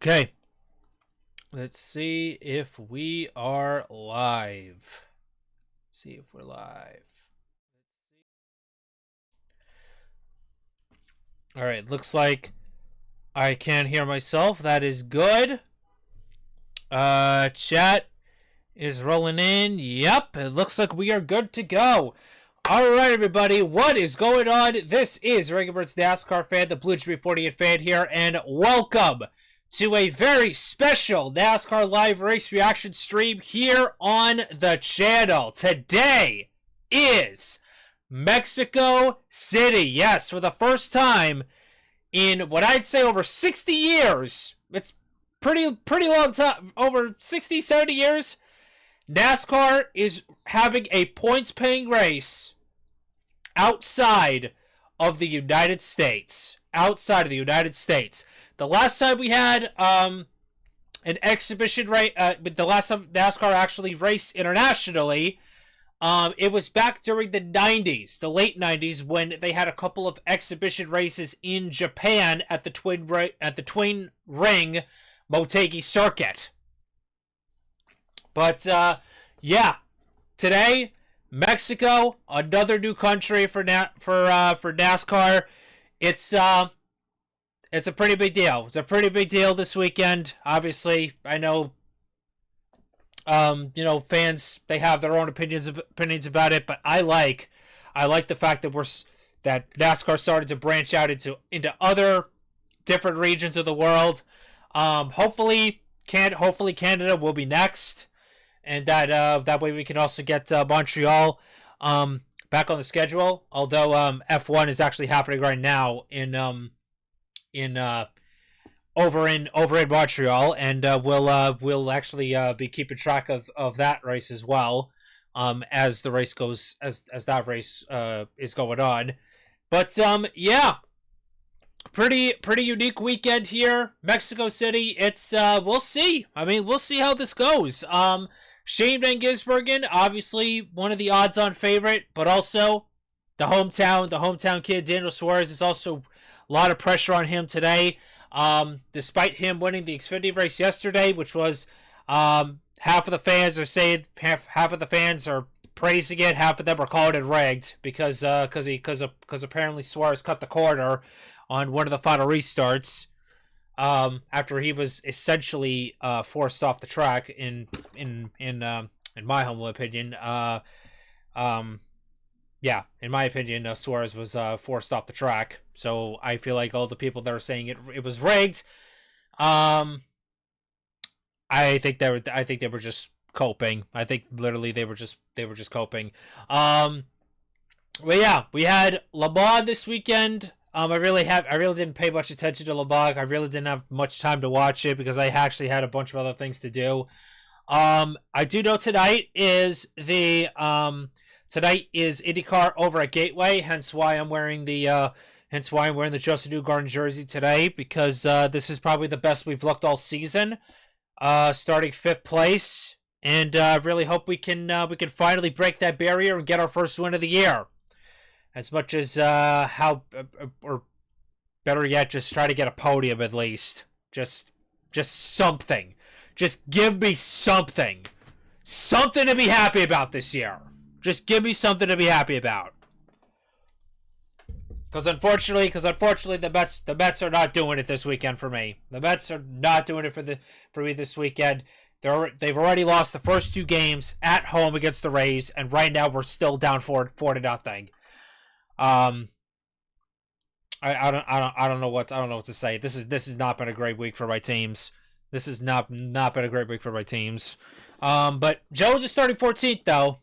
Okay, let's see if we are live. See if we're live. All right, looks like I can't hear myself. That is good. Chat is rolling in. Yep, it looks like we are good to go. All right, everybody, what is going on? This is Regular's NASCAR fan, the Blue 48 fan here, and welcome to a very special NASCAR live race reaction stream here on the channel. Today is Mexico City. Yes, for the first time in what I'd say over 60 years. It's pretty long time, over 60, 70 years. NASCAR is having a points-paying race outside of the United States. Outside of the United States. The last time we had an exhibition race, the last time NASCAR actually raced internationally, it was back during the 90s, the late 90s, when they had a couple of exhibition races in Japan at the Twin Ring Motegi circuit. But yeah, today Mexico, another new country for NASCAR. It's a pretty big deal. It's a pretty big deal this weekend. Obviously, I know, fans, they have their own opinions about it, but I like the fact that NASCAR started to branch out into other different regions of the world. Hopefully Canada will be next, and that way we can also get Montreal back on the schedule. Although F1 is actually happening right now over in Montreal, and we'll actually be keeping track of that race as well, as the race goes, as that race is going on. But yeah, pretty unique weekend here, Mexico City. It's we'll see. I mean, we'll see how this goes. Shane Van Gisbergen, obviously one of the odds-on favorite, but also the hometown kid, Daniel Suarez, is also a lot of pressure on him today. Despite him winning the Xfinity race yesterday, which was half of the fans are saying, half of the fans are praising it, half of them are calling it rigged because apparently Suarez cut the corner on one of the final restarts after he was essentially forced off the track in my humble opinion. Yeah, in my opinion, Suarez was forced off the track. So I feel like all the people that are saying it was rigged, I think they were just coping. I think literally they were just coping. But yeah, we had Le Mans this weekend. I really didn't pay much attention to Le Mans. I really didn't have much time to watch it because I actually had a bunch of other things to do. I do know tonight is IndyCar over at Gateway, hence why I'm wearing the Justin Newgarden jersey today, because this is probably the best we've looked all season, starting 5th place, and really hope we can finally break that barrier and get our first win of the year. As much as or better yet, just try to get a podium at least. Just something. Just give me something. Something to be happy about this year. Just give me something to be happy about. Because unfortunately, the Mets are not doing it this weekend for me. The Mets are not doing it for me this weekend. They've already lost the first 2 games at home against the Rays, and right now we're still down 4-0. I don't know what to say. This has not been a great week for my teams. This has not been a great week for my teams. But Jones is starting 14th though.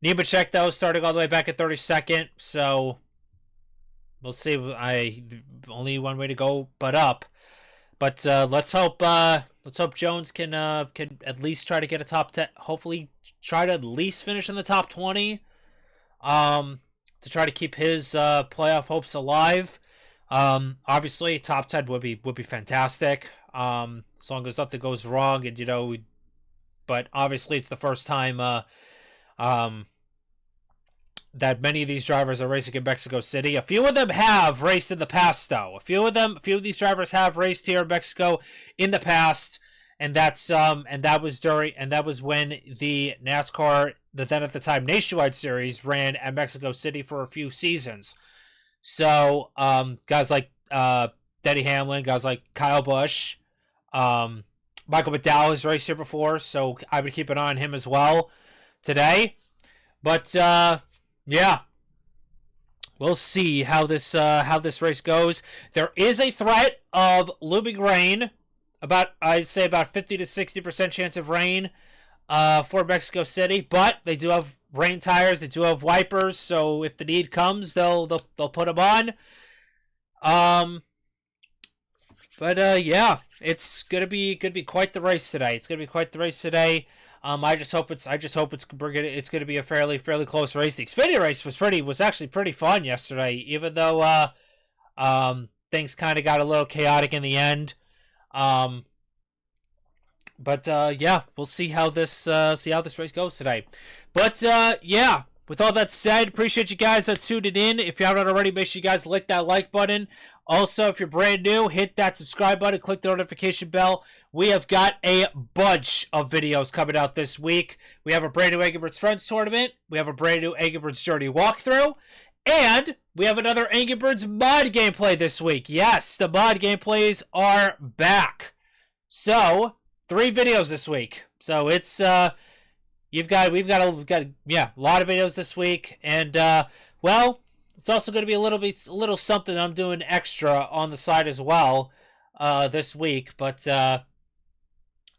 Nemechek though starting all the way back at 32nd. So we'll see. Only one way to go but up. But let's hope Jones can at least try to get a top 10. Hopefully, try to at least finish in the top 20. To try to keep his playoff hopes alive. Obviously, top 10 would be fantastic. As long as nothing goes wrong, and but obviously it's the first time that many of these drivers are racing in Mexico City. A few of them have raced in the past, though. A few of these drivers have raced here in Mexico in the past, and that was when the NASCAR, the then at the time Nationwide Series, ran at Mexico City for a few seasons. So guys like Denny Hamlin, guys like Kyle Busch, Michael McDowell has raced here before, so I would keep an eye on him as well today. But yeah, we'll see how this race goes. There is a threat of looming rain. I'd say about 50 to 60% chance of rain for Mexico City, but they do have rain tires. They do have wipers, so if the need comes, they'll put them on. But yeah, it's gonna be quite the race today. It's gonna be quite the race today. I just hope it's gonna be a fairly close race. The Xfinity race was actually pretty fun yesterday, even though things kind of got a little chaotic in the end. But yeah, we'll see how this race goes today. But yeah, with all that said, appreciate you guys that tuned in. If you haven't already, make sure you guys lick that like button. Also, if you're brand new, hit that subscribe button, click the notification bell. We have got a bunch of videos coming out this week. We have a brand new Angry Birds Friends tournament. We have a brand new Angry Birds Journey walkthrough. And we have another Angry Birds mod gameplay this week. Yes, the mod gameplays are back. So, 3 videos this week. So it's we've got a lot of videos this week, and well, it's also going to be a little something I'm doing extra on the side as well this week, but that's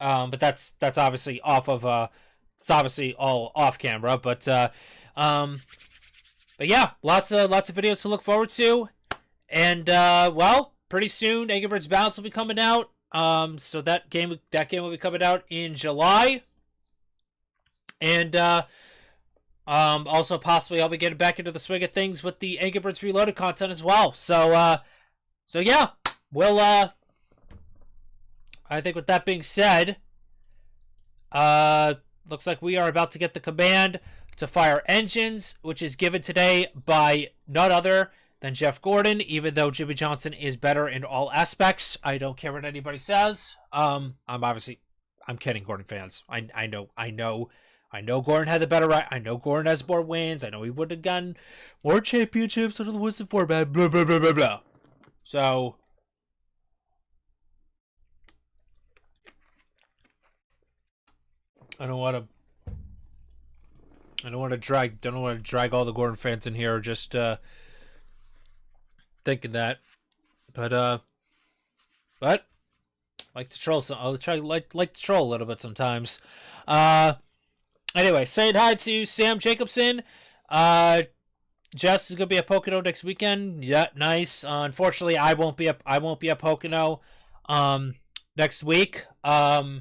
obviously it's obviously all off camera, but yeah, lots of videos to look forward to, and well, pretty soon Angry Birds Bounce will be coming out. So that game will be coming out in July, and also possibly I'll be getting back into the swing of things with the Angry Birds Reloaded content as well. So yeah, we'll I think with that being said, looks like we are about to get the command to fire engines, which is given today by none other than Jeff Gordon, even though Jimmy Johnson is better in all aspects. I don't care what anybody says. I'm kidding, Gordon fans. I know Gordon had the better right. I know Gordon has more wins. I know he would have gotten more championships under the Wisdom format. Blah blah blah blah blah. So I don't want to drag all the Gordon fans in here just thinking that, but like to troll some. I'll try like to troll a little bit sometimes. Anyway, saying hi to Sam Jacobson. Jess is gonna be at Pocono next weekend. Yeah, nice. Unfortunately, I won't be at Pocono next week. Yeah,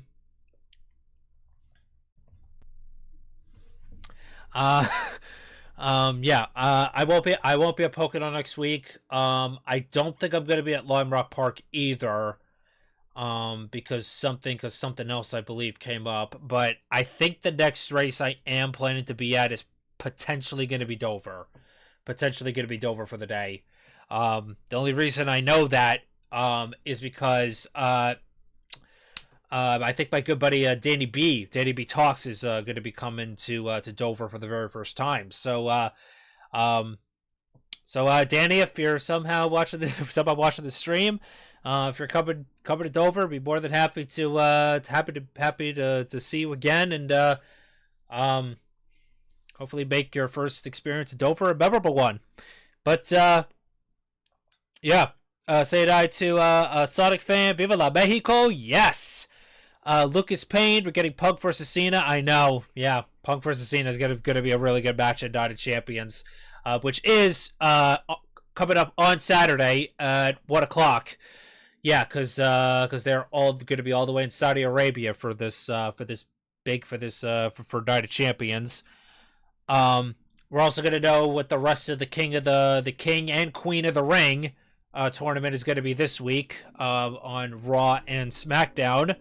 I won't be at Pocono next week. I don't think I'm gonna be at Lime Rock Park either. Because something else I believe came up. But I think the next race I am planning to be at is potentially going to be Dover. Potentially going to be Dover for the day. The only reason I know that is because I think my good buddy Danny B Talks is going to be coming to Dover for the very first time. So Danny, if you're somehow watching the stream, if you're coming to Dover, I'd be more than happy to see you again, and hopefully make your first experience at Dover a memorable one. But yeah, say hi to Sonic fan, Viva la Mexico, yes. Lucas Payne, we're getting Punk versus Cena. I know, yeah, Punk versus Cena is gonna be a really good match at Night of Champions, which is coming up on Saturday at 1 o'clock. Yeah, because they're all going to be all the way in Saudi Arabia for Night of Champions. We're also going to know what the rest of the King and Queen of the Ring tournament is going to be this week on Raw and SmackDown.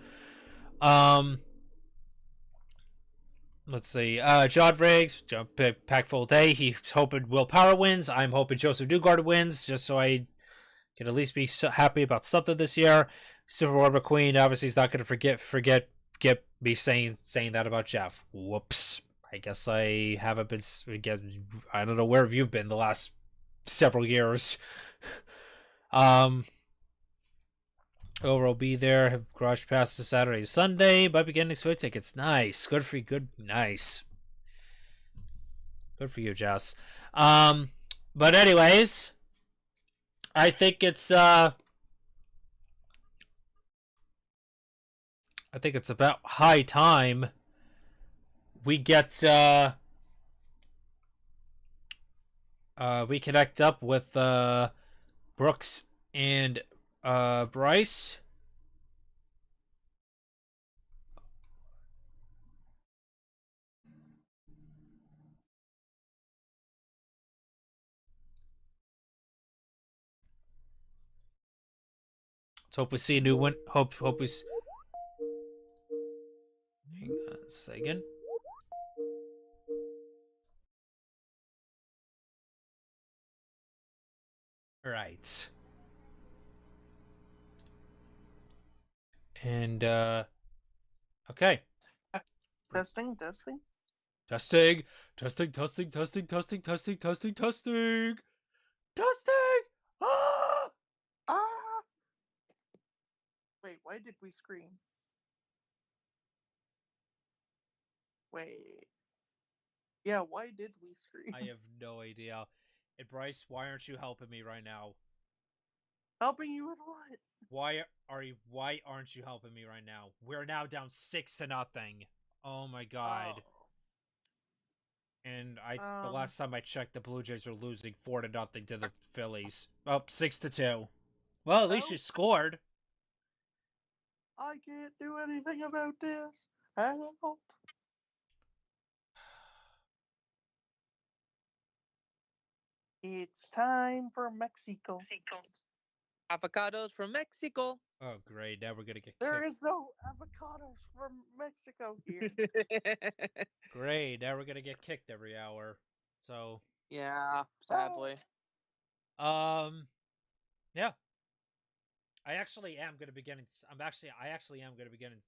let's see. John Riggs, pack full day. He's hoping Will Power wins. I'm hoping Joseph Dugard wins, just so I can at least be happy about something this year. Silver War McQueen, obviously, he's not going to get me saying that about Jeff. Whoops. I guess I haven't been. I don't know where have you been the last several years. Over will be there. Have garage passes Saturday, Sunday. Might be getting expo tickets. Nice. Good for you. Good. Nice. Good for you, Jess. But anyways, I think it's about high time we get we connect up with Brooks and Bryce. Let's hope we see a new one. Hope we. Hang on a second. All right. And okay. Testing. Testing. Testing. Ah! Ah! Wait, why did we scream? Wait. Yeah, why did we scream? I have no idea. And Bryce, why aren't you helping me right now? Helping you with what? Why aren't you helping me right now? We're now down 6-0. Oh my god. Oh. And the last time I checked, the Blue Jays were losing 4-0 to the Phillies. Oh, 6-2. Well, at least you scored. I can't do anything about this. Help. It's time for Mexico. Avocados from Mexico. Oh, great. Now we're going to get There kicked. is no avocados from Mexico here. Great. Now we're going to get kicked every hour. So. Yeah, sadly. Yeah. I actually am going to be getting. I actually am going to be getting.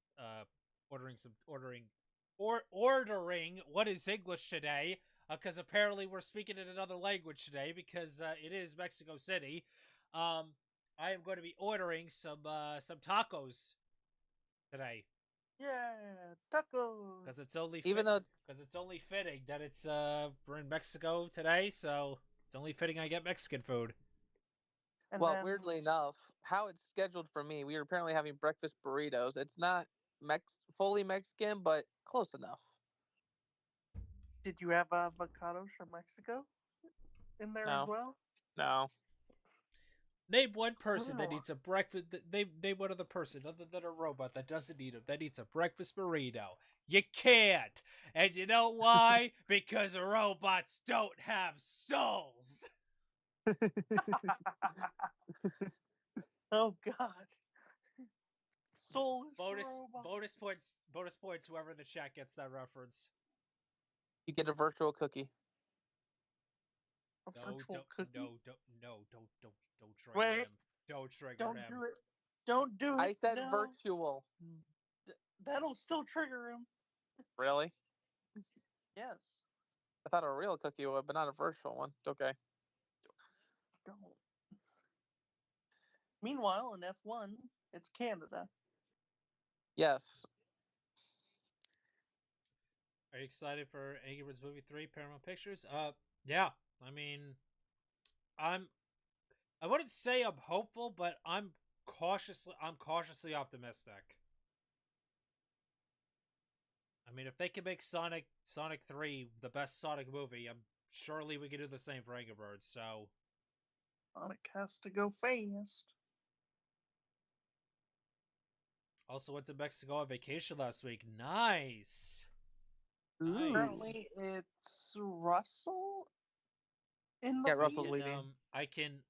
Ordering what is English today, because apparently we're speaking in another language today because it is Mexico City. I am going to be ordering some tacos today. Yeah, tacos. Because it's only fitting that it's we're in Mexico today, so it's only fitting I get Mexican food. And well, weirdly enough, how it's scheduled for me, we are apparently having breakfast burritos. It's not fully Mexican, but close enough. Did you have avocados from Mexico in there as well? No. Name one person that eats a breakfast. Name one other person other than a robot that doesn't eat them that eats a breakfast burrito. You can't, and you know why? Because robots don't have souls. Oh God. Soulless bonus points. Whoever in the chat gets that reference. You get a virtual cookie. No, don't trigger him. Don't trigger him. Do it. Don't do it. I said virtual. That'll still trigger him. Really? Yes. I thought a real cookie would, but not a virtual one. Okay. Don't. Meanwhile, in F1, it's Canada. Yes. Are you excited for Angry Birds Movie 3 Paramount Pictures? Yeah. I mean, I wouldn't say I'm hopeful, but I'm cautiously optimistic. I mean, if they can make Sonic 3 the best Sonic movie, surely we can do the same for Angry Birds, so Sonic has to go fast. Also went to Mexico on vacation last week. Nice. Nice. Currently, it's Russell in the Russell's leading. I can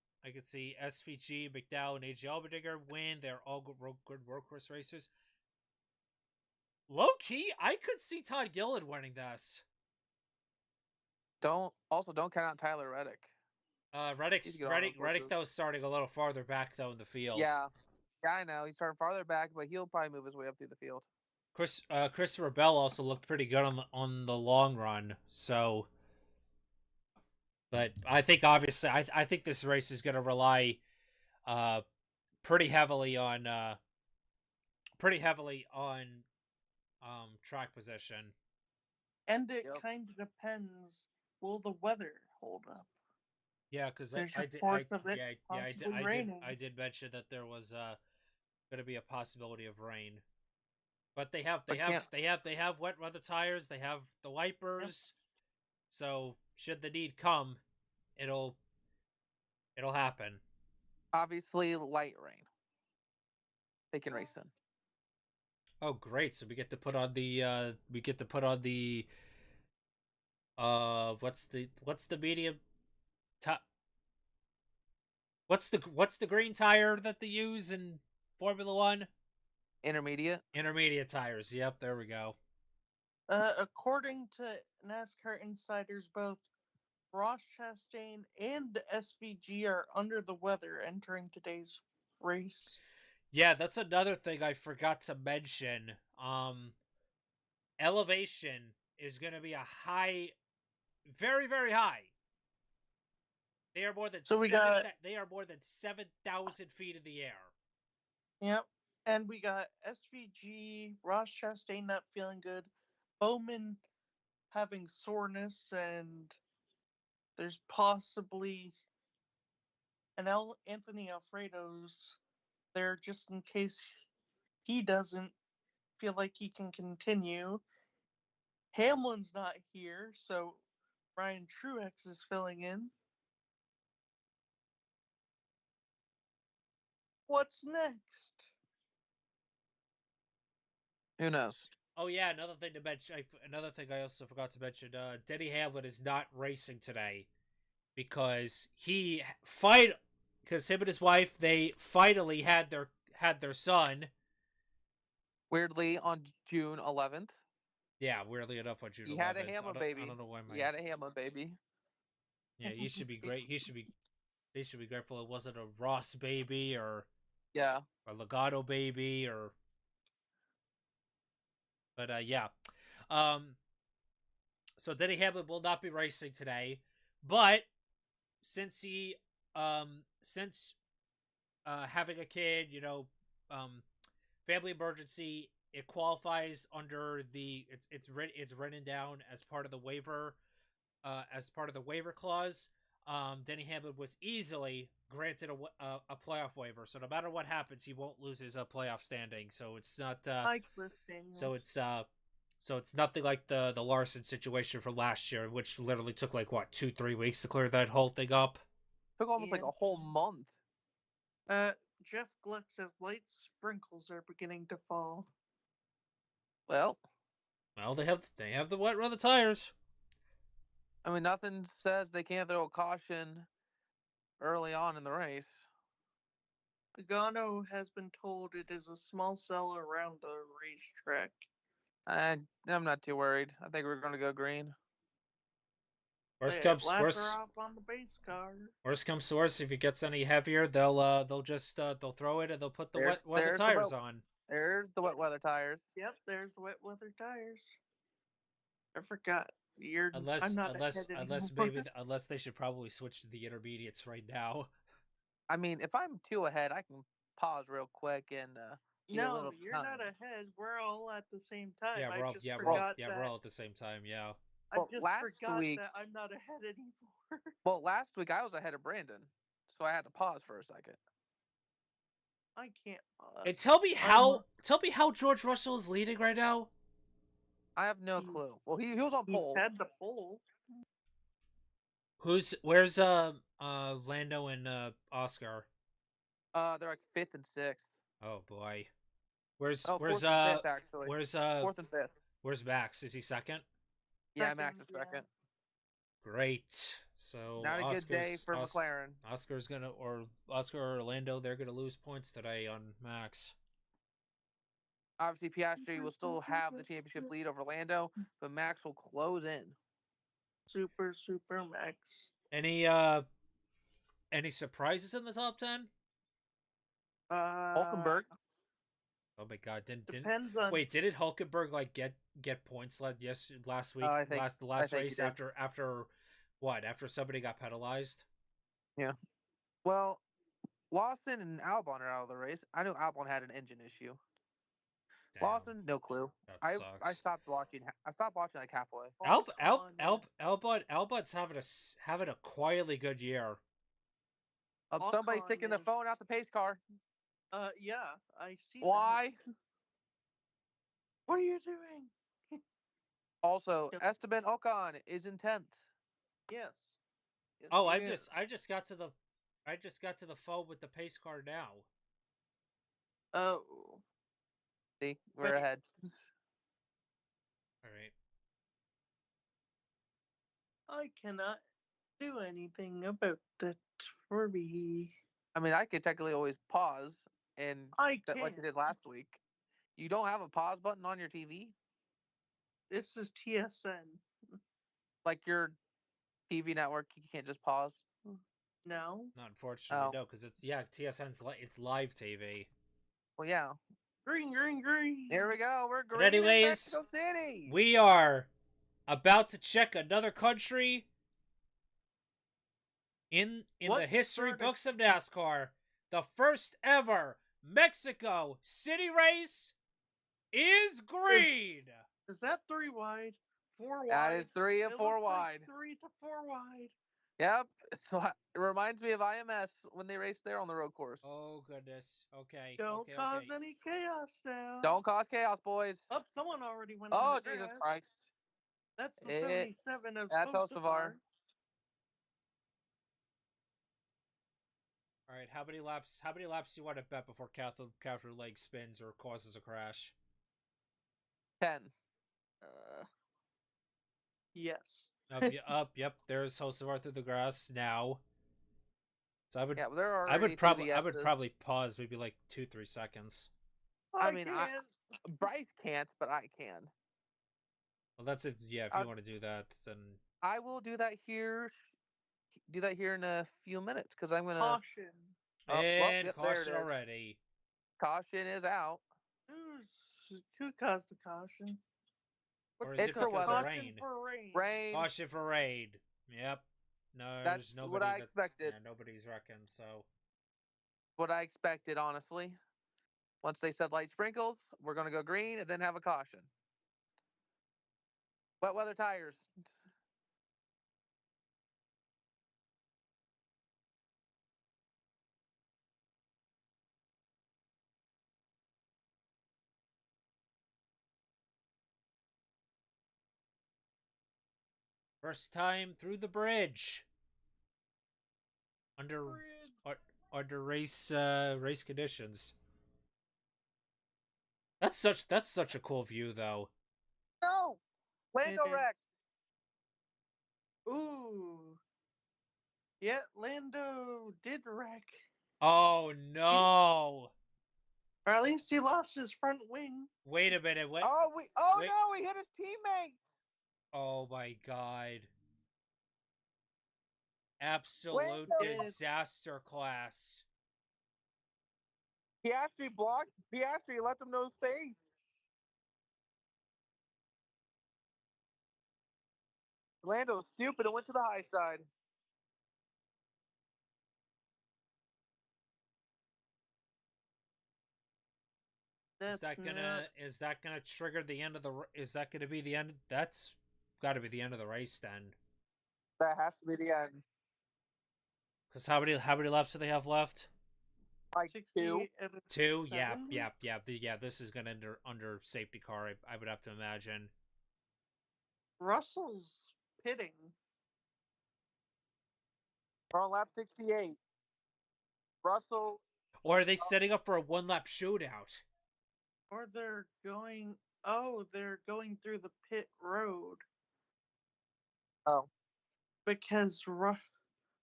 see SVG, McDowell, and AJ Allmendinger win. They're all good workhorse racers. Low key, I could see Todd Gilliland winning this. Don't count out Tyler Reddick. He's a good on those Reddick horses. though is starting a little farther back though in the field. Yeah, I know. He's starting farther back, but he'll probably move his way up through the field. Christopher Bell also looked pretty good on the long run. So, but I think obviously I think this race is going to rely pretty heavily on track position. And it kind of depends. Will the weather hold up? Yeah, because There's I reports of it possibly raining. I did mention that there was going to be a possibility of rain, but they have wet weather tires. They have the wipers, so should the need come, it'll happen. Obviously, light rain. They can race in. Oh, great! So we get to put on the what's the medium top. What's the green tire that they use in Formula One? Intermediate tires. Yep, there we go. According to NASCAR insiders, both Ross Chastain and SVG are under the weather entering today's race. Yeah, that's another thing I forgot to mention. Elevation is going to be a high, very, very high. They are more than 7,000 feet in the air. Yep. And we got SVG, Ross Chastain not feeling good, Bowman having soreness, and there's possibly Anthony Alfredo's there just in case he doesn't feel like he can continue. Hamlin's not here, so Ryan Truex is filling in. What's next? Who knows? Oh yeah, another thing to mention. Another thing I also forgot to mention. Denny Hamlin is not racing today because him and his wife, they finally had their son. Weirdly, on June 11th. Yeah, weirdly enough, on June 11th. He had a Hamlin baby. I don't know why. He had a Hamlin baby. Yeah, he should be great. They should be grateful it wasn't a Ross baby or a Legato baby or. But yeah, so Denny Hamlin will not be racing today, but since having a kid, family emergency, it qualifies under it's written down as part of the waiver, clause. Denny Hamlin was easily granted a playoff waiver, so no matter what happens, he won't lose his playoff standing. So it's not so it's nothing like the Larson situation from last year, which literally took like 2-3 weeks to clear that whole thing up. Took almost like a whole month. Jeff Gluck says light sprinkles are beginning to fall. Well, they have the wet weather tires. I mean, nothing says they can't throw a caution early on in the race. Pagano has been told it is a small cell around the racetrack. I'm not too worried. I think we're going to go green. Worst comes off on the base car. Worst comes to worst, if it gets any heavier, they'll just they'll throw it and they'll put the wet weather tires on. There's the wet weather tires. Yep, there's the wet weather tires. I forgot. Unless they should probably switch to the intermediates right now. I mean, if I'm 2 ahead, I can pause real quick and no, you're not ahead. We're all at the same time. Yeah, we're all at the same time. Yeah. I just forgot that I'm not ahead anymore. Well, last week I was ahead of Brandon, so I had to pause for a second. I can't pause. And tell me how George Russell is leading right now. I have no clue. Well, he was on pole. He had the pole. Where's Lando and Oscar? They're like 5th and 6th. Oh boy. Fourth and fifth, actually. Where's 4th and 5th. Where's Max? Is he second? Yeah, Max is second. Great. So not a good day for McLaren. Oscar or Lando, they're gonna lose points today on Max. Obviously, Piastri will still have the championship lead over Lando, but Max will close in. Super Max. Any surprises in the top 10? Hulkenberg. Oh my god, Depends on. wait, didn't Hulkenberg like get points last week? I think the last he race did. after what? After somebody got penalized? Yeah. Well, Lawson and Albon are out of the race. I knew Albon had an engine issue. Damn, Lawson, no clue. that I sucks. stopped watching. I stopped watching like halfway. Albon's having a quietly good year. Somebody's sticking the phone out the pace car. Yeah, I see. Why? That. What are you doing? Also, Esteban Ocon is in 10th. Yes. Oh, I just got to the phone with the pace car now. Oh. See, we're ahead. All right. I cannot do anything about that for me. I mean, I could technically always pause and like I did last week. You don't have a pause button on your TV? This is TSN. Like your TV network, you can't just pause? No. Not unfortunately, no, because TSN's it's live TV. Well, yeah. Green. Here we go. We're green. But anyways, in Mexico City. We are about to check another country in the history books of NASCAR. The first ever Mexico City race is green. Is that 3 wide? 4 wide? That is 3 and 4 wide. Like 3 to 4 wide. Yep. So it reminds me of IMS when they raced there on the road course. Oh goodness. Okay. Don't cause any chaos now. Don't cause chaos, boys. Oh, someone already went. Oh, Jesus Christ. That's the 77 of That's Hocevar. All right, how many laps do you want to bet before Catherine leg spins or causes a crash? 10. Yes. Yep. There's Hocevar through the grass now. So I would probably pause maybe like 2-3 seconds. I mean, Bryce can't, but I can. Well, that's if you want to do that, then I will do that here. Do that here in a few minutes because I'm gonna caution. Caution already. Caution is out. Who caused the caution? Or is it because of rain? Rain. Caution for rain. Yep. No, that's what I expected. Yeah, nobody's wrecking, so. What I expected, honestly. Once they said light sprinkles, we're gonna go green and then have a caution. Wet weather tires. First time through the bridge. Under race conditions. That's such a cool view though. No! Lando wrecked. Ooh. Yeah, Lando did wreck. Oh no. Or at least he lost his front wing. Wait a minute. What? No, he hit his teammates. Oh my god. Absolute disaster class. Piastri blocked. Piastri let them know his face. Lando's stupid and went to the high side. Is that gonna trigger the end of the? Is that gonna be the end? That's got to be the end of the race then. That has to be the end. Because how many laps do they have left? Like 2. 2. Yeah. This is gonna end under safety car. I would have to imagine. Russell's pitting. We're on lap 68. Russell. Or are they setting up for a 1-lap shootout? Or they're going. Oh, they're going through the pit road. Oh. Because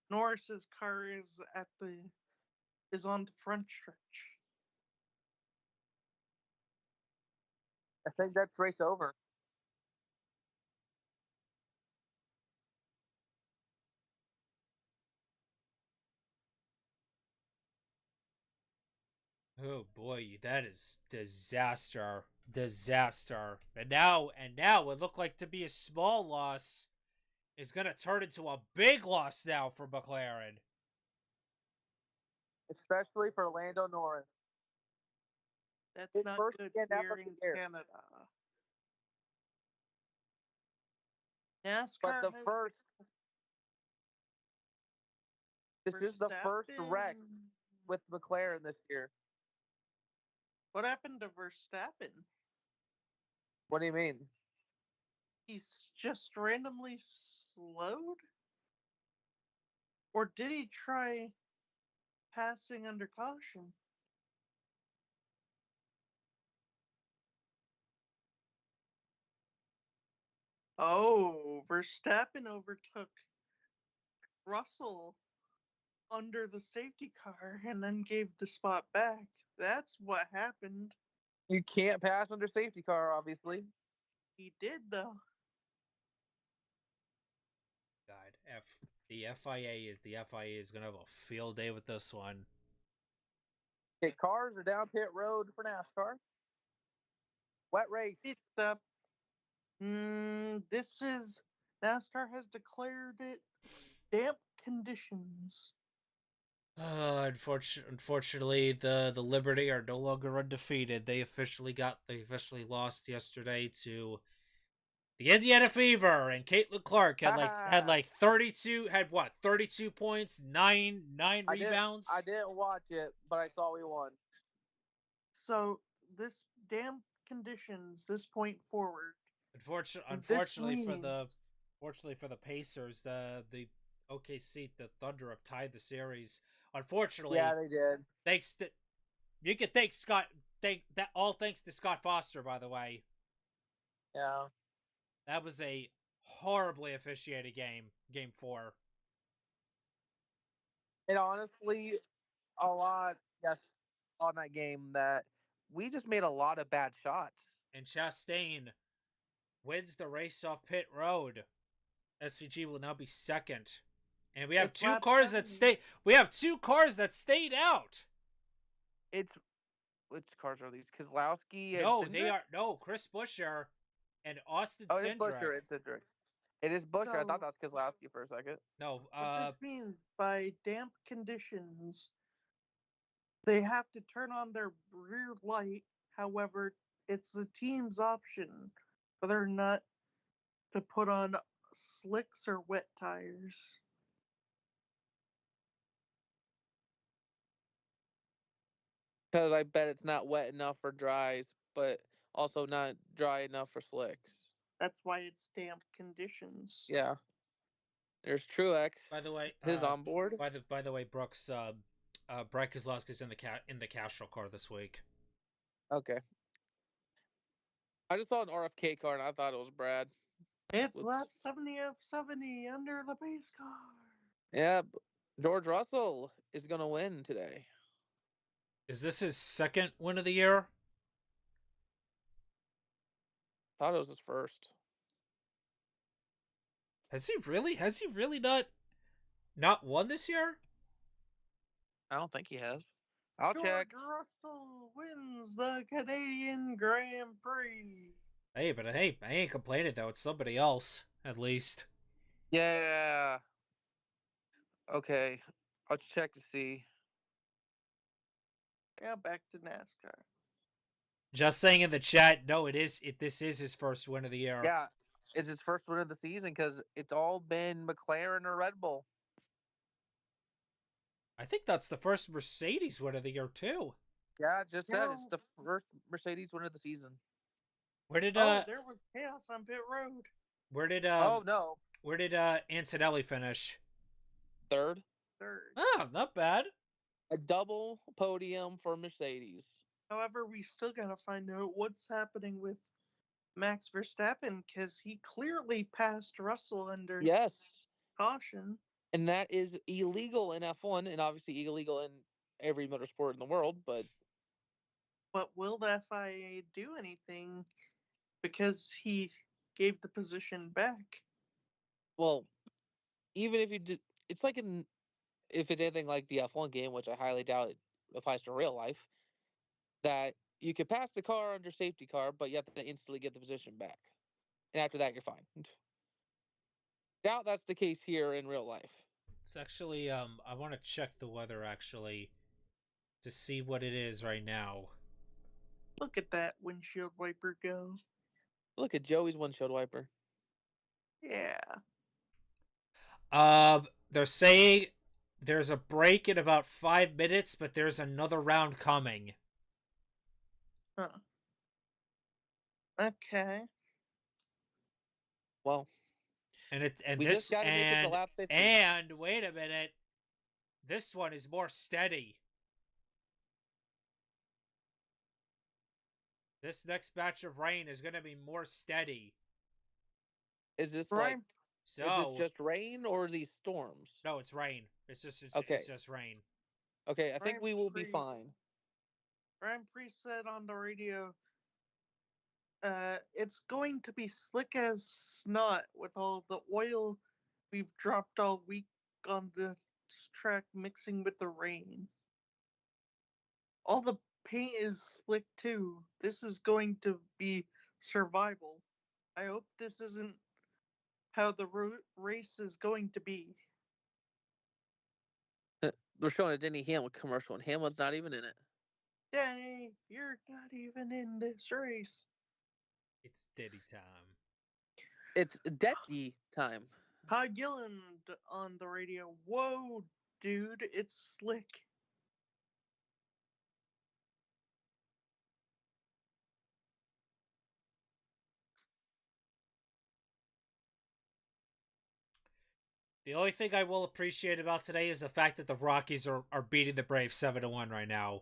Norris's car is on the front stretch. I think that's race over. Oh boy, that is disaster. Disaster. And now what looked like to be a small loss is gonna turn into a big loss now for McLaren. Especially for Lando Norris. That's His not first good DNF here of the in year. Canada. But NASCAR the has first, this is the first wreck Verstappen. with McLaren this year. What happened to Verstappen? What do you mean? He's just randomly slowed? Or did he try passing under caution? Oh, Verstappen overtook Russell under the safety car and then gave the spot back. That's what happened. You can't pass under safety car, obviously. He did, though. God, the FIA is gonna have a field day with this one. Okay, cars are down pit road for NASCAR. Wet race. Pit stop. This is NASCAR has declared it damp conditions. Unfortunately, the Liberty are no longer undefeated. They officially lost yesterday to the Indiana Fever, and Caitlin Clark had 32 points, nine rebounds. I didn't watch it, but I saw we won. So this damp conditions this point forward. Unfortunately for the Pacers, the OKC, the Thunder have tied the series. Unfortunately, Yeah, they did. Thanks to you can thank Scott. Thanks to Scott Foster, by the way. Yeah. That was a horribly officiated game 4. And honestly, a lot, yes, on that game that we just made a lot of bad shots. And Chastain wins the race off pit road. SVG will now be second. And we have It's two lap cars 70. that stay. We have two cars that stayed out. It's which cars are these? Kozlowski and No, they Cindric? are no Chris Buescher and Austin Oh, it is Cindric. Buescher and Cindric. It is Buescher. I thought So- that was Kozlowski for a second. No, What this means by damp conditions, they have to turn on their rear light. However, it's the team's option whether or not to put on slicks or wet tires. Because I bet it's not wet enough for dries, but also not dry enough for slicks. That's why it's damp conditions. Yeah. There's Truex. by the way, his on board. By the way, Brooks, Brad Keselowski's in the Castro car this week. Okay. I just saw an RFK car and I thought it was Brad. It's lap 70 of 70 under the pace car. Yeah, George Russell is gonna win today. Is this his second win of the year? Thought it was his first. Has he really not won this year? I don't think he has. I'll George check. Russell wins the Canadian Grand Prix. Hey, but hey, I ain't complaining though. It's somebody else, at least. Yeah. Okay. I'll check to see. Yeah, back to NASCAR. Just saying in the chat, no, this is his first win of the year. Yeah, it's his first win of the season because it's all been McLaren or Red Bull. I think that's the first Mercedes win of the year too. Yeah, just said it's No. the first Mercedes win of the season. Where did there was chaos on pit road. where did Oh no, where did Antonelli finish? third. Third. Oh, not bad. A double podium for Mercedes. However, we still gotta find out what's happening with Max Verstappen because he clearly passed Russell under Yes, caution. and that is illegal in F1 and obviously illegal in every motorsport in the world. But But will the FIA do anything because he gave the position back. Well, even if you did, it's like if it's anything like the F1 game, which I highly doubt it applies to real life, that you could pass the car under safety car, but you have to instantly get the position back, and after that you're fine. Doubt that's the case here in real life. It's actually I want to check the weather actually to see what it is right now. Look at that windshield wiper go. Look at Joey's windshield wiper. Yeah. They're saying there's a break in about 5 minutes, but there's another round coming. Huh. Okay. Well, we just got to make it to lap 50. And wait a minute, this one is more steady. This next batch of rain is going to be more steady. Is this Brian, is this just rain or these storms? No, it's rain. It's just rain. Okay, I think we will be fine. Brian Priest said on the radio, it's going to be slick as snot with all the oil we've dropped all week on the track mixing with the rain. All the paint is slick too. This is going to be survival. I hope this isn't how the race is going to be. They're showing a Denny Hamlin commercial, and Hamlin's not even in it. Danny, you're not even in this race. It's Diddy time. It's Detty time. Todd Gilland on the radio. Whoa, dude, it's slick. The only thing I will appreciate about today is the fact that the Rockies are beating the Braves 7-1 right now.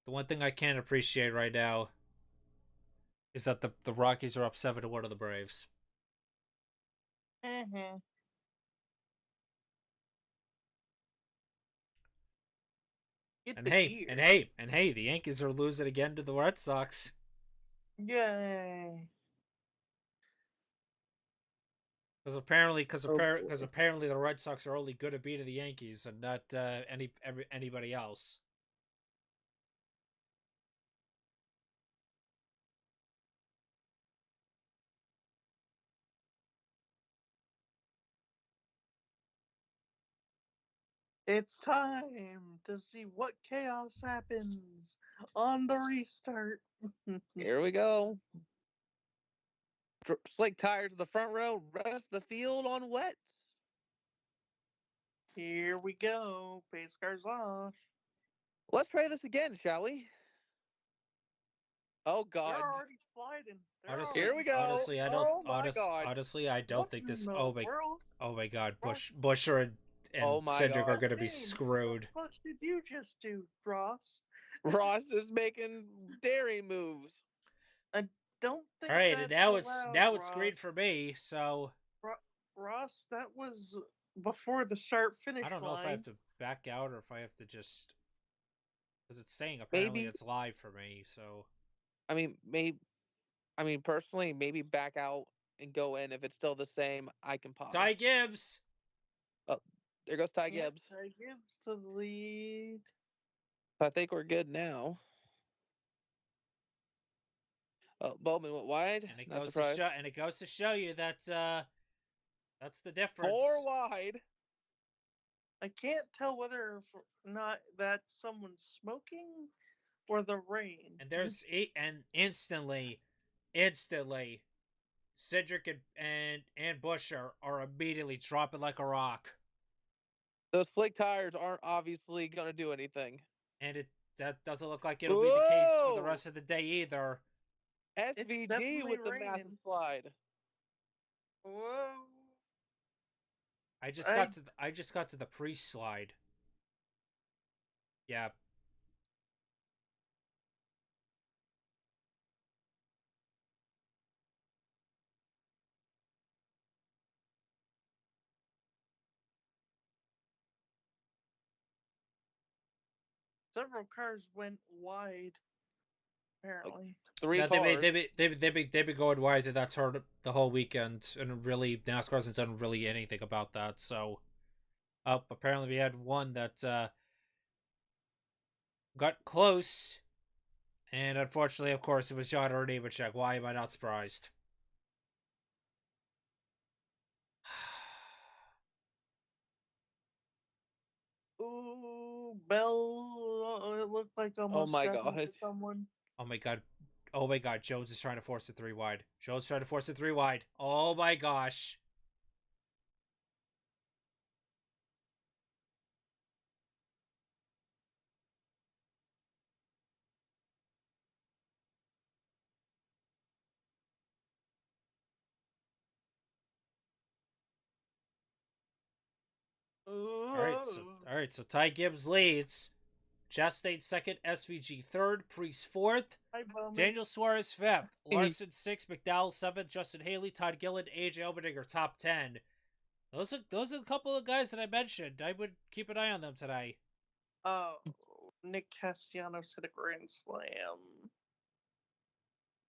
The one thing I can't appreciate right now is that the Rockies are up 7-1 to the Braves. Uh-huh. And hey, the Yankees are losing again to the Red Sox. Yay. Because apparently the Red Sox are only good at beating the Yankees and not anybody else. It's time to see what chaos happens on the restart. Here we go. Slick tires in the front row, rest the field on wets. Here we go. Pace cars off. Let's try this again, shall we? Oh God! They're already sliding. Here we go. Honestly, I don't. Oh my God! Honestly, I don't think this. Oh my God! Busher and oh Cedric are gonna be screwed. What did you just do, Ross? Ross is making daring moves. I don't think. All right, that's and now allowed, it's green for me. So Ross, that was before the start finish. I don't know if I have to back out or if I have to just because it's saying apparently it's live for me. So I mean, personally, maybe back out and go in. If it's still the same, I can pause. Ty Gibbs. Oh, there goes Ty Gibbs. Ty Gibbs to the lead. I think we're good now. Oh, Bowman went wide. And it goes to show you that that's the difference. 4 wide. I can't tell whether or not that's someone smoking or the rain. And instantly, Cedric and Busher are immediately dropping like a rock. Those slick tires aren't obviously going to do anything. And that doesn't look like it'll be the case for the rest of the day either. SVG with the massive slide. Whoa. I just got to the pre-slide. Yeah. several cars went wide. Apparently, Three No, cars. they've been going wide to that turn the whole weekend, and really NASCAR hasn't done really anything about that. So, apparently we had one that got close, and unfortunately, of course, it was John or Nemechek. Why am I not surprised? ooh, Bell. It looked like Oh almost my got god. into someone. Oh my god. Oh my god, Jones is trying to force it 3 wide. Jones trying to force it 3 wide. Oh my gosh. Ooh. Alright, so Ty Gibbs leads. Chastain second, SVG third, Priest fourth, Hi, Bowman. Daniel Suarez fifth, Larson sixth, McDowell seventh, Justin Haley, Todd Gilliland, AJ Allmendinger top 10. Those are a couple of guys that I mentioned. I would keep an eye on them today. Nick Castellanos hit a grand slam.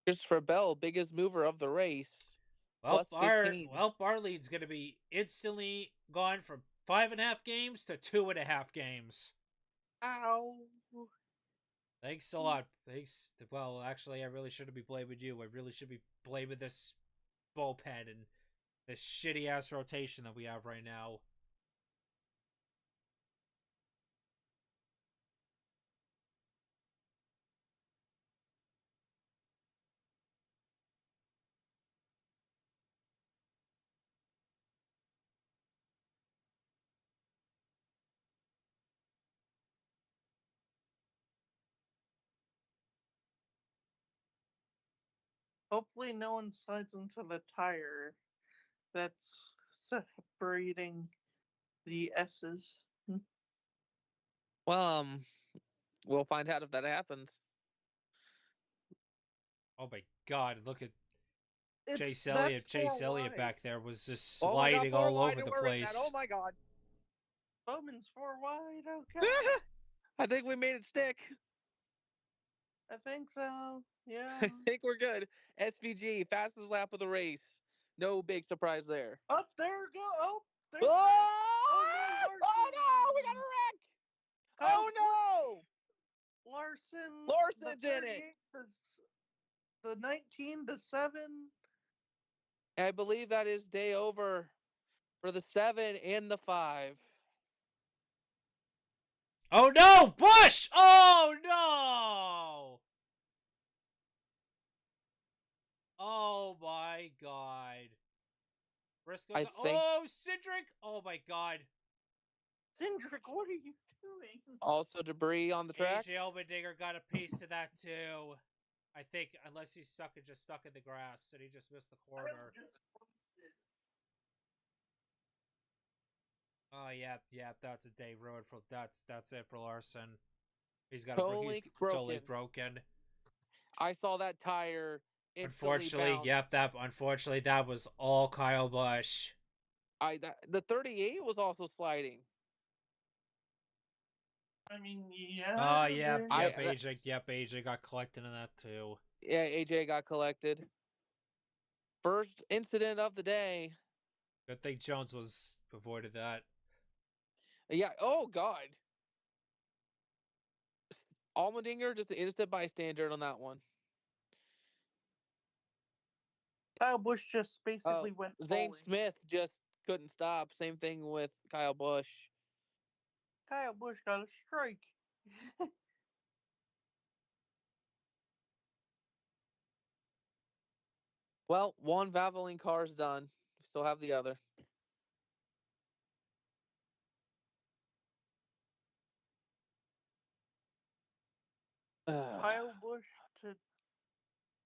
Christopher Bell, biggest mover of the race. Well, Plus 15. our lead's going to be instantly gone from 5.5 games to 2.5 games. Ow. Thanks a lot. Thanks. Well, actually, I really shouldn't be blaming you. I really should be blaming this bullpen and this shitty ass rotation that we have right now. Hopefully, no one slides into the tire that's separating the S's. Well, we'll find out if that Oh my god, look at Chase That's Elliott. four Chase Elliott wide. back there was just Oh my god, sliding 4 all wide, over the and we're in that. place. Oh my god. Bowman's 4 wide. Okay, I think we made it stick. I think so. Yeah. I think we're good. SVG, fastest lap of the race. No big surprise there. Up there, go. Oh, there. Oh, Oh no, we got a wreck. Oh no, Larson. Larson's the in it. 38, the 19, the 7. I believe that is day over for the 7 and the 5. Oh no, Bush! Oh no! Oh my god. Briscoe. I think- Oh, Cindric! Oh my god. Cindric, what are you doing? Also debris on the track. AJ Allmendinger got a piece of that too. I think, unless he's just stuck in the grass and he just missed the corner. Oh yeah, that's a day ruined for that's it for Larson. He's got Totally he's totally broken. I saw that tire instantly Unfortunately, bounce. unfortunately that was all Kyle Busch. The 38 was also sliding. I mean, yeah. Oh yeah, there- AJ got collected in that too. Yeah, AJ got collected. First incident of the day. Good thing Jones was avoided that. Yeah. Oh God. Allmendinger just an innocent bystander on that one. Kyle Busch just basically went Zane bowling. Smith just couldn't stop. Same thing with Kyle Busch. Kyle Busch got a strike. Well, one Valvoline car's done. Still have the other. Kyle Busch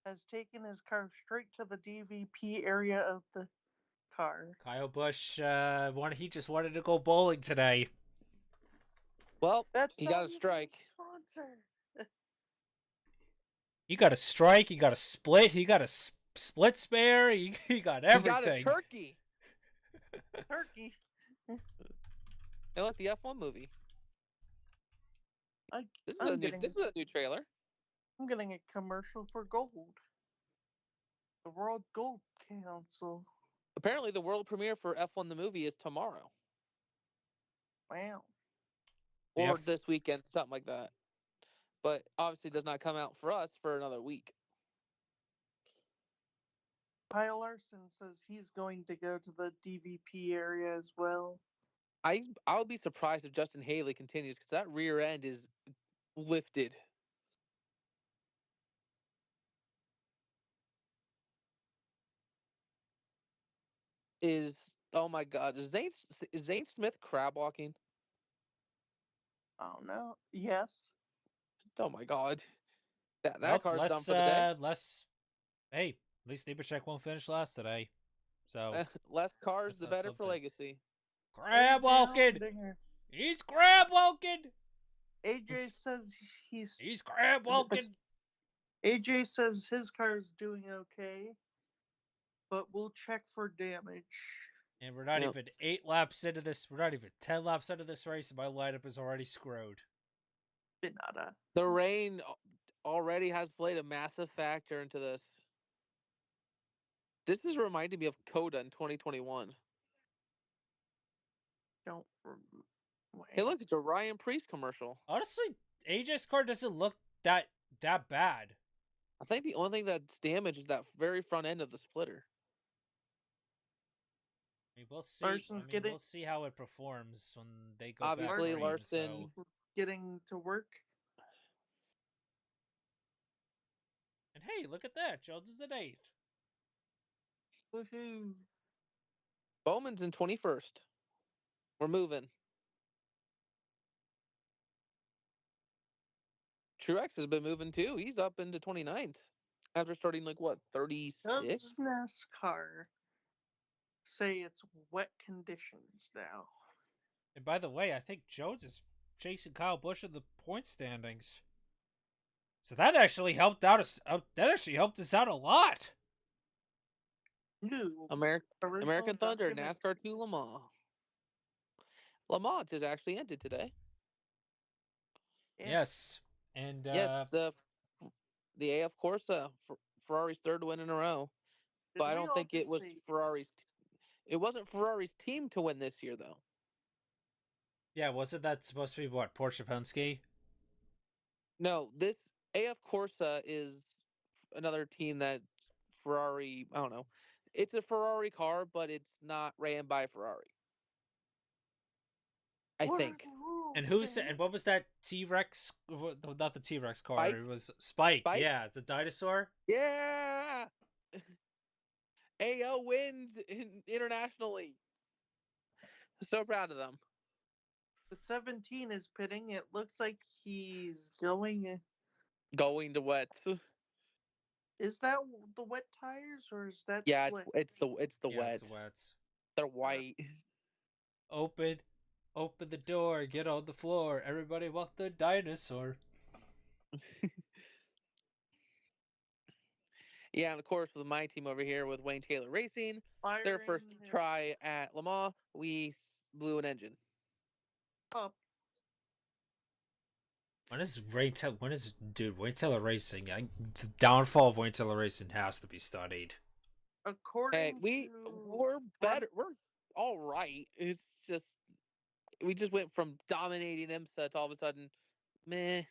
has taken his car straight to the DVP area of the car. Kyle Busch he just wanted to go bowling today. Well, That's he not got a even strike. Sponsor. He got a strike, he got a split, he got a split spare, he got everything. He got a turkey. Turkey. They like the F1 movie. I, This is I'm getting this is a new trailer. I'm getting a commercial for Gold, the World Gold Council. Apparently, the world premiere for F1 the movie is tomorrow Wow. The or F- this weekend, something like that. But obviously, does not come out for us for another week. Kyle Larson says he's going to go to the DVP area as well. I'll be surprised if Justin Haley continues because that rear end is lifted. Is oh my god, is Zane Smith crab walking? I don't know. Yes. Oh my god, that Well, car's done for the day. hey, at least Nemechek won't finish last today. So Less cars, that's the not better for something. legacy. Crab walking. Dinger. He's crab walking. AJ says he's He's crab walking. AJ says his car is doing okay, but we'll check for damage. And we're not Yep. even 8 laps into this. We're not even 10 laps into this race, and my lineup is already screwed. Binada. The rain already has played a massive factor into this. This is reminding me of Coda in 2021. Don't. Hey, look, it's a Ryan Priest commercial. Honestly, AJ's car doesn't look that bad. I think the only thing that's damaged is that very front end of the splitter. I mean, we'll see. Larson's getting- We'll see how it performs when they go Obviously, back. Larson. Getting to work. And hey, look at that. Jones is an 8th. Woohoo! Bowman's in 21st. We're moving. Truex has been moving too. He's up into 29th after starting like what 36. Does NASCAR say it's wet conditions now? And by the way, I think Jones is chasing Kyle Busch in the point standings. So that actually helped out us. That actually helped us out a lot. New American Thunder, document. NASCAR to Le Mans. Le Mans has actually ended today. Yeah. Yes, and Yes, the AF Corsa, Ferrari's third win in a row. Did But I we don't all think it just was say Ferrari's. It wasn't Ferrari's team to win this year, though. yeah, wasn't that supposed to be what, Porsche Penske? No, this AF Corsa is another team that Ferrari. I don't know. It's a Ferrari car, but it's not ran by Ferrari. I What are think. the rules, And man? what was that T-Rex? Not the T-Rex car. Spike? It was Spike. Spike? Yeah, it's a dinosaur. Yeah. AO wins internationally. So proud of them. The 17 is pitting. It looks like he's going. Going to wet. Is that the wet tires or is that Yeah, slick? it's the Yeah, wet. it's the wets. They're white. Open the door. Get on the floor. Everybody walk the dinosaur. Yeah, and of course with my team over here with Wayne Taylor Racing, their first Firing is try at Le Mans, we blew an engine. up. When is Wayne Taylor Racing? The downfall of Wayne Taylor Racing has to be studied. According Hey, to we're better. We're all right. It's just we just went from dominating IMSA to all of a sudden, meh,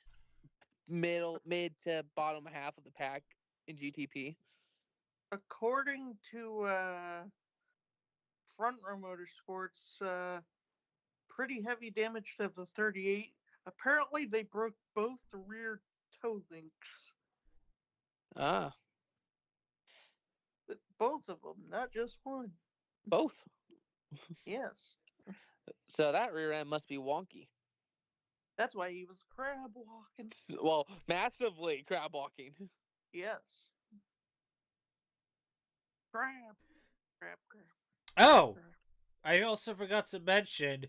mid to bottom half of the pack in GTP. According to Front Row Motorsports, pretty heavy damage to the 38. Apparently, they broke both the rear toe links. Ah, Both of them, not just one. both. Yes. So that rear end must be wonky. That's why he was crab walking. Well, massively crab walking. Yes. Crab. Crab. Oh, crab. I also forgot to mention,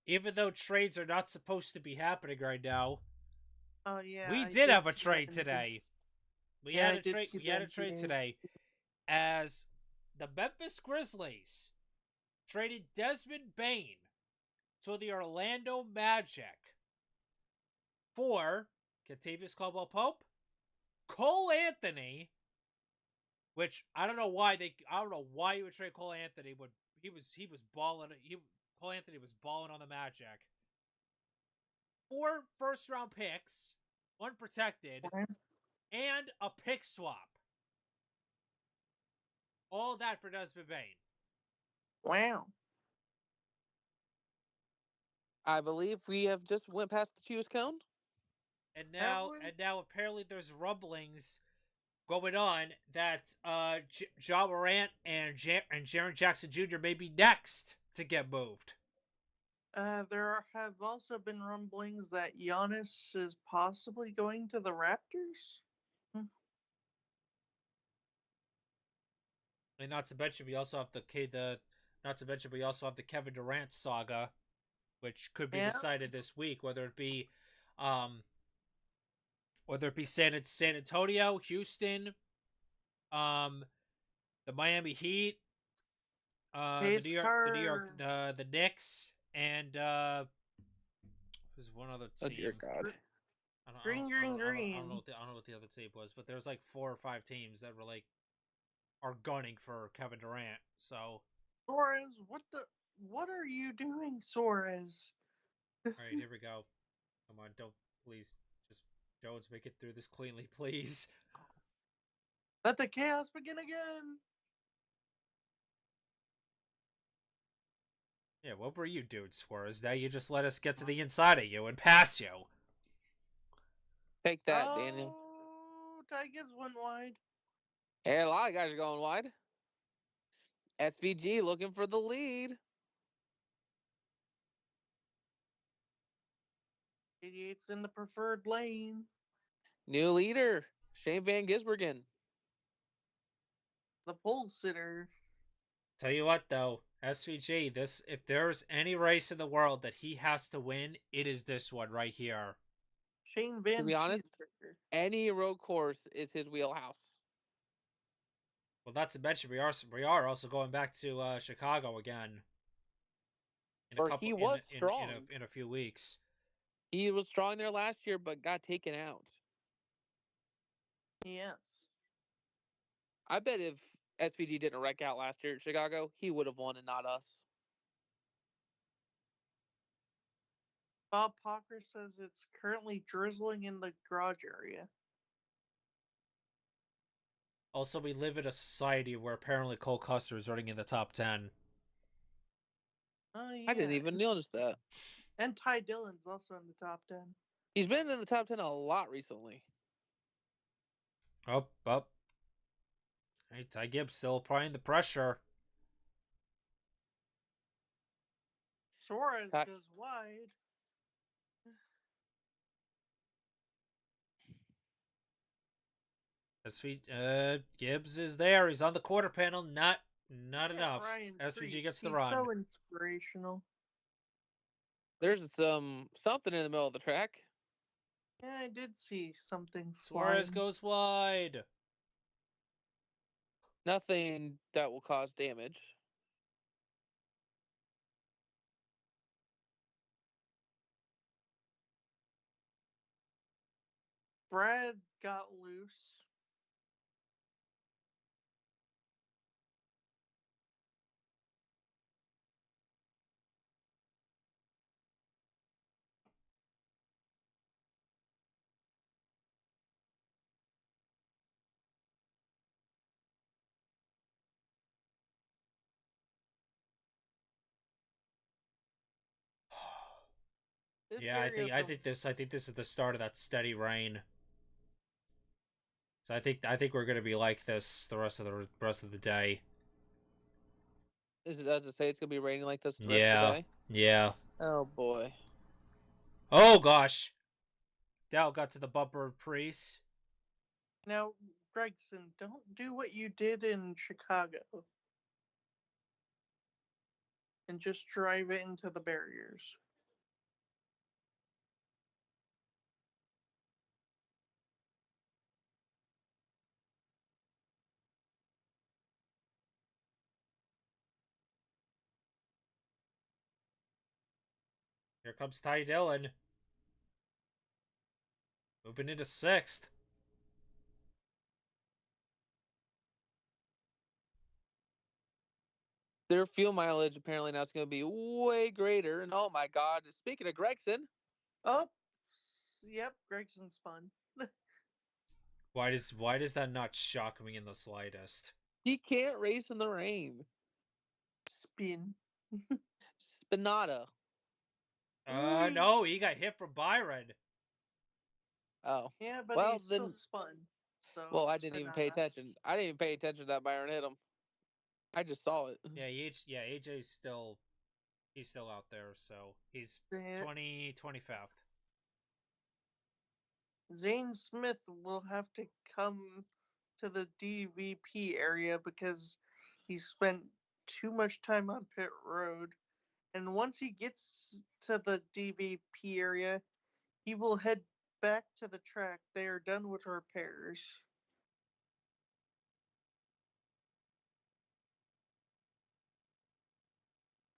even though trades are not supposed to be happening right now, Oh yeah. we I did have a see that trade in the- today. We Yeah, I had a did trade. see We had that a in trade the- today, as the Memphis Grizzlies traded Desmond Bain to the Orlando Magic for Kentavious Caldwell-Pope, Cole Anthony, which I don't know why you would trade Cole Anthony, but he was balling. Cole Anthony was balling on the Magic. 4 first-round picks, 1 protected, and a pick swap. All that for Desmond Bain. Wow. I believe we have just went past the Hughes cone. And now apparently there's rumblings going on that Ja Morant and Jaren Jackson Jr. may be next to get moved. There have also been rumblings that Giannis is possibly going to the Raptors. And not to mention we also have the Kevin Durant saga, which could be decided this week, whether it be San Antonio, Houston, the Miami Heat, the Knicks, and there's one other team. Oh dear God. I don't know what the other team was, but there's like 4 or 5 teams that were like are gunning for Kevin Durant. So Suarez, what are you doing, Suarez? all right, here we go. Come on, don't please just Jones make it through this cleanly, please. Let the chaos begin again. Yeah, what were you doing, Suarez? Now you just let us get to the inside of you and pass you. Take that, Daniel. Ty Gibbs went wide. Hey, a lot of guys are going wide. SVG looking for the lead. 88's in the preferred lane. New leader, Shane Van Gisbergen. The pole sitter. Tell you what, though, SVG, if there's any race in the world that he has to win, it is this one right here. Shane Van. To be honest, any road course is his wheelhouse. Well, not to mention we are also going back to Chicago again. He was strong in a few weeks. He was strong there last year, but got taken out. Yes. I bet if SVG didn't wreck out last year at Chicago, he would have won and not us. Bob Parker says it's currently drizzling in the garage area. Also, we live in a society where apparently Cole Custer is running in the top 10. Oh, yeah. I didn't even notice that. And Ty Dillon's also in the top 10. He's been in the top 10 a lot recently. Up. Hey, Ty Gibbs still applying the pressure. Suarez goes wide. Gibbs is there. He's on the quarter panel. Not enough. Ryan SVG gets the he's run. so inspirational. There's something in the middle of the track. Yeah, I did see something Suarez flying. goes wide. Nothing that will cause damage. Brad got loose. I think this is the start of that steady rain. So I think we're gonna be like this the rest of the day. Does it say it's gonna be raining like this the rest of the day? Yeah. Oh boy. Oh gosh. Dow got to the bumper Priest. Now, Gregson, don't do what you did in Chicago. And just drive it into the barriers. Here comes Ty Dillon. Moving into 6th. Their fuel mileage apparently now is going to be way greater. And oh my God, speaking of Gregson, Oh, yep, Gregson spun. Why does that not shock me in the slightest? he can't race in the rain. Spin. Spinata. No, he got hit from Byron. Oh. Yeah, but Well, he still then. spun. So Well, I didn't even pay Spinata. attention. I didn't even pay attention that Byron hit him. I just saw it. Yeah, AJ's still he's still out there, so he's Yeah. 25th. Zane Smith will have to come to the DVP area because he spent too much time on pit road. And once he gets to the DVP area, he will head back to the track. They are done with repairs.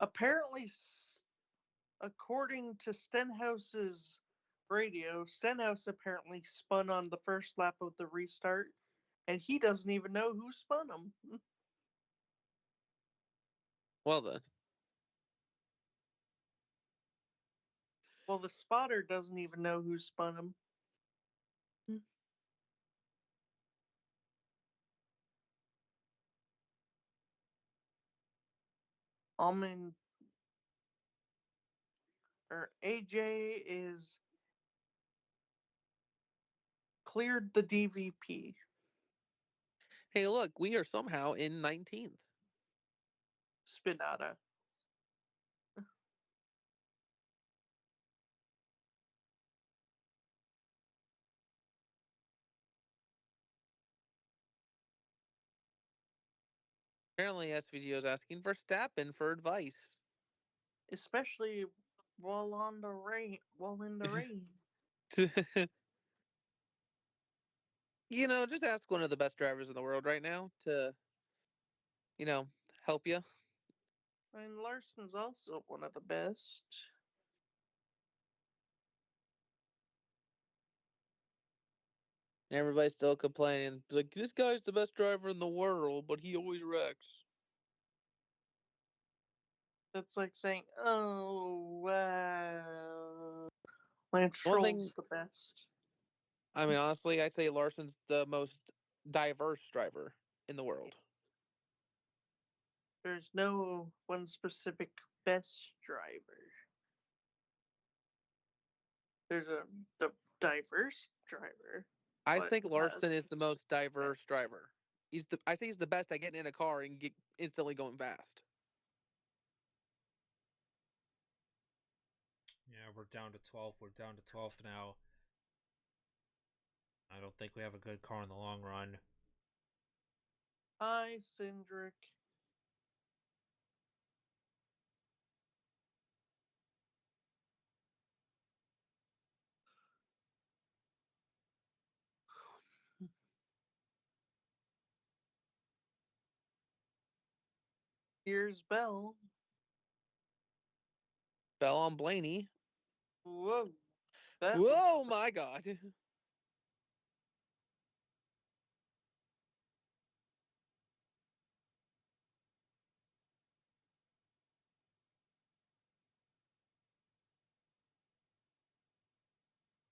Apparently, according to Stenhouse's radio, Stenhouse apparently spun on the first lap of the restart, and he doesn't even know who spun him. Well then. Well, the spotter doesn't even know who spun him. Almond or AJ is cleared the DVP. Hey, look, we are somehow in 19th. Spinata. Apparently, SVGO is asking for Verstappen for advice. Especially while on the rain. While in the rain. You know, just ask one of the best drivers in the world right now to, you know, help you. And Larson's also one of the best. Everybody's still complaining. It's like, this guy's the best driver in the world, but he always wrecks. That's like saying, oh, wow. Lance One Stroll's thing, the best. I mean, honestly, I'd say Larson's the most diverse driver in the world. There's no one specific best driver. There's the diverse driver. I But think Larson is the it's most diverse driver. I think he's the best at getting in a car and get instantly going fast. Yeah, we're down to 12th. We're down to 12th now. I don't think we have a good car in the long run. Hi, Cindric. Here's Bell. Fell on Blaney. Whoa. That Whoa, was my God.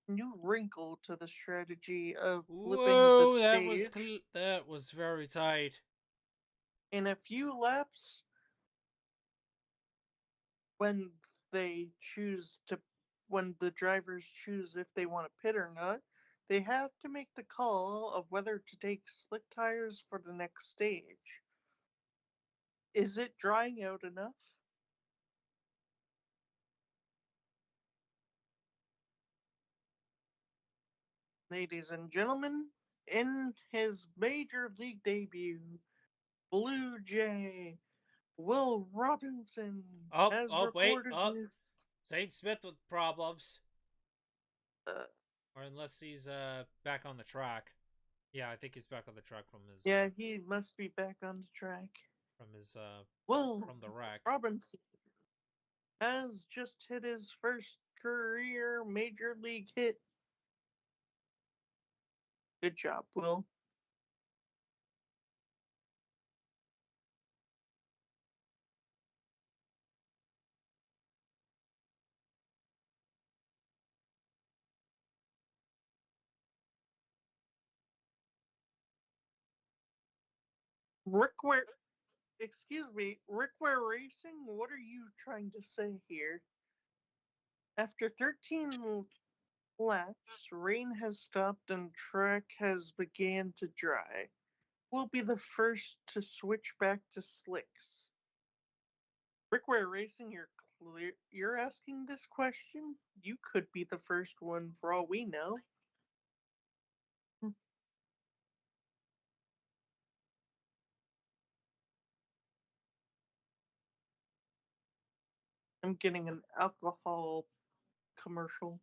new wrinkle to the strategy of flipping the Whoa, stage. that was very tight. In a few laps, when they choose to, when the drivers choose if they want to pit or not, they have to make the call of whether to take slick tires for the next stage. Is it drying out enough? Ladies and gentlemen, in his major league debut, Blue Jay Will Robinson has Wait, reportedly. Zane Smith with problems. Uh, Or unless he's back on the track. Yeah, I think he's back on the track from his yeah, he must be back on the track. Will from the wreck. Robinson has just hit his first career major league hit Good job, Will. Rickware, excuse me, Rickware Racing, what are you trying to say here? After 13 laps, rain has stopped and track has began to dry. We'll be the first to switch back to slicks. Rickware Racing, you're asking this question? You could be the first one for all we know. I'm getting an alcohol commercial.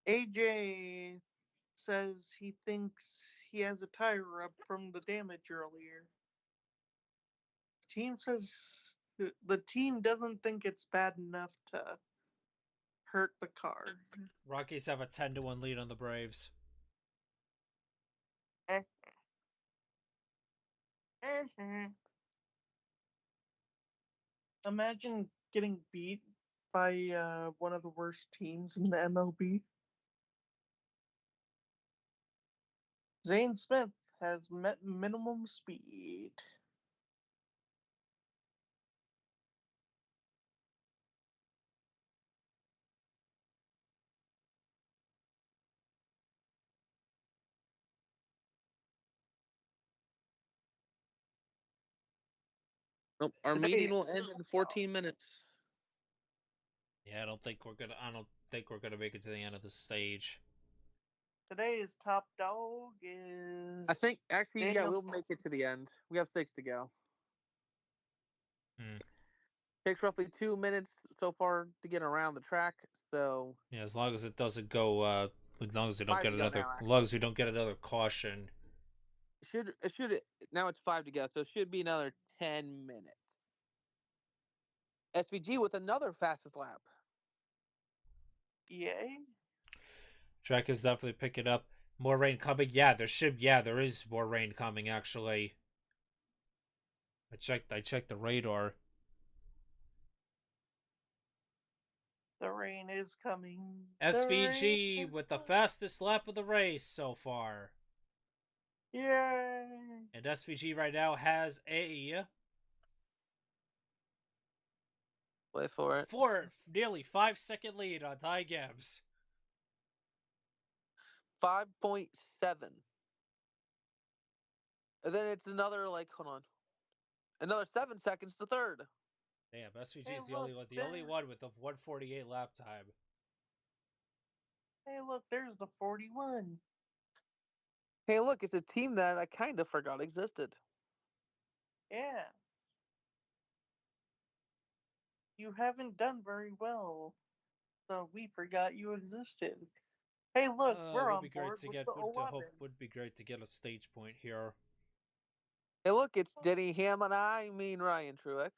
AJ says he thinks he has a tire rub from the damage earlier. Team says the team doesn't think it's bad enough to hurt the car. Rockies have a 10-1 lead on the Braves. Imagine getting beat by one of the worst teams in the MLB. Zane Smith has met minimum speed. Nope. Our Today meeting will is end in 14 minutes. Yeah, I don't think we're gonna make it to the end of the stage. Today's top dog is. I think actually, yeah, Daniel we'll make it to the end. We have 6 to go. Hmm. Takes roughly 2 minutes so far to get around the track. So Yeah, as long as it doesn't go, as long as we don't 5 get to go another, now. as long as we don't get another caution. Should now it's 5 to go, so it should be another 10 minutes. SBG with another fastest lap. Yay. Track is definitely picking up. More rain coming. Yeah, there is more rain coming. Actually, I checked the radar. The rain is coming. SVG with the fastest lap of the race so far. Yay. And SVG right now has a Wait for it. nearly 5-second lead on Ty Gibbs. 5.7. And then it's another hold on. Another 7 seconds to third. Damn, SVG Hey, is the look, only one with the 148 lap time. Hey, look, there's the 41. Hey, look, it's a team that I kind of forgot existed. Yeah. You haven't done very well, so we forgot you existed. Hey, look, we're on board with the 11. Would be great to get a stage point here. Hey, look, it's Denny Ham and I mean Ryan Truex.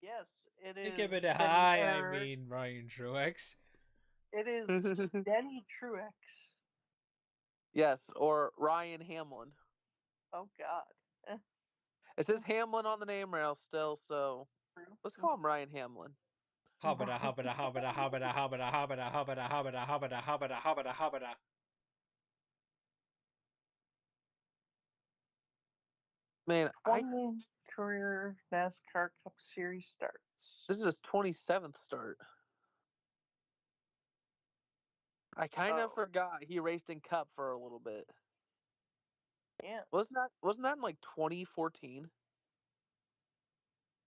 Yes, it is. Give it a Denny high. Error. I mean Ryan Truex. It is Denny Truex. Yes, or Ryan Hamlin. Oh, God. It says Hamlin on the name rail still, so let's call him Ryan Hamlin. Hobbada, hobbada, hobbada, hobbada, hobbada, hobbada, hobbada, hobbada, hobbada, hobbada, hobbada, hobbada. Man, 20 career NASCAR Cup Series starts. This is his 27th start. I kind of forgot he raced in Cup for a little bit. Yeah. Wasn't that in like 2014?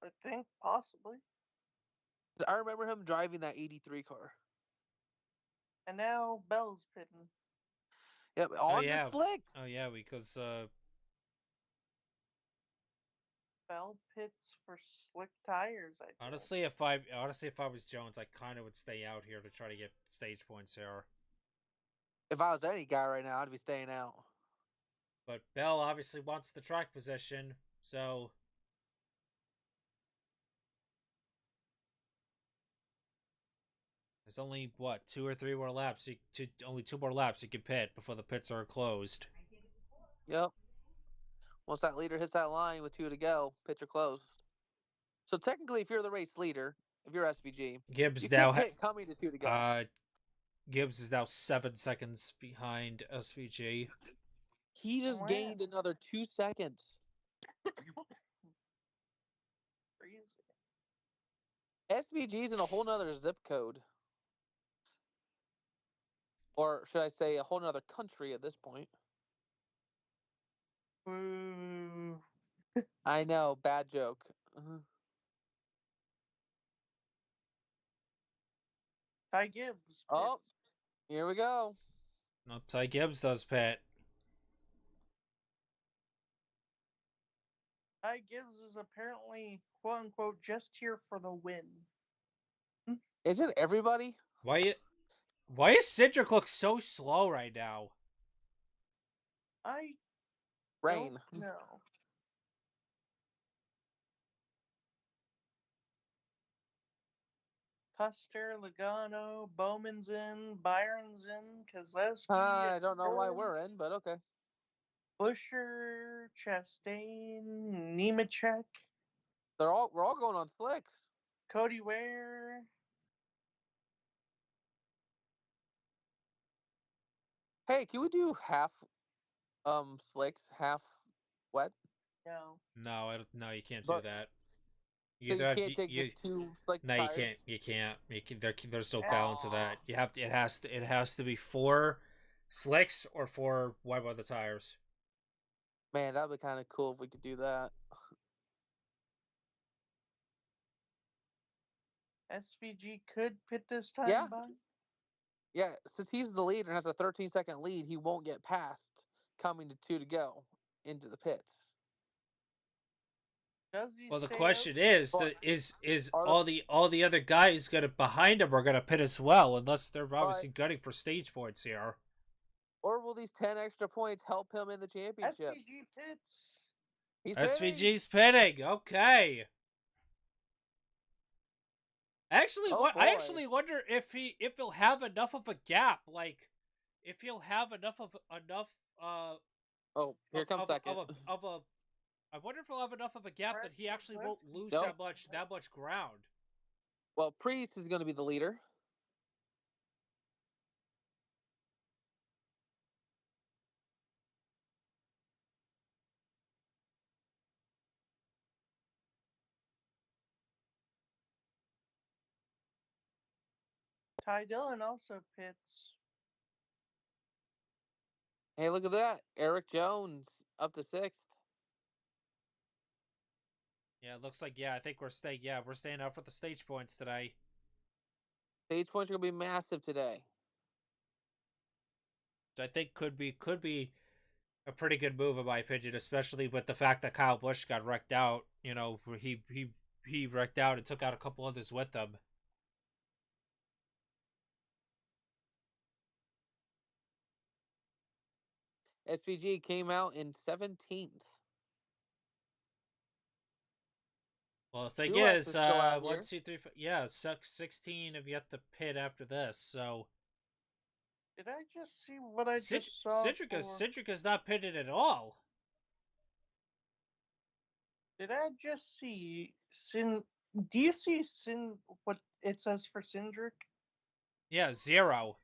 I think possibly. I remember him driving that 83 car. And now Bell's pitting. Yep, on the slicks. Oh yeah, because Bell pits for slick tires. honestly, if I was Jones, I kind of would stay out here to try to get stage points here. If I was any guy right now, I'd be staying out. But Bell obviously wants the track position, so there's only what 2 or 3 more laps. Only 2 more laps you can pit before the pits are closed. Yep. Once that leader hits that line with 2 to go, pits are closed. So technically, if you're the race leader, if you're SVG, Gibbs you now could pit coming to 2 to go. Gibbs is now 7 seconds behind SVG. He just gained another 2 seconds. Crazy. SVG's in a whole nother zip code. Or should I say a whole nother country at this point? Boo. I know, bad joke. Ty Gibbs. Oh, here we go. Nope, Ty Gibbs does pit. Ty Gibbs is apparently, quote unquote, just here for the win. Isn't everybody? Why is Cedric look so slow right now? I Rain. don't know. Custer, Logano, Bowman's in, Byron's in, Kozlowski. I don't know why we're in, but okay. Busher, Chastain, Nemechek, We're all going on slicks. Cody Ware. Hey, can we do half slicks, half wet? No. No, you can't do But that. so you can't take just 2 slick No, tires? you can't. There's no balance of that. You have to. It has to be 4 slicks or 4 wide weather tires. Man, that'd be kind of cool if we could do that. SVG could pit this time, Yeah. by. Yeah, since he's the leader and has a 13-second lead, he won't get past coming to 2 to go into the pits. Does he Well, the stay question out? is Are all the other guys gonna behind him are gonna pit as well, unless they're obviously gunning for stage points here. Or will these 10 extra points help him in the championship? SVG pits. He's pitting. SVG's pitting. Okay. Actually, Oh, what I boy. actually wonder if he'll have enough of a gap, like if he'll have enough. Oh, here comes second. I wonder if he'll have enough of a gap that he actually won't lose Nope. that much ground. Well, Priest is going to be the leader. Ty Dillon also pits. Hey, look at that. Eric Jones up to 6th. Yeah, it looks like I think we're staying out for the stage points today. Stage points are going to be massive today. Which I think could be a pretty good move in my opinion, especially with the fact that Kyle Busch got wrecked out. You know, he wrecked out and took out a couple others with him. SVG came out in 17th. Well, the thing Truex is, is still out 1, here. 2, 3, 4, 16 have yet to pit after this. So Did I just see what I just saw? Cedric is not pitted at all. Did I just see Sin? Do you see Sin? What it says for Cindric? Yeah, 0.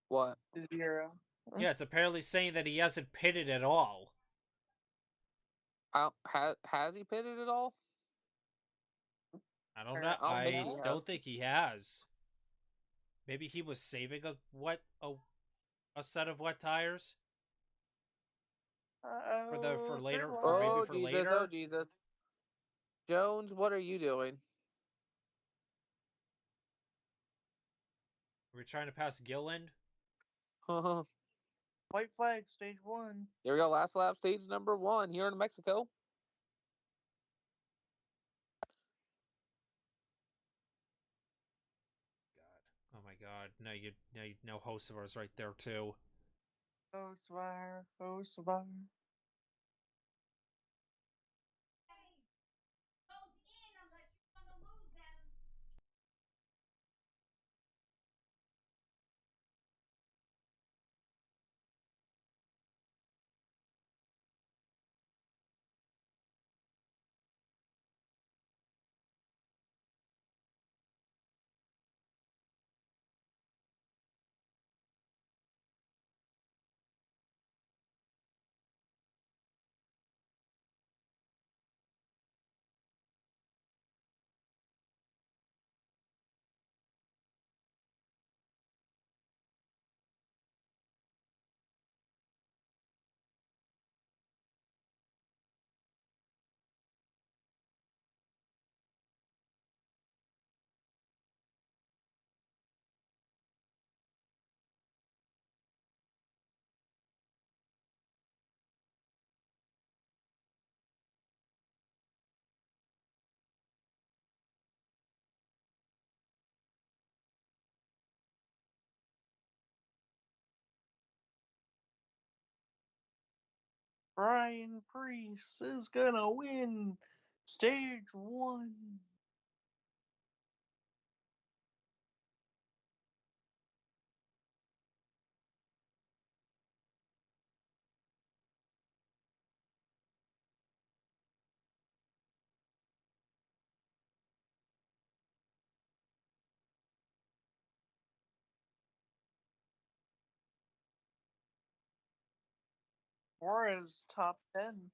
What? 0. Yeah, it's apparently saying that he hasn't pitted at all. Has he pitted at all? I don't know. I don't think he has. Maybe he was saving a set of wet tires for later. Oh Jesus! Oh Jesus! Jones, what are you doing? Are we trying to pass Gilland? White flag, stage 1. Here we go. Last lap, stage number 1 here in Mexico. Oh my God! Now host of ours right there too. Osvar, Osvar. Brian Priest is gonna win stage one. Juarez top 10.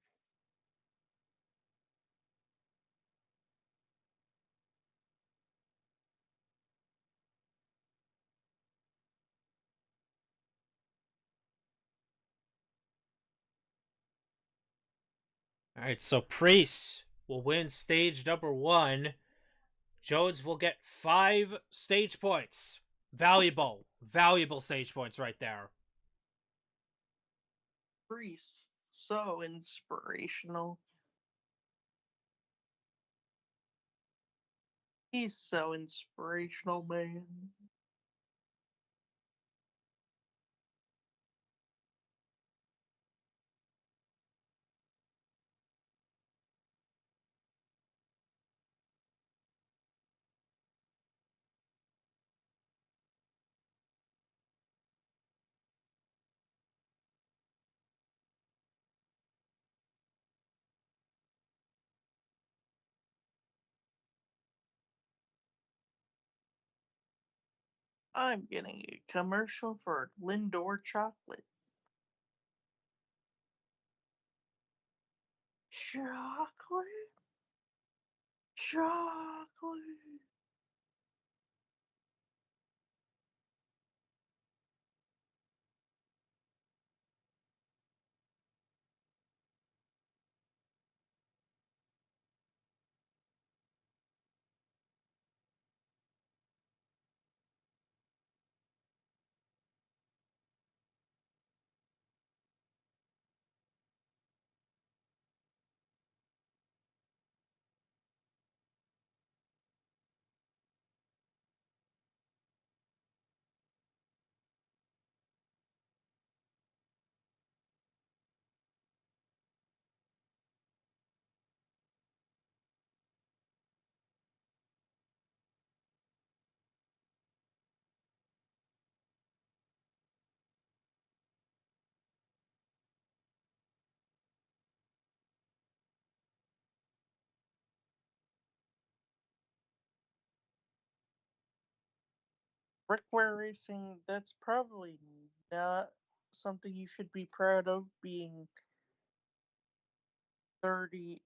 All right, so Priest will win stage number one. Jones will get 5 stage points. Valuable, valuable stage points right there. Priest, so inspirational. He's so inspirational, man. I'm getting a commercial for Lindor chocolate. Chocolate? Chocolate? Brickware racing, that's probably not something you should be proud of, being 32nd.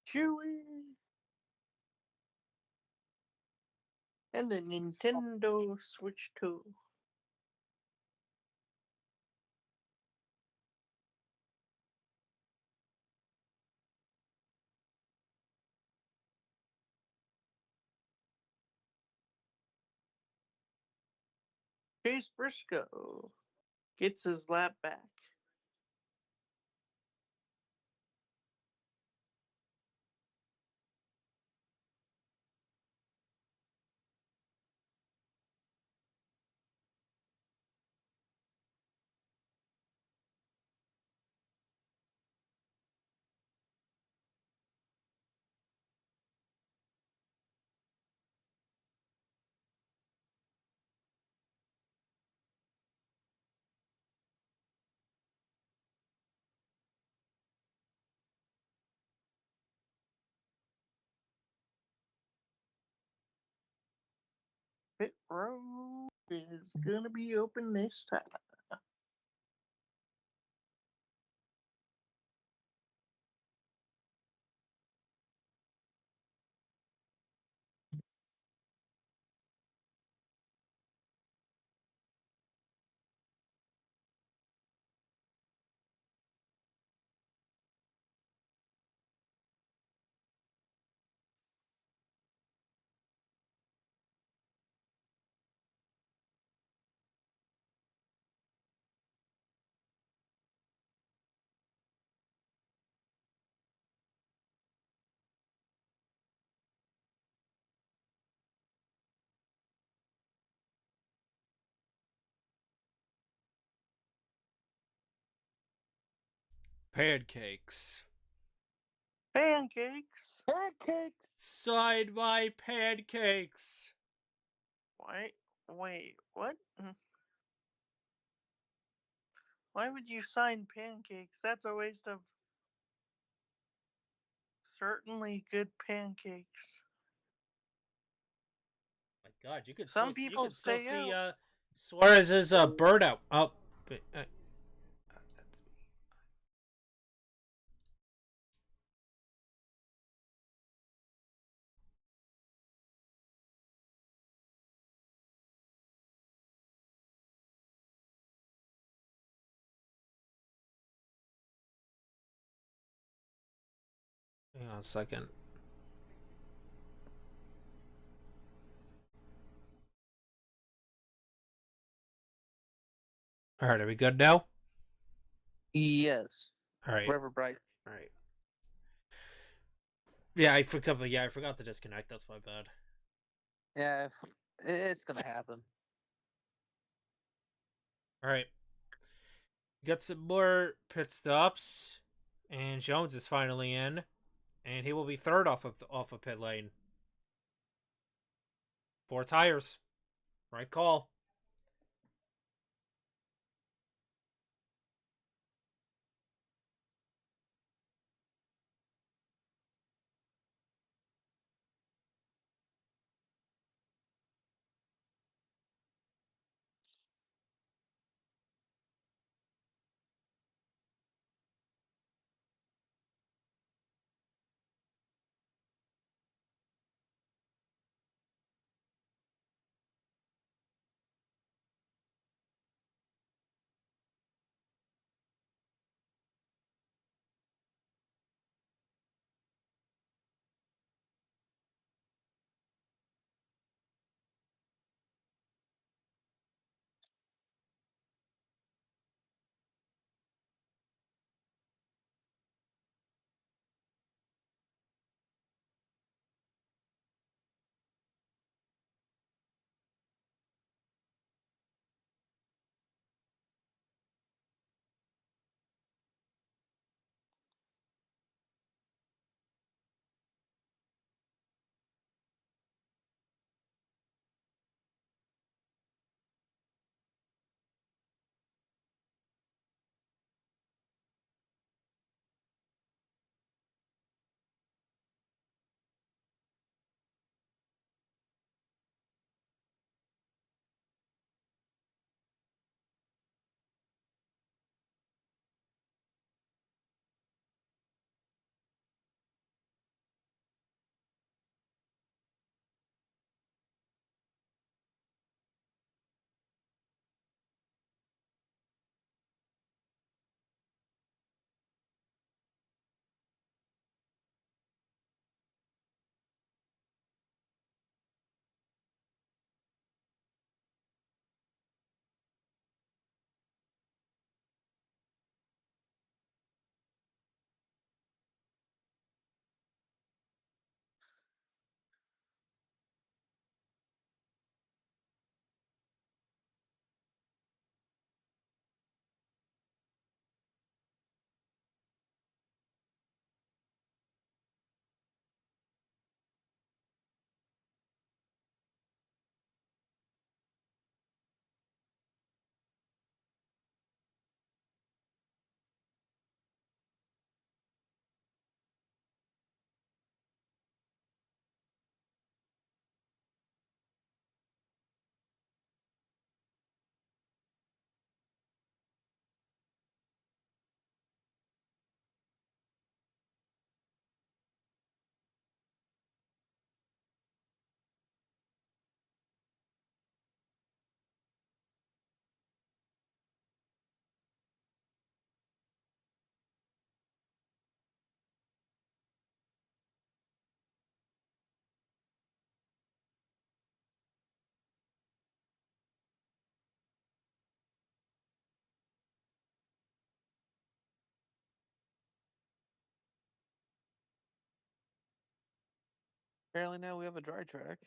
Chewy. And the Nintendo Switch 2. Chase Briscoe gets his lap back. Pit road is gonna be open this time. Pancakes. Pancakes. Pancakes. Sign my pancakes. Wait, what? Why would you sign pancakes? That's a waste of certainly good pancakes. My God, Some people still stay see out. Suarez's burnout. Oh, hang on a second. All right, are we good now? Yes. All right, Forever bright. all right. Yeah, I forgot. Yeah, I forgot to disconnect. That's my bad. Yeah, it's gonna happen. All right, got some more pit stops, and Jones is finally in, and he will be third off of pit lane. 4 tires, right call. Apparently now we have a dry track.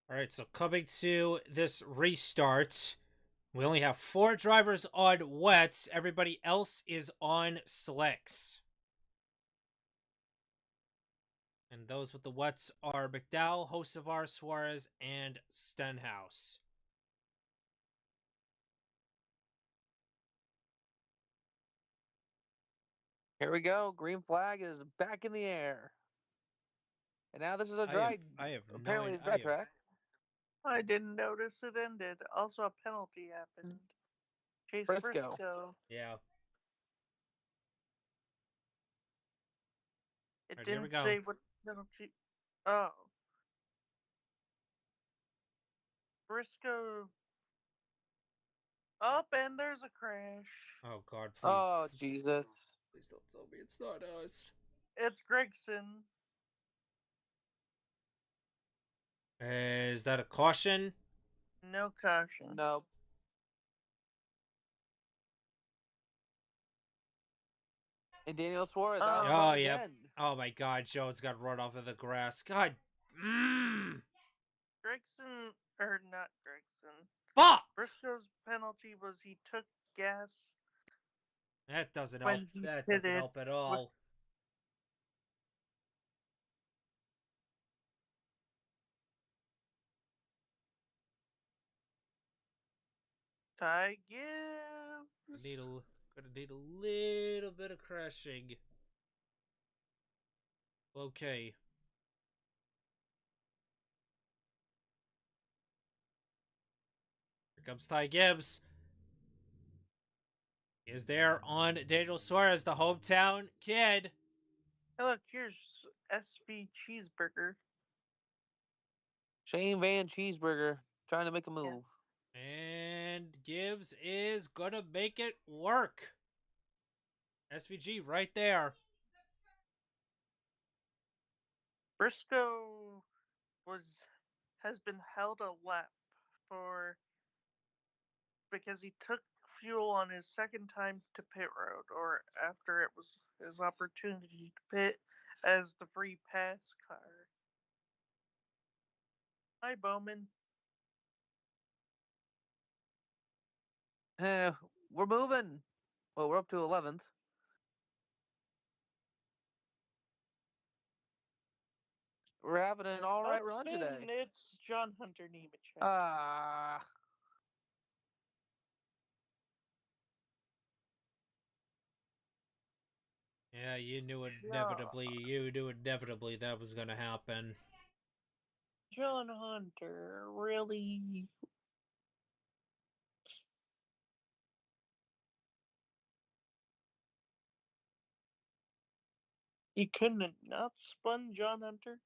All right, so coming to this restart, we only have 4 drivers on wets. Everybody else is on slicks. And those with the wets are McDowell, Hocevar, Suarez, and Stenhouse. Here we go. Green flag is back in the air. And now this is a dry, I have apparently no a dry track. I didn't notice it ended. Also, a penalty happened. Chase Briscoe. Briscoe. Yeah. It Alright, here we didn't go. say what penalty. Oh. Briscoe. Up, and there's a crash. Oh God, please. Oh, Jesus. Please don't tell me it's not us. It's Gregson. Is that a caution? No caution. Nope. And Daniel Suarez out Oh. front Oh, yep. again. Oh my God, Jones got run off of the grass. God. Gregson, or not Gregson. Fuck! Briscoe's penalty was he took gas That doesn't help. when he That hit doesn't it. help at all. Ty Gibbs. Gonna need a little bit of crashing. Okay. Here comes Ty Gibbs. He is there on Daniel Suarez, the hometown kid. Hey, look, here's SV Cheeseburger. Shane Van Cheeseburger trying to make a move. And Gibbs is gonna make it work. SVG right there. Briscoe has been held a lap for because he took fuel on his second time to pit road, or after it was his opportunity to pit as the free pass car. Hi, Bowman. We're moving. Well, we're up to 11th. We're having an all right run Spin. today. It's John Hunter Nemechek. Ah. Yeah, you knew it John, inevitably. You knew inevitably that was gonna happen. John Hunter, really? You couldn't have not spun John Hunter?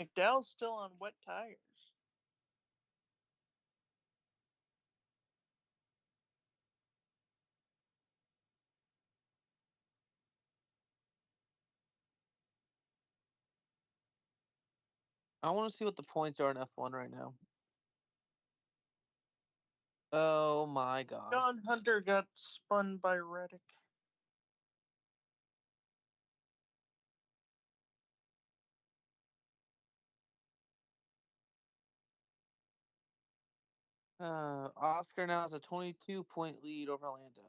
McDowell's still on wet tires. I want to see what the points are in F1 right now. Oh my god. John Hunter got spun by Reddick. Oscar now has a 22-point lead over Lando.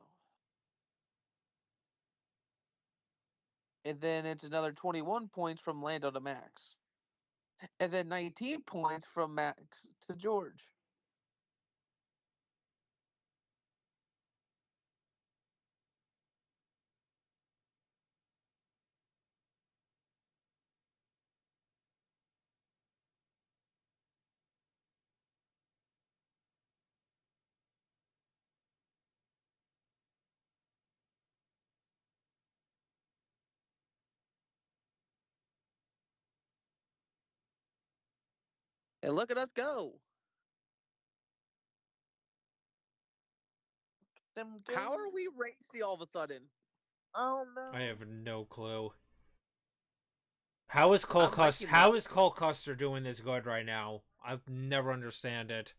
And then it's another 21 points from Lando to Max. And then 19 points from Max to George. And look at us go. Them go. How are we racy all of a sudden? Oh no. I have no clue. How is I'm liking How this. is Cole Custer doing this good right now? I never understand it.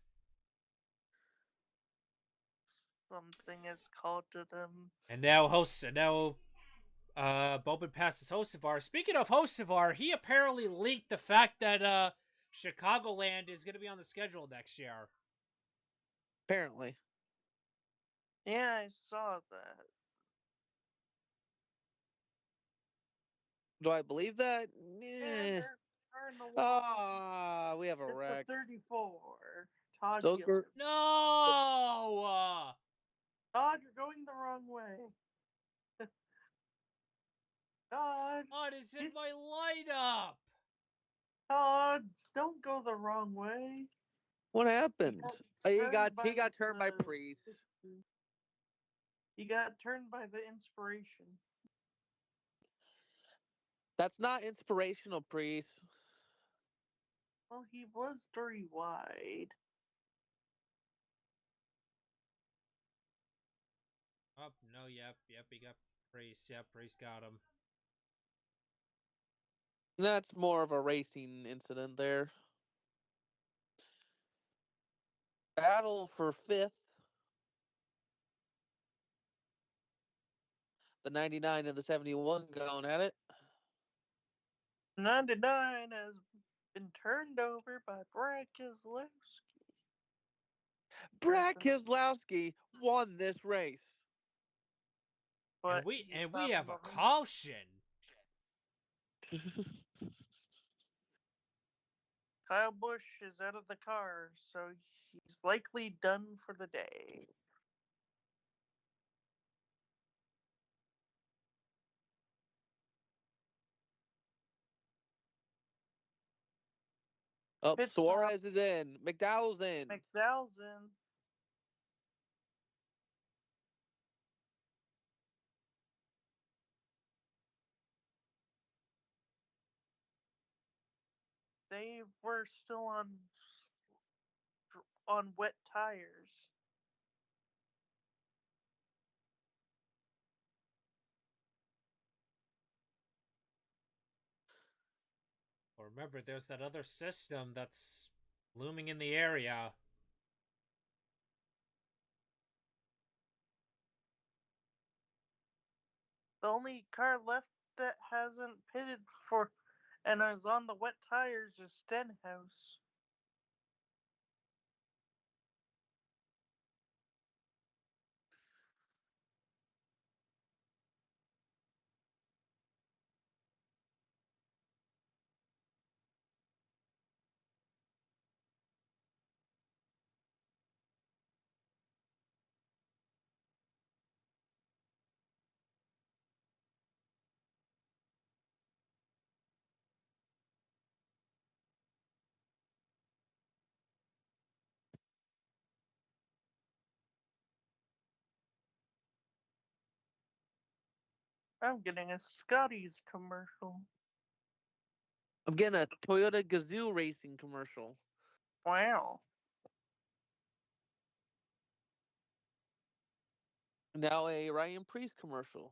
Something is called to them. And now Bowman passes Hocevar. Speaking of Hocevar, he apparently leaked the fact that Chicagoland is going to be on the schedule next year. Apparently. Yeah, I saw that. Do I believe that? Yeah, Eh. they're in the wall. Ah, we have a It's wreck. a 34. Todd Still Gilbert. No! Todd, you're going the wrong way. Todd, What is in my lineup? Todd, don't go the wrong way. What happened? He got turned by the Priest. system. He got turned by the inspiration. That's not inspirational, Priest. Well, he was 3 wide. Oh, no, yep, he got Priest. Yep, Priest got him. That's more of a racing incident there. Battle for fifth. The 99 and the 71 going at it. 99 has been turned over by Brad Keselowski. Brad Keselowski won this race. But And we have a caution. Kyle Busch is out of the car, so he's likely done for the day. Oh, Pit Suarez stop. is in. McDowell's in. McDowell's in. They were still on wet tires. Well, remember, there's that other system that's looming in the area. The only car left that hasn't pitted for and is on the wet tires is Stenhouse. I'm getting a Scotty's commercial. I'm getting a Toyota Gazoo racing commercial. Wow. Now a Ryan Priest commercial.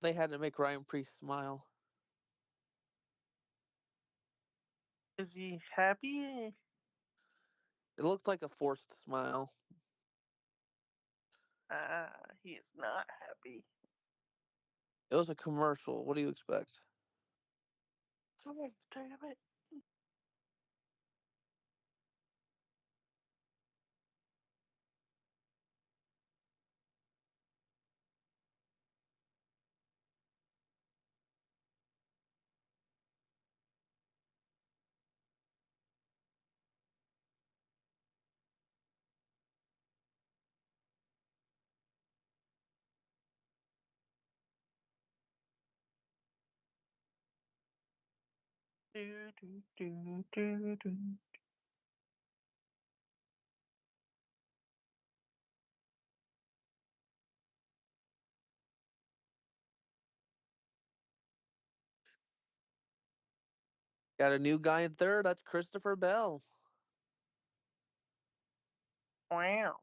They had to make Ryan Priest smile. Is he happy? It looked like a forced smile. He is not happy. It was a commercial. What do you expect? Oh, damn it. Do, do, do, do, do. Got a new guy in third. That's Christopher Bell. Wow.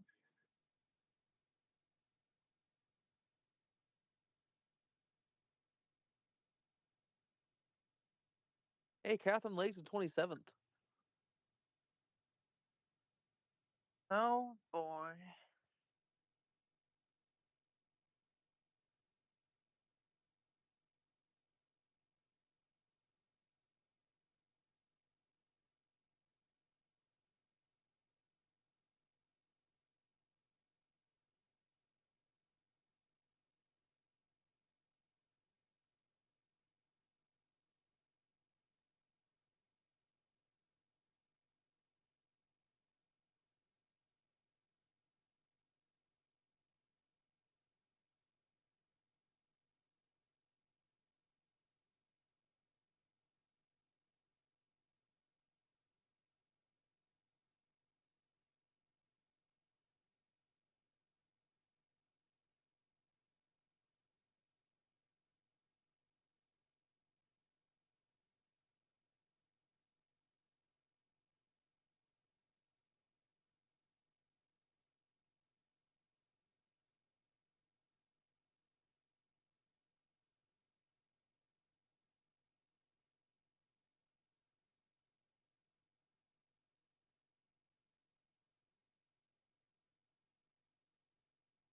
Hey, Catherine Lake's in 27th. Oh boy.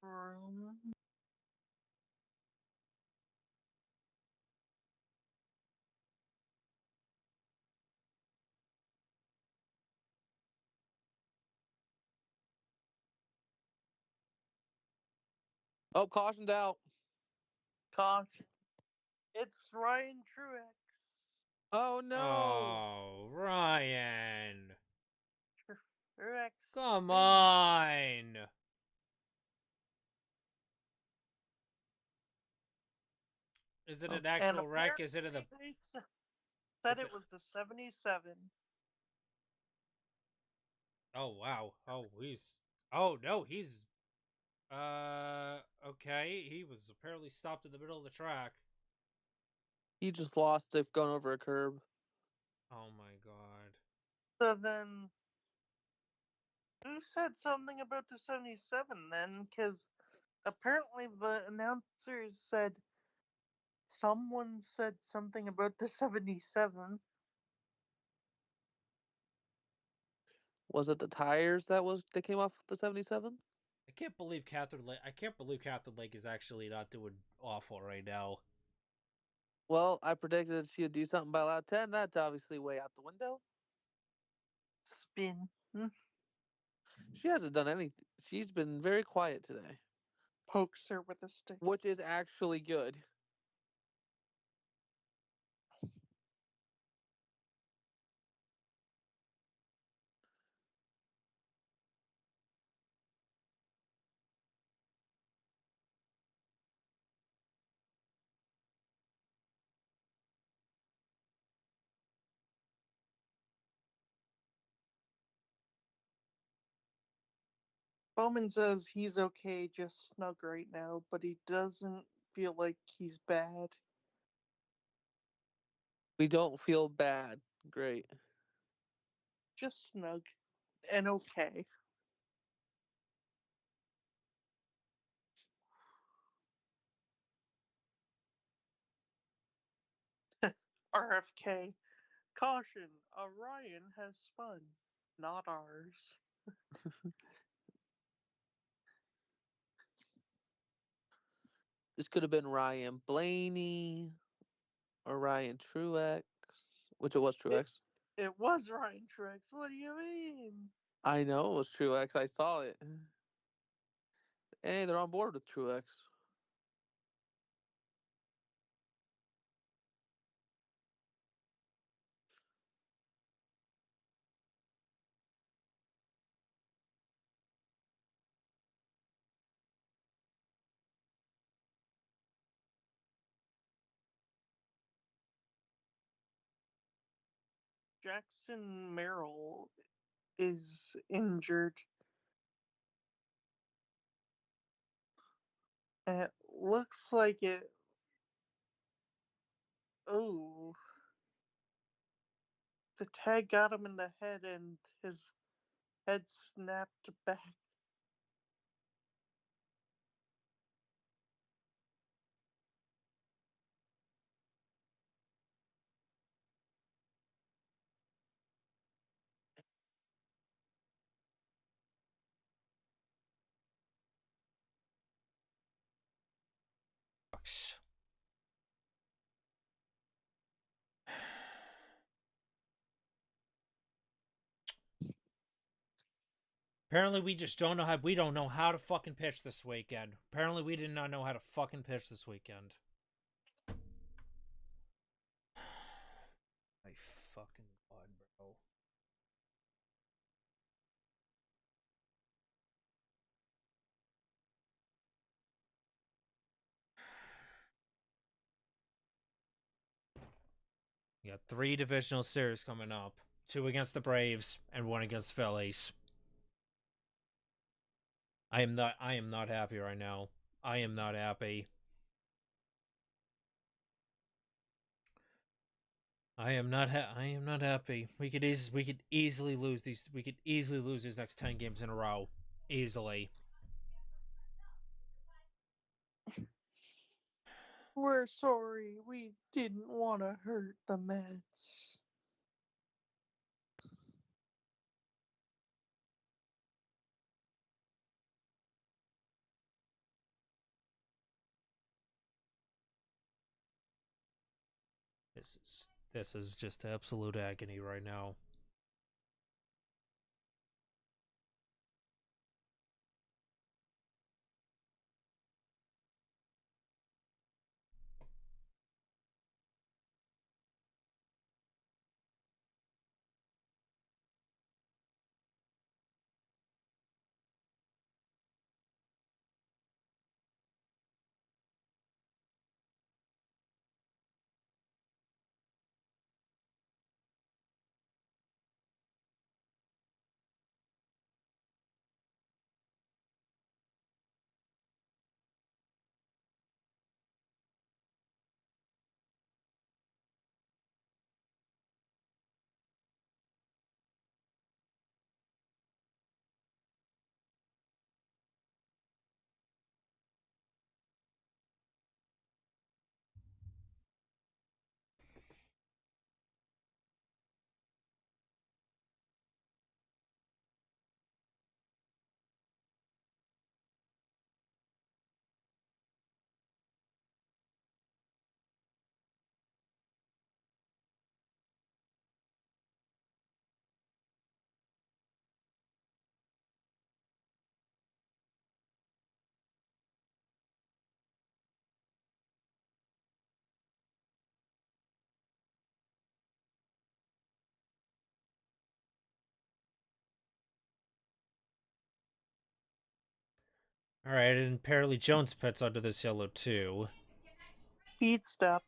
Um, Oh, cautioned out. Caution. It's Ryan Truex. Oh no! Oh, Ryan. Truex. Come wins. on. Is it an And actual wreck? apparently Is it in the... they said It's a... it was the 77. Oh, wow. Oh, he's... Oh, no, he's... Okay. He was apparently stopped in the middle of the track. He just lost if going over a curb. Oh, my God. So then, who said something about the 77 then? Because apparently the announcers said someone said something about the 77. Was it the tires that came off the 77? I can't believe Catherine Lake... I can't believe Catherine Lake is actually not doing awful right now. Well, I predicted that she would do something by lap 10. That's obviously way out the window. Spin. She hasn't done anything. She's been very quiet today, Pokes her with a stick. which is actually good. Bowman says he's okay, just snug right now, but he doesn't feel like he's bad. We don't feel bad. Great. Just snug and okay. RFK. Caution, Orion has fun, not ours. This could have been Ryan Blaney or Ryan Truex, which it was Truex. It was Ryan Truex. What do you mean? I know it was Truex. I saw it. Hey, they're on board with Truex. Jackson Merrill is injured. It looks like it. Oh, the tag got him in the head and his head snapped back. Apparently, we just don't know how. We don't know how to fucking pitch this weekend. Apparently, we did not know how to fucking pitch this weekend. My fucking god, bro. You got 3 divisional series coming up. 2 against the Braves and 1 against Phillies. I am not happy right now. I am not happy. I am not happy. We could easily lose these next 10 games in a row. Easily. We're sorry, we didn't want to hurt the Mets. This is just absolute agony right now. Alright, and apparently Jones pets under this yellow too. Speed stop.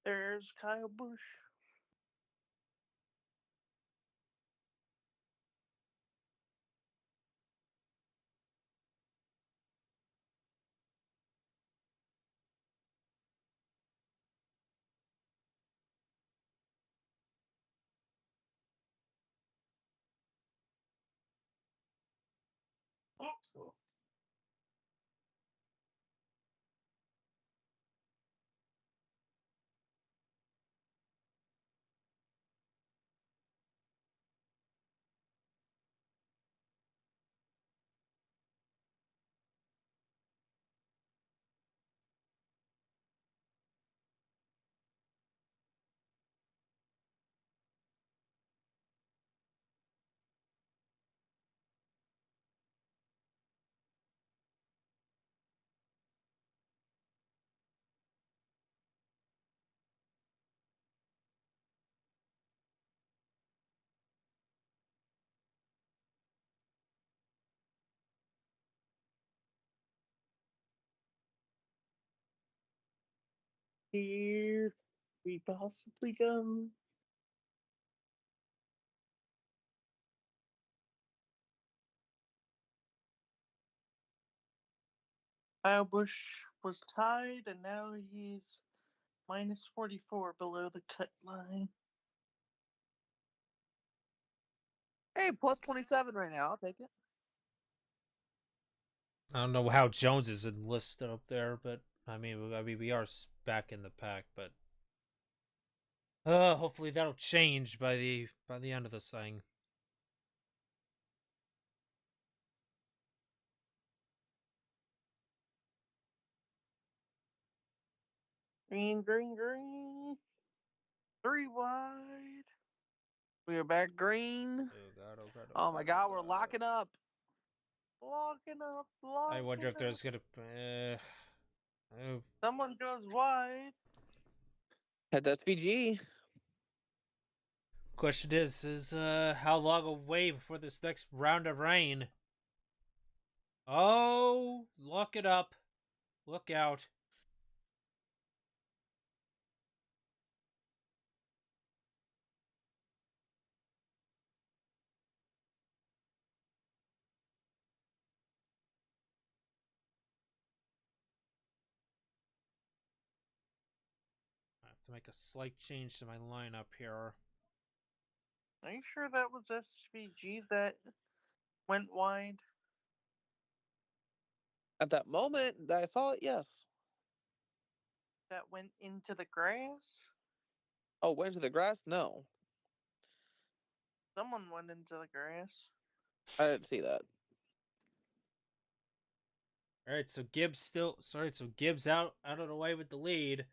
There's Kyle Busch. Here we possibly go. Kyle Busch was tied, and now he's minus 44 below the cut line. Hey, plus 27 right now. I'll take it. I don't know how Jones is enlisted up there, but I mean, we are back in the pack, but hopefully that'll change by the end of this thing. Green, green, green. 3 wide. We are back green. Oh my God, we're locking up. Locking up, locking I wonder if up. there's gonna. Someone goes wide. Head to SPG. Question is how long away before this next round of rain? Oh, lock it up. Look out. I have to make a slight change to my lineup here. Are you sure that was SVG that went wide? At that moment that I saw it, yes. That went into the grass? Oh, went to the grass? No. Someone went into the grass. I didn't see that. Alright, so Gibbs out of the way with the lead.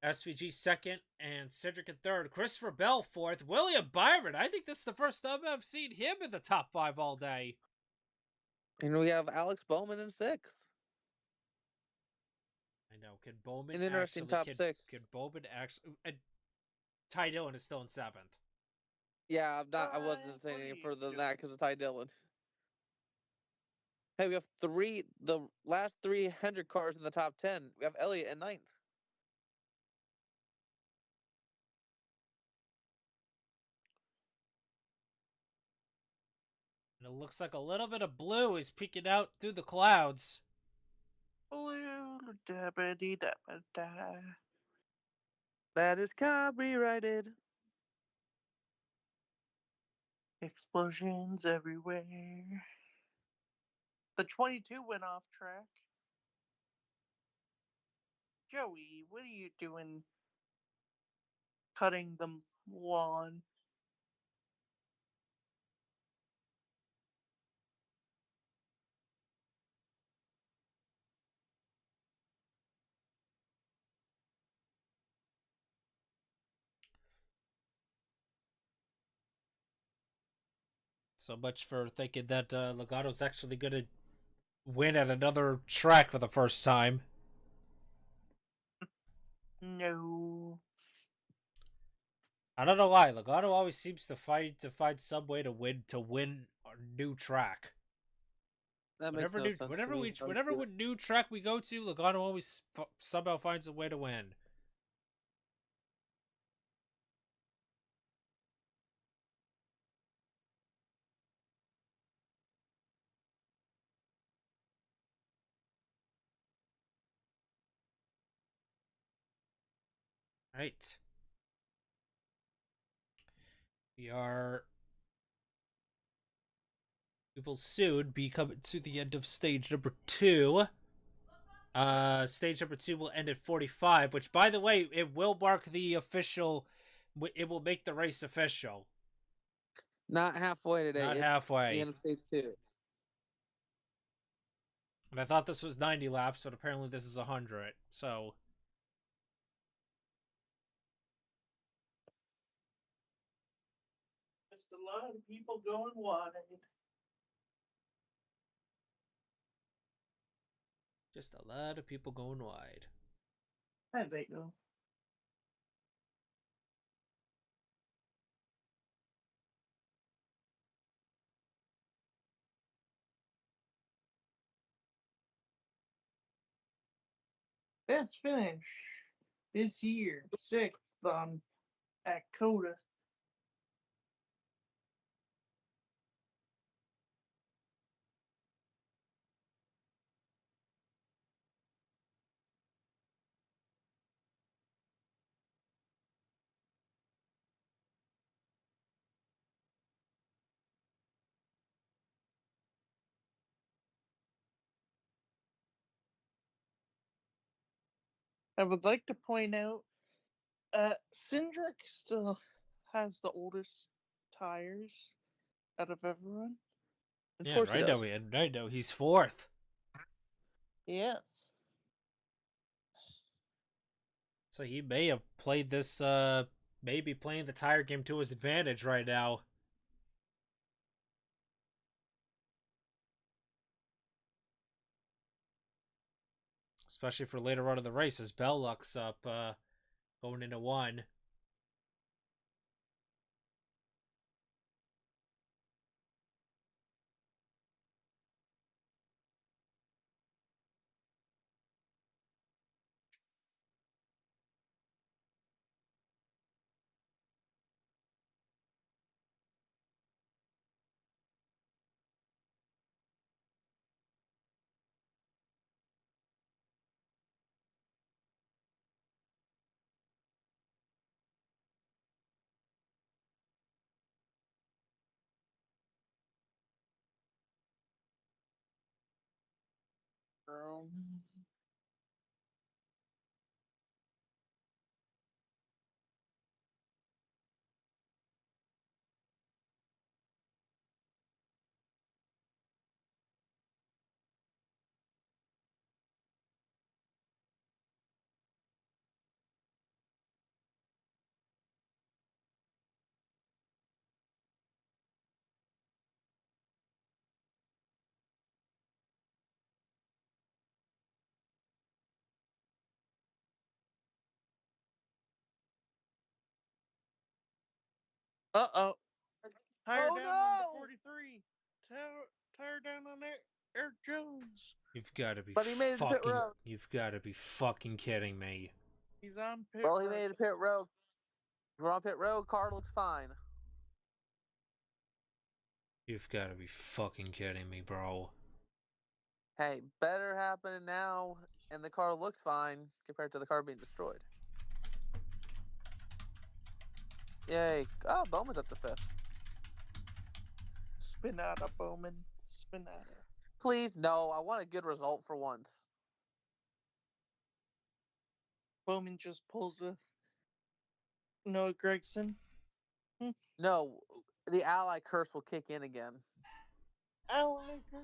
SVG second and Cedric in third. Christopher Bell fourth. William Byron. I think this is the first time I've seen him in the top 5 all day. And we have Alex Bowman in sixth. I know. Can Bowman An interesting actually top six. Can Bowman actually Ty Dillon is still in 7th. Yeah, I wasn't saying any further than that because of Ty Dillon. Hey, we have the last 3 Hendrick cars in the top 10. We have Elliott in 9th. And it looks like a little bit of blue is peeking out through the clouds. Blue, dabba-dee, dabba-da. That is copyrighted. Explosions everywhere. The 22 went off track. Joey, what are you doing cutting the lawn? So much for thinking that Legato's actually going to win at another track for the first time. No. I don't know why. Legato always seems to find some way to win a new track. That makes no sense to me. Whatever new track we go to, Legato always somehow finds a way to win. Right. We are. We will soon be coming to the end of stage number 2. Stage number 2 will end at 45, which, by the way, it will mark the official. It will make the race official. Not halfway today. Not It's the halfway. end of stage 2. And I thought this was 90 laps, but apparently this is 100. So. Just a lot of people going wide. Just a lot of people going wide. There they go. Best finish this year, 6th on at Coda. I would like to point out, Cindric still has the oldest tires out of everyone. Of Yeah, course he does. right now he's 4th. Yes. So he may have played this, maybe playing the tire game to his advantage right now. Especially for later on in the race as Bell locks up, going into 1. Um, Uh-oh. Tire Oh down on the no! 43. Tire down on Eric Jones. You've got to be But he made it to pit fucking. road. You've got to be fucking kidding me. He's on pit Well, he road. made it to pit road. We're on pit road. Car looks fine. You've got to be fucking kidding me, bro. Hey, better happening now, and the car looks fine compared to the car being destroyed. Yay. Oh, Bowman's up to 5th. Spinata, Bowman. Spinata. Please, no. I want a good result for once. Bowman just pulls a Noah Gregson. No, the ally curse will kick in again. Ally curse.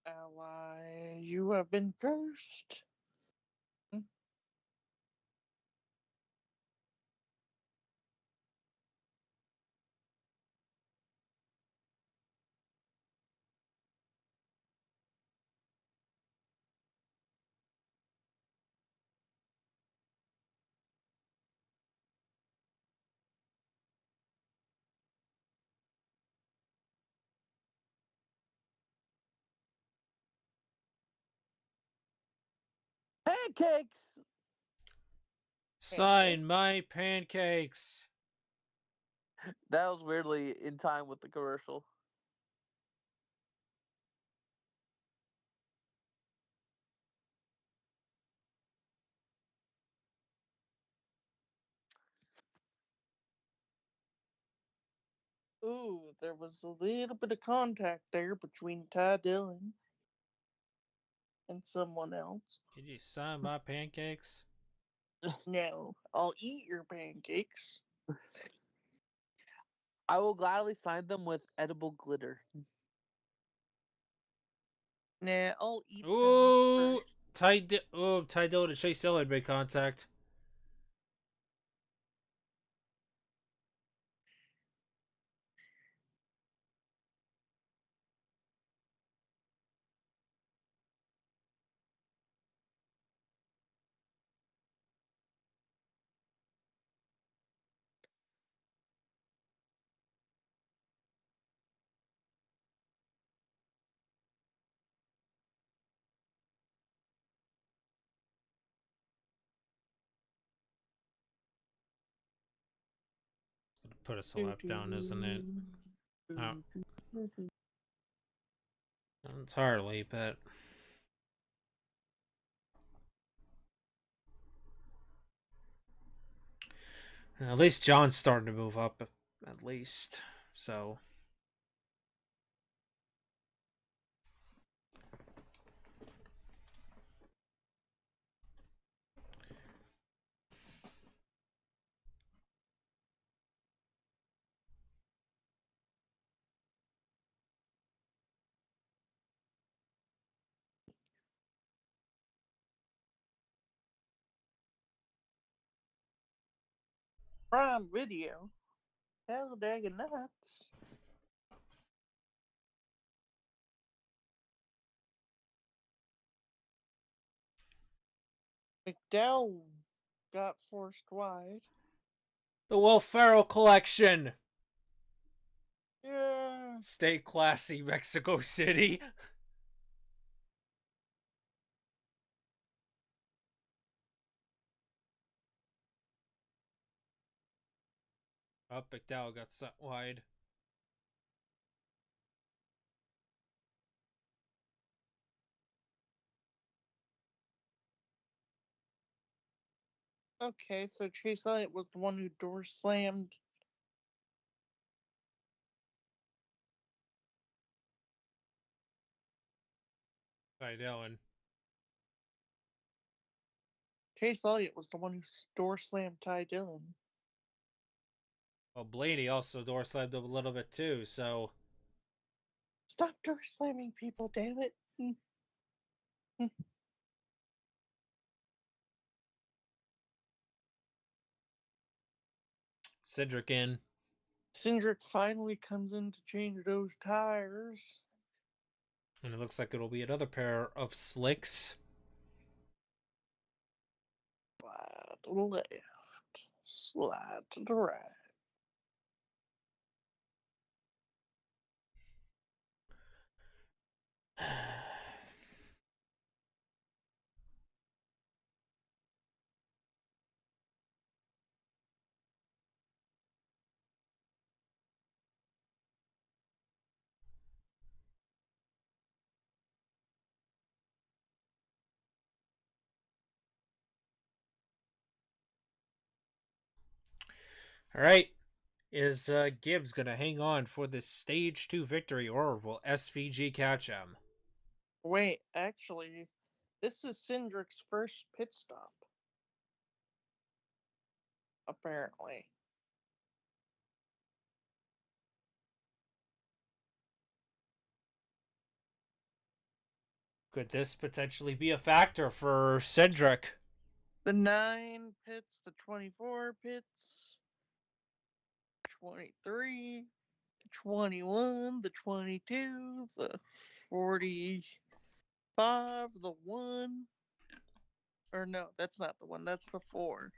Ally, you have been cursed. Pancakes! Sign my pancakes. That was weirdly in time with the commercial. Ooh, there was a little bit of contact there between Ty Dillon and someone else. Can you sign my pancakes? No, I'll eat your pancakes. I will gladly sign them with edible glitter. Nah, I'll eat them Ooh, first. Ty Dillon and Chase Elliott made contact. Put us a lap down, isn't it? Oh, not entirely, but at least John's starting to move up. At least, so. Prime Video. Hell dagging nuts. McDowell got forced wide. The Will Ferrell collection. Yeah. Stay classy, Mexico City. Oh, McDowell got set wide. Okay, so Chase Elliott was the one who door slammed. Ty Dillon. Chase Elliott was the one who door slammed Ty Dillon. Well, Blaney also door slammed him a little bit too, so. Stop door slamming people, damn it. Cedric in. Cindric finally comes in to change those tires. And it looks like it'll be another pair of slicks. Slide to the left. Slide to the right. All right. Is Gibbs going to hang on for this stage 2 victory, or will SVG catch him? Wait, actually, this is Cindric's first pit stop. Apparently. Could this potentially be a factor for Cedric? The 9 pits, the 24 pits, 23, the 21, the 22, the 45, the 1. Or no, that's not the 1, that's the 4.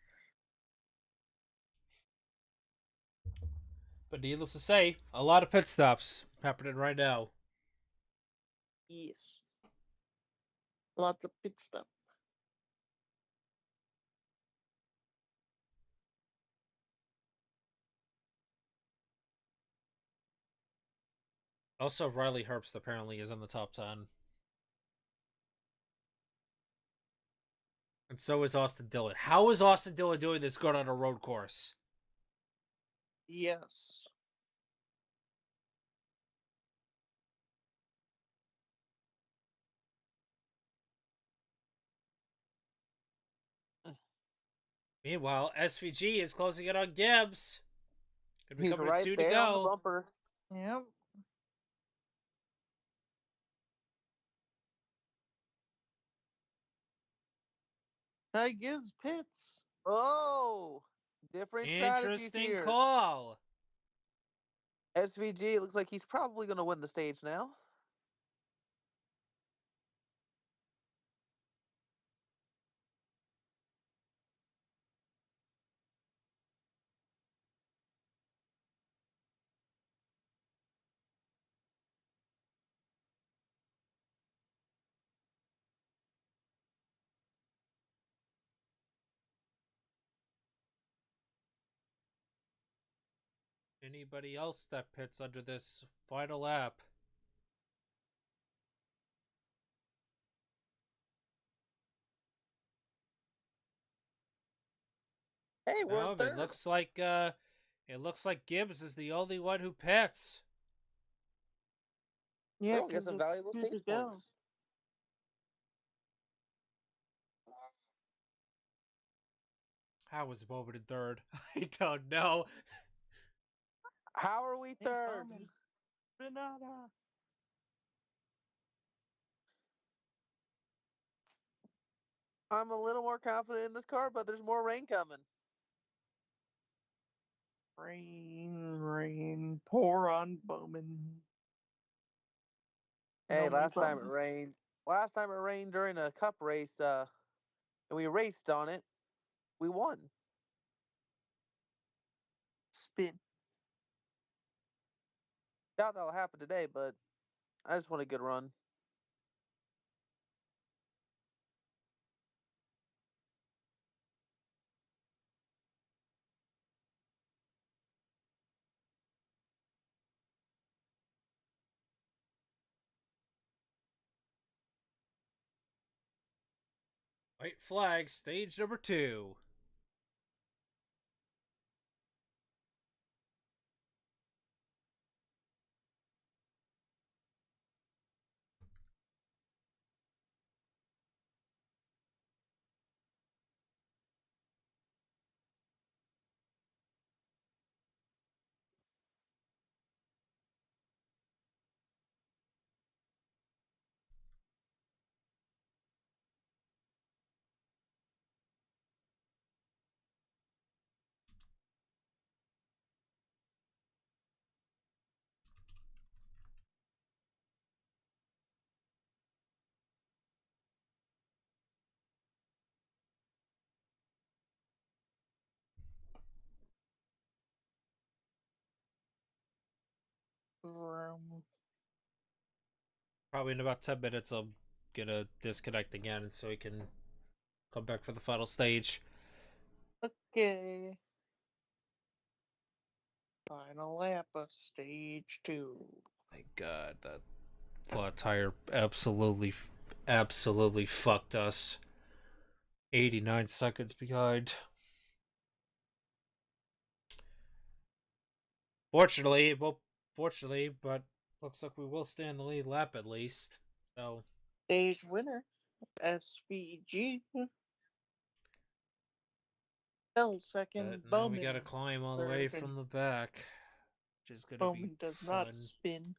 But needless to say, a lot of pit stops happening right now. Yes. Lots of pit stop. Also, Riley Herbst apparently is in the top 10. And so is Austin Dillon. How is Austin Dillon doing this good on a road course? Yes. Meanwhile, SVG is closing it on Gibbs. Could be He's coming to right 2 to there on the go. bumper. Yep. That gives Pitts. Oh, different strategies Interesting here. call. SVG looks like he's probably going to win the stage now. Anybody else that pits under this final lap? Hey, we're in No, but third. it looks like Gibbs is the only one who pits. Yeah, We're gonna get because some it's valuable 2 stage to go. points. How was Bowman in third? I don't know. How are we Hey, third? Bowman. Renata. I'm a little more confident in this car, but there's more rain coming. Rain, pour on Bowman. Hey, No more last time it drama. rained. Last time it rained during a cup race, and we raced on it. We won. Spin. Doubt that'll happen today, but I just want a good run. White flag, stage number 2. Vroom. Probably in about 10 minutes I'm gonna disconnect again so we can come back for the final stage. Okay. Final lap of stage 2. My god, that flat tire absolutely fucked us. 89 seconds behind. Fortunately, but looks like we will stay in the lead lap at least. So Stage winner, SVG. Held second, now we Bowman gotta is climb all the way third, and from the back, which is gonna be Bowman does not fun. spin.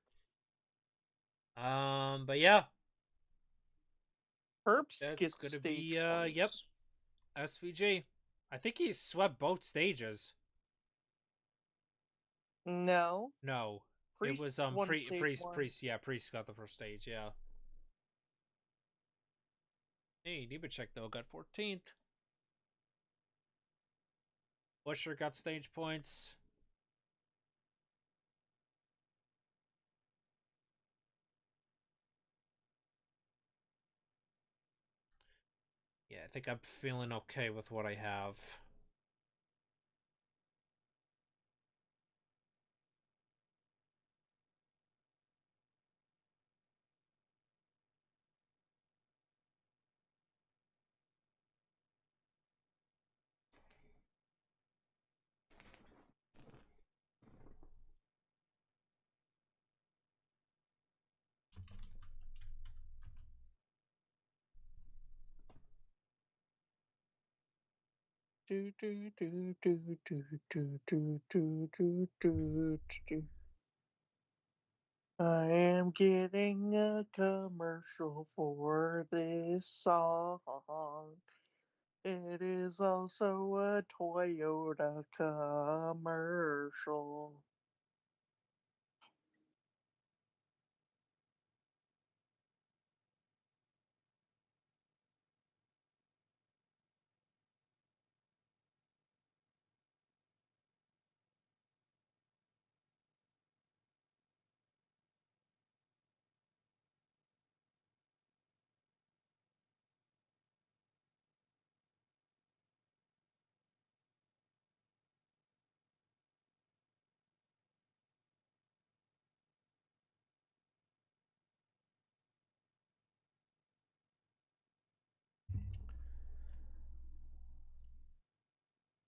But yeah, Herbst that's gets gonna stage be yep, points. SVG. I think he swept both stages. No. No, it was Priest won stage 1. Priest got the first stage. Yeah. Hey, Nemechek though got 14th. Busher got stage points. Yeah, I think I'm feeling okay with what I have. Do, do, do, do, do, do, do, do, do, do, do. I am getting a commercial for this song. It is also a Toyota commercial.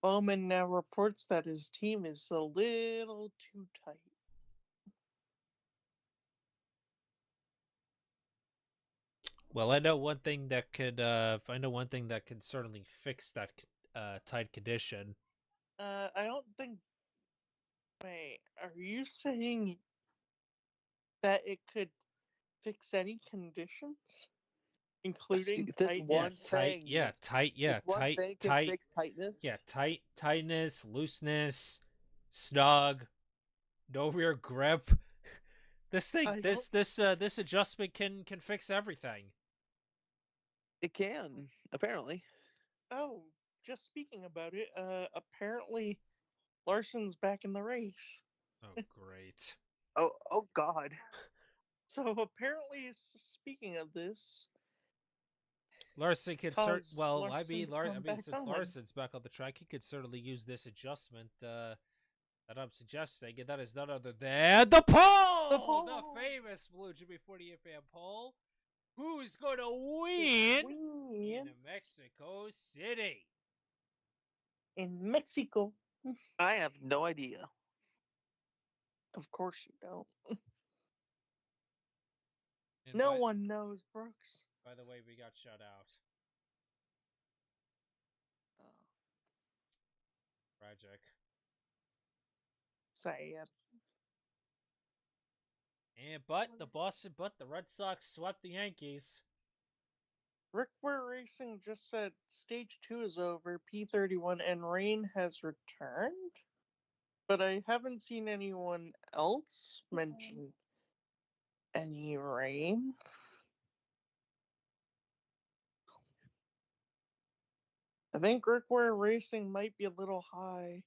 Bowman now reports that his team is a little too tight. Well, I know one thing that could certainly fix that tight condition. I don't think. Wait, are you saying that it could fix any conditions, including This tightness? one thing. Tight, This one thing can tight, fix tightness. yeah, tightness, looseness, snug, no rear grip. This adjustment can fix everything. It can, apparently. Oh, just speaking about it, apparently Larson's back in the race. Oh, great. Oh God. So apparently, speaking of this, Larson could Larson to come back since on. Larson's back on the track, he could certainly use this adjustment that I'm suggesting, and that is none other than the poll, the famous Blue Jimmy 48 fan poll. Who's going to win in Mexico City? In Mexico. I have no idea. Of course you don't. And No one knows, Brooks. By the way, we got shut out. Tragic. Sad. And but the Red Sox swept the Yankees. Rick Ware Racing just said stage 2 is over, P31, and rain has returned. But I haven't seen anyone else mention any rain. I think Rick Ware Racing might be a little high.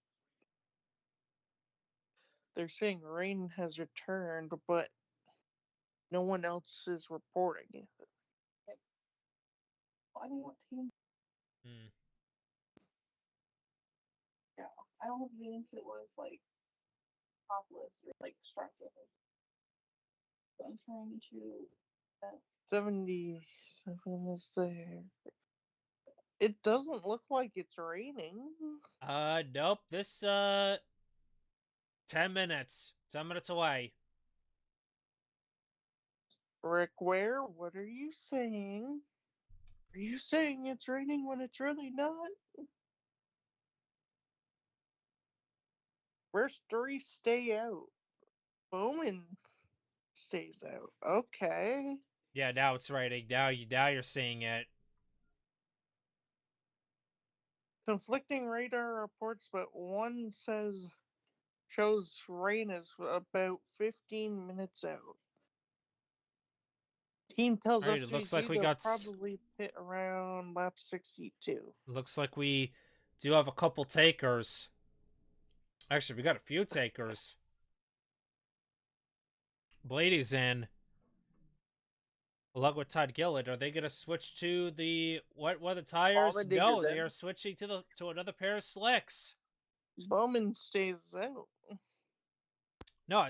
They're saying rain has returned, but no one else is reporting it. I mean, what team? Yeah, I don't think it was like topless or like structured. So I'm trying to. 77 is there. It doesn't look like it's raining. Nope. This 10 minutes. 10 minutes away. Rick Ware, what are you saying? Are you saying it's raining when it's really not? First 3 stay out. Bowman stays out. Okay. Yeah, now it's raining. Now you're seeing it. Conflicting radar reports, but one shows rain is about 15 minutes out. Team tells Alright, us it looks like we they'll got probably pit around lap 62. Looks like we do have a couple takers. Actually, we got a few takers. Blady's in. Along with Todd Gillett, are they going to switch to the what weather tires? No, they are switching to another pair of slicks. Bowman stays out. No,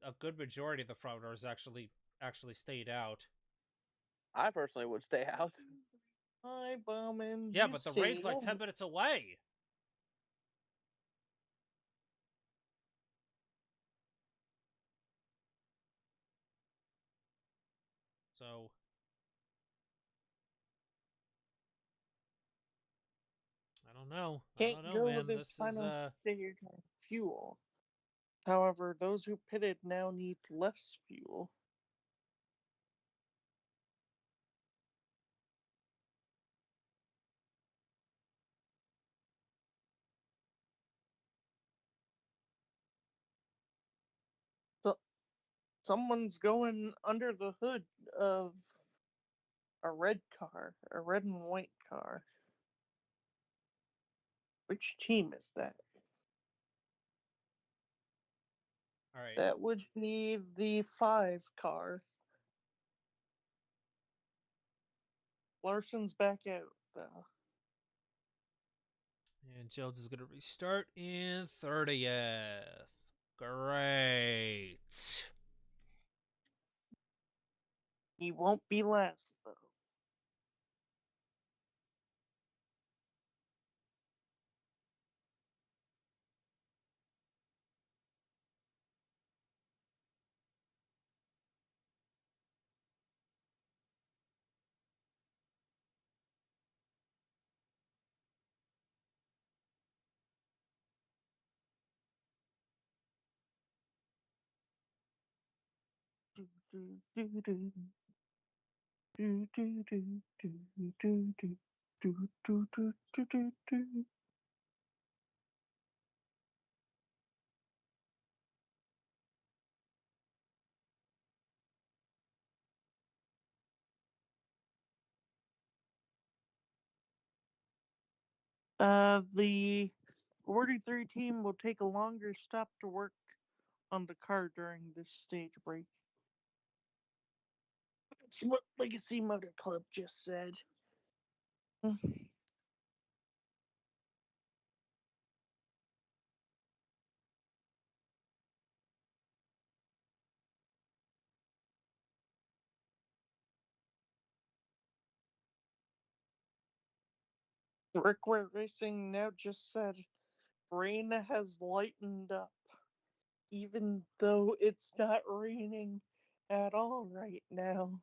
a good majority of the front runners actually stayed out. I personally would stay out. Hi, Bowman. Yeah, but the rain's like 10 minutes away. So I don't know. I Can't don't know, go man. this This is final stage on fuel. However, those who pitted now need less fuel. So someone's going under the hood of a red car, a red and white car. Which team is that? all right. That would be the 5 car. Larson's back out, though. And Jones is going to restart in 30th. Great. He won't be last, though. Do, do, do, do. Do, do, do, do, do, do. Do, do, do, do, do, do. The 43 team will take a longer stop to work on the car during this stage break. That's what Legacy Motor Club just said. Rickware Racing now just said rain has lightened up, even though it's not raining at all right now.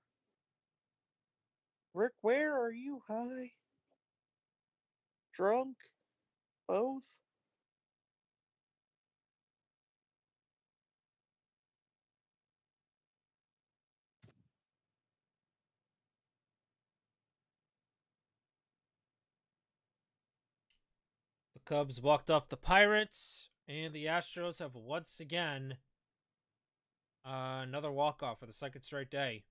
Rick, where are you high? Drunk? Both? The Cubs walked off the Pirates, and the Astros have once again another walk-off for the second straight day.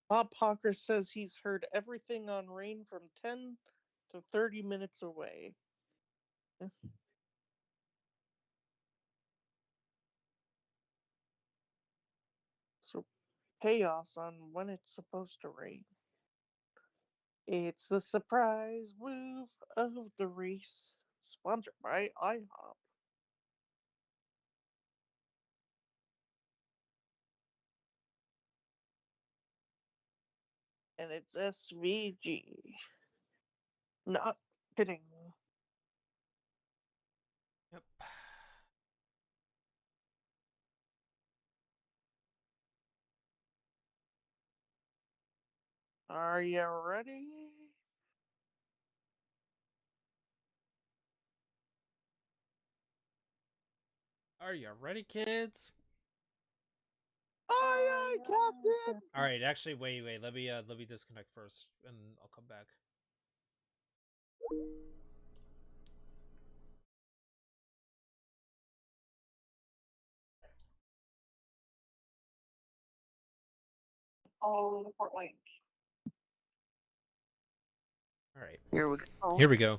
Bob Hawker says he's heard everything on rain from 10 to 30 minutes away. So, chaos on when it's supposed to rain. It's the surprise move of the race, sponsored by IHOP. And it's SVG. Not kidding. Yep. Are you ready? Are you ready, kids? Aye, aye, Captain. All right. Actually, wait. Let me disconnect first, and I'll come back. All in Fort Wayne. All right. Here we go. Here we go.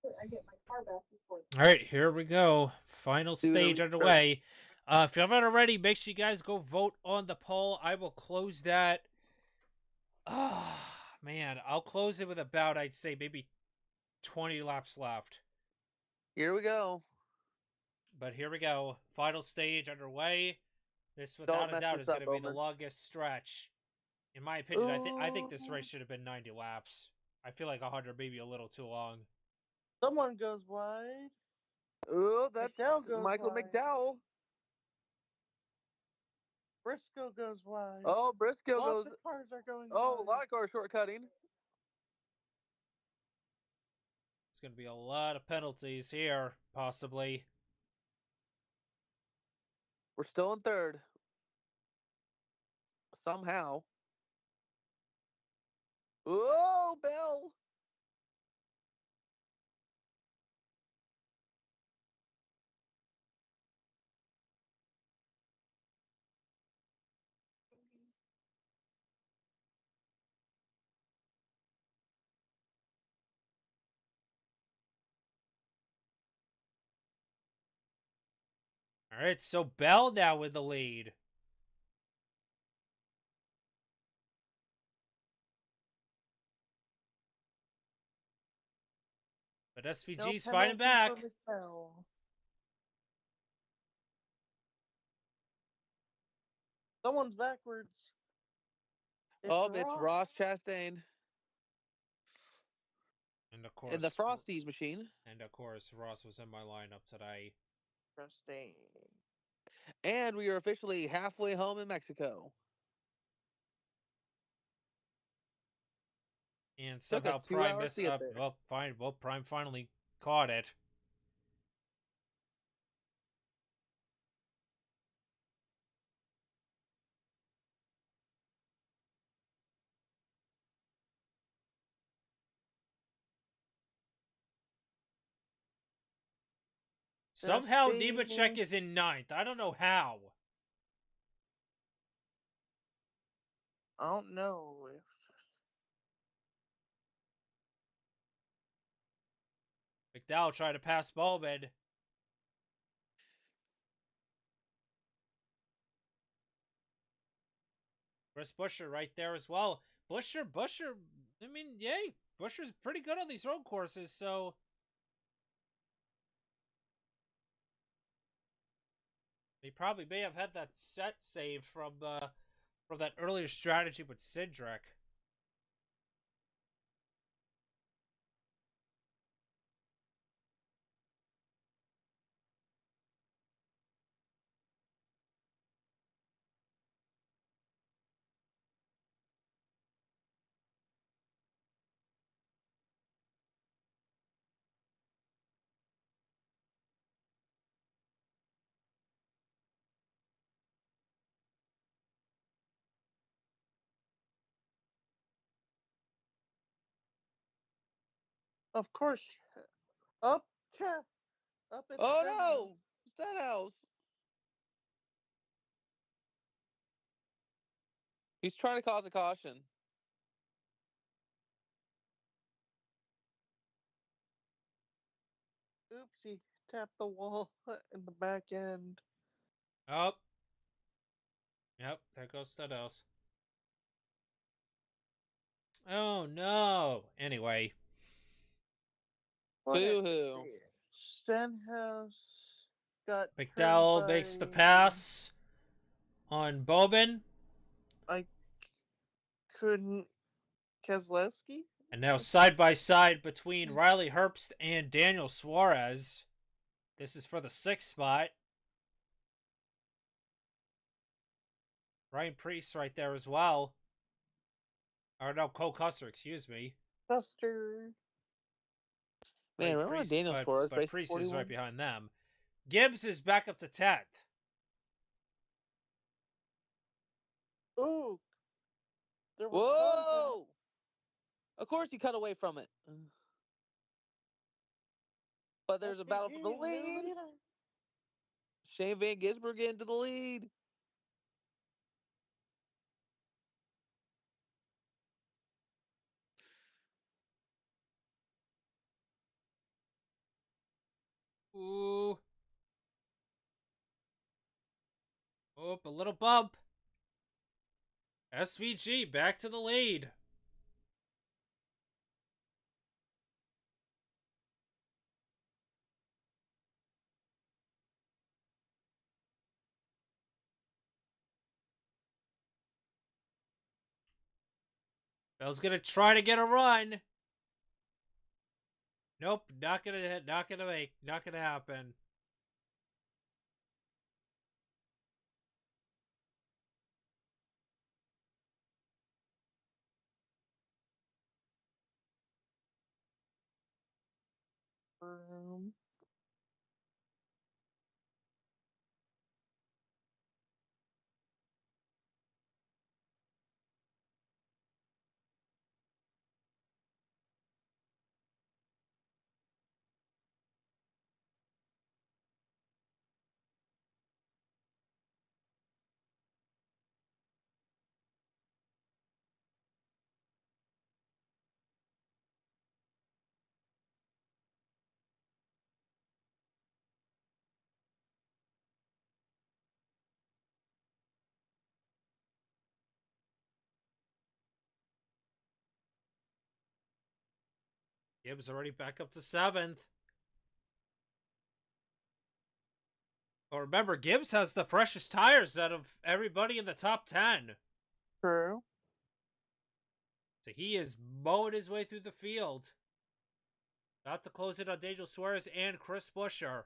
I get my car back before. All right, here we go. Final Do the stage research. underway. If you haven't already, make sure you guys go vote on the poll. I will close that. Oh, man. I'll close it with about, I'd say, maybe 20 laps left. Here we go. But here we go. Final stage underway. This, Don't without a mess doubt, this is going up, to be the Bowman. longest stretch. In my opinion, I think this race should have been 90 laps. I feel like 100 maybe a little too long. Someone goes wide. Oh, that's McDowell goes Michael wide. McDowell. Briscoe goes wide. Oh, Briscoe Lots goes. of cars are going Oh, a wide. lot of cars shortcutting. It's going to be a lot of penalties here, possibly. We're still in third. Somehow. Oh, Bell. All right, so Bell now with the lead. But SVG's fighting back. Someone's backwards. It's Ross Chastain And of course, in the Frosties machine. Ross was in my lineup today. Chastain. And we are officially halfway home in Mexico. And Took us somehow 2 Prime hours missed to get up. there. Well, Prime finally caught it. Somehow Nemechek is in 9th. I don't know how. I don't know if McDowell tried to pass Bowman. Chris Buescher right there as well. Buescher, I mean, yay. Buescher's pretty good on these road courses, so... He probably may have had that set saved from that earlier strategy with Cindric. Of course. Up, up at Oh Stenhouse. no! Stenhouse. He's trying to cause a caution. Oops, he tapped the wall in the back end. Oh. Yep, there goes Stenhouse. Oh, no. Anyway. Boo-hoo. Stenhouse got McDowell makes the pass on Bowman. I couldn't. Keselowski? And now side by side between Riley Herbst and Daniel Suarez. This is for the 6th spot. Ryan Preece right there as well. Or no, Cole Custer, excuse me. Custer. Man, remember when Daniel Suarez but raced Preece is 41? right behind them. Gibbs is back up to 10th. Ooh. There was contact. Whoa! Of course you cut away from it. But there's a battle for the lead. Shane Van Gisbergen into the lead. Ooh. Oh, a little bump. SVG back to the lead. Bell's gonna try to get a run. Nope, not gonna happen. Gibbs already back up to 7th. But remember, Gibbs has the freshest tires out of everybody in the top 10. True. So he is mowing his way through the field. About to close it on Daniel Suarez and Chris Buescher.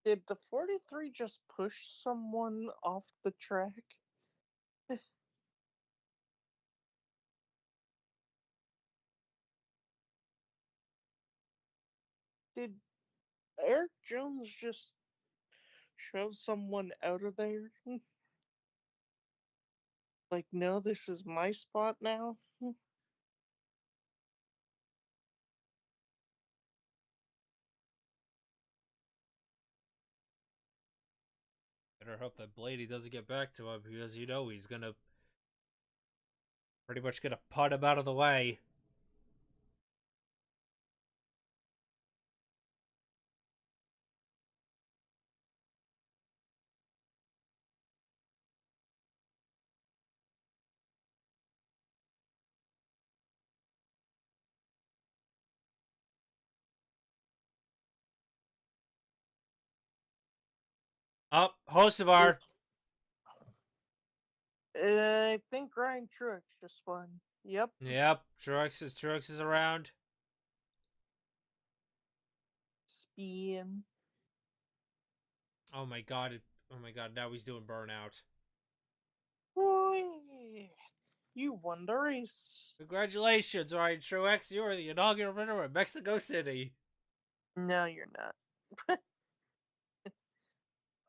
Did the 43 just push someone off the track? Did Eric Jones just shove someone out of there? Like, no, this is my spot now? Better hope that Blaney doesn't get back to him because you know he's gonna pretty much gonna putt him out of the way. Up, Hocevar. I think Ryan Truex just won. Yep. Yep, Truex is around. Spin. Oh my god, now he's doing burnout. Boy, you won the race. Congratulations, Ryan Truex. You are the inaugural winner of Mexico City. No, you're not.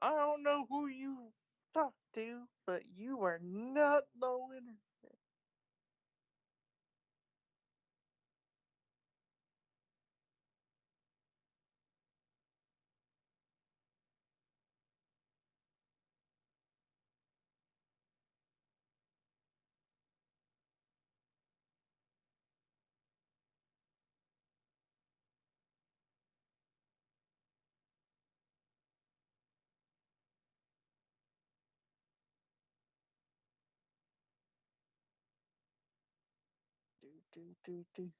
I don't know who you talk to, but you are not the winner. Do.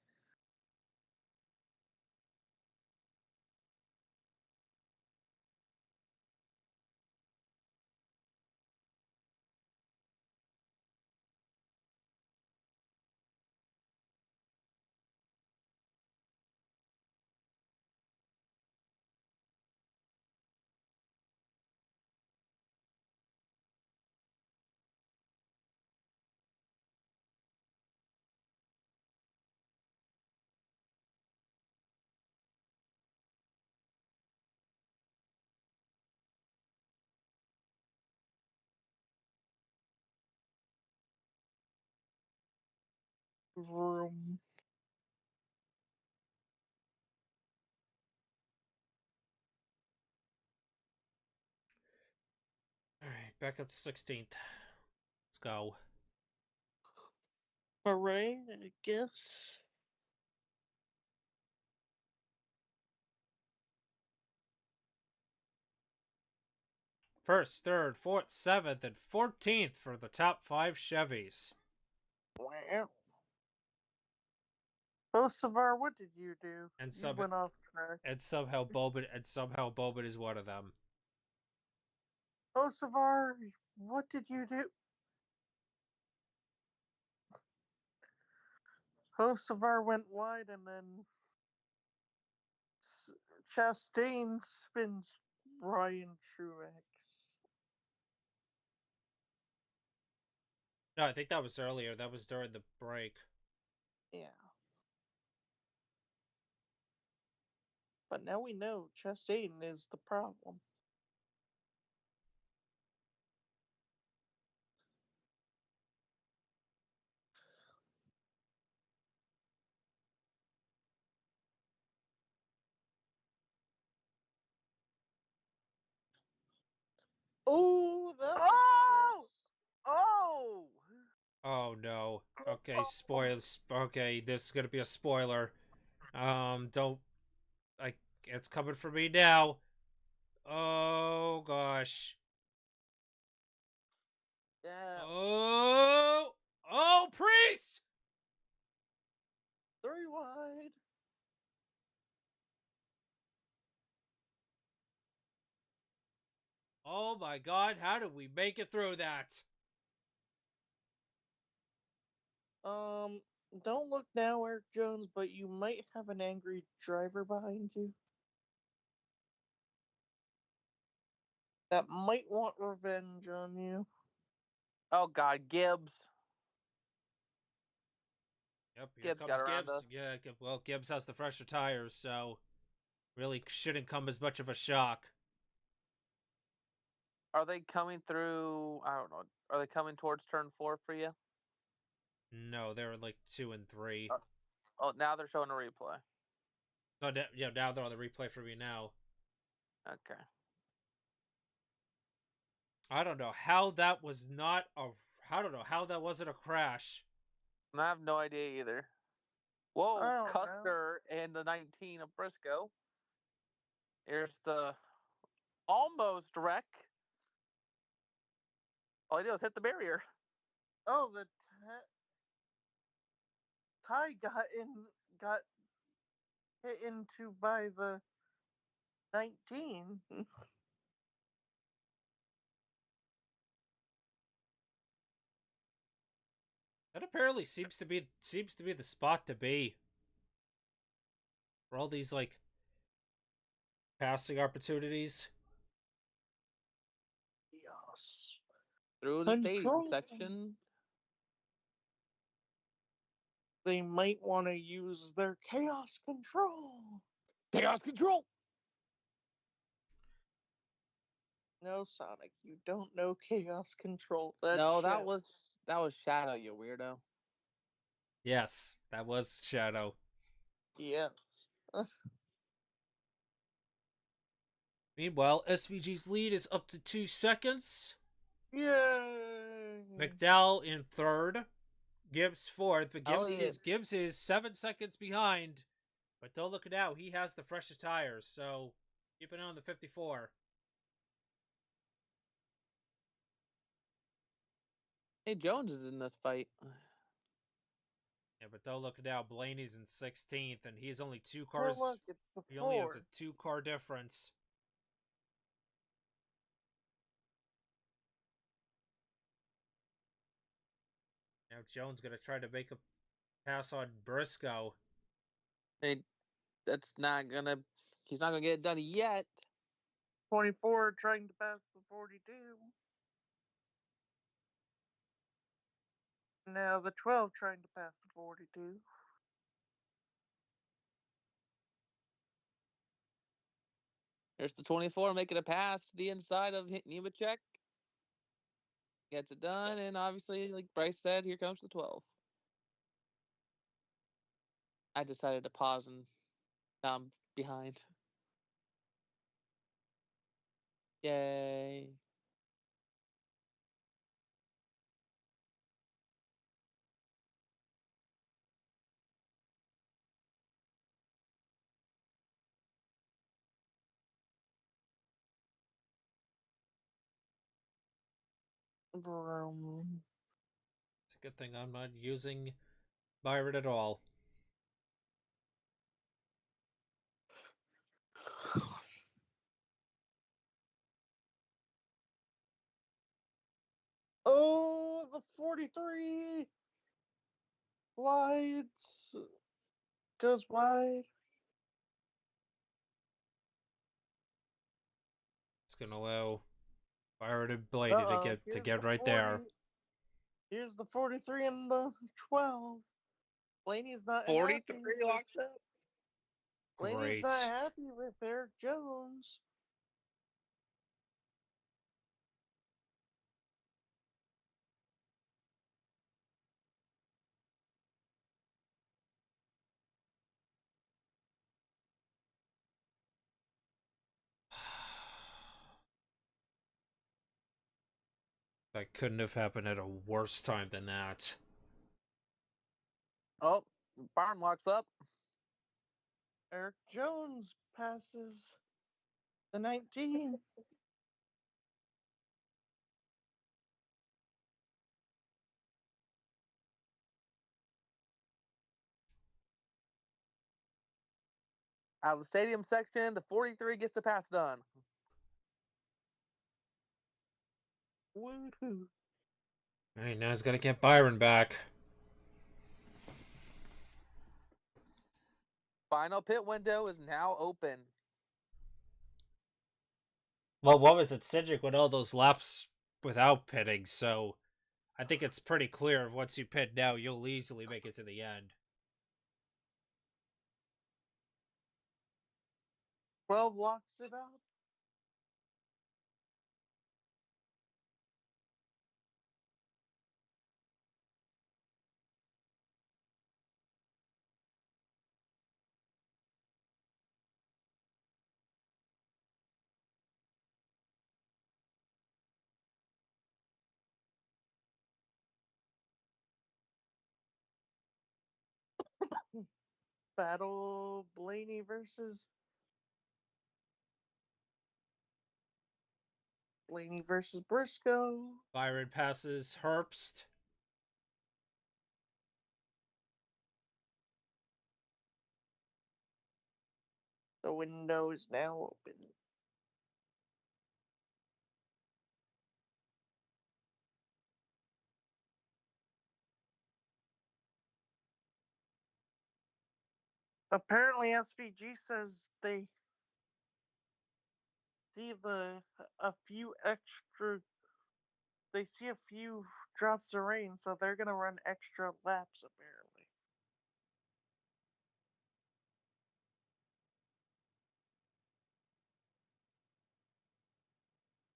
Vroom. All right, back up to 16th. Let's go. Hooray, I guess. First, third, fourth, seventh, and 14th for the top 5 Chevys. Wow. Bosavar, what did you do? And You sub- went off track. And somehow Boban is one of them. Bosavar, what did you do? Bosavar went wide and then Chastain spins Ryan Truex. No, I think that was earlier. That was during the break. Yeah. But now we know Chastain is the problem. Oh, that was Oh! Oh no. Okay, spoilers. Okay, this is gonna be a spoiler. Don't. It's coming for me now. Oh gosh. Yeah. Oh, Priest! 3 wide. Oh my God! How did we make it through that? Don't look now, Eric Jones, but you might have an angry driver behind you that might want revenge on you. Oh God, Gibbs. Yep, here Gibbs comes got around Gibbs. us. Yeah, well, Gibbs has the fresher tires, so really shouldn't come as much of a shock. Are they coming through? I don't know. Are they coming towards turn 4 for you? No, they're like 2 and 3. Oh, now they're showing a replay. So yeah, now they're on the replay for me now. Okay. I don't know how that was not a. I don't know how that wasn't a crash. I have no idea either. Whoa, I don't know. Custer and the 19 of Briscoe. Here's the almost wreck. All he did was hit the barrier. Oh, the Ty got hit into by the 19. That apparently seems to be the spot to be for all these like passing opportunities. Yes. Through the staging Control. section. They might want to use their chaos control. Chaos control. No, Sonic, you don't know chaos control. That's No, that Shadow. was Shadow, you weirdo. Yes, that was Shadow. Yes. Meanwhile, SVG's lead is up to 2 seconds. Yay! McDowell in third. Gibbs fourth, but Elliott. Gibbs is 7 seconds behind. But don't look it out, he has the freshest tires, so keep an eye on the 54. Hey, Jones is in this fight. Yeah, but don't look it out, Blaney's in 16th, and he's only 2 Oh, cars. look, it's the He only has Ford. a 2-car difference. Now Jones gonna try to make a pass on Briscoe. Hey, that's not gonna. He's not gonna get it done yet. 24 trying to pass the 42. Now the 12 trying to pass the 42. There's the 24 making a pass to the inside of Nemechek. Gets it done, and obviously, like Bryce said, here comes the 12. I decided to pause and now I'm behind. Yay. Vroom. It's a good thing I'm not using Byron at all. Oh, the 43 slides, goes wide. It's gonna allow Byron and Blaney to Uh-oh, get right there. Here's the 43 and the 12. Blaney's not 43 happy. locks up. Blaney's Great. not happy with Eric Jones. That couldn't have happened at a worse time than that. Oh, Byron locks up. Eric Jones passes the 19. Out of the stadium section, the 43 gets the pass done. Woohoo. Alright, now he's gotta get Byron back. Final pit window is now open. Well, what was it? Cedric with all those laps without pitting, so I think it's pretty clear once you pit now, you'll easily make it to the end. 12 locks it up. Battle Blaney versus Briscoe. Byron passes Herbst. The window is now open. Apparently, SVG says they see a few extra. They see a few drops of rain, so they're gonna run extra laps. Apparently,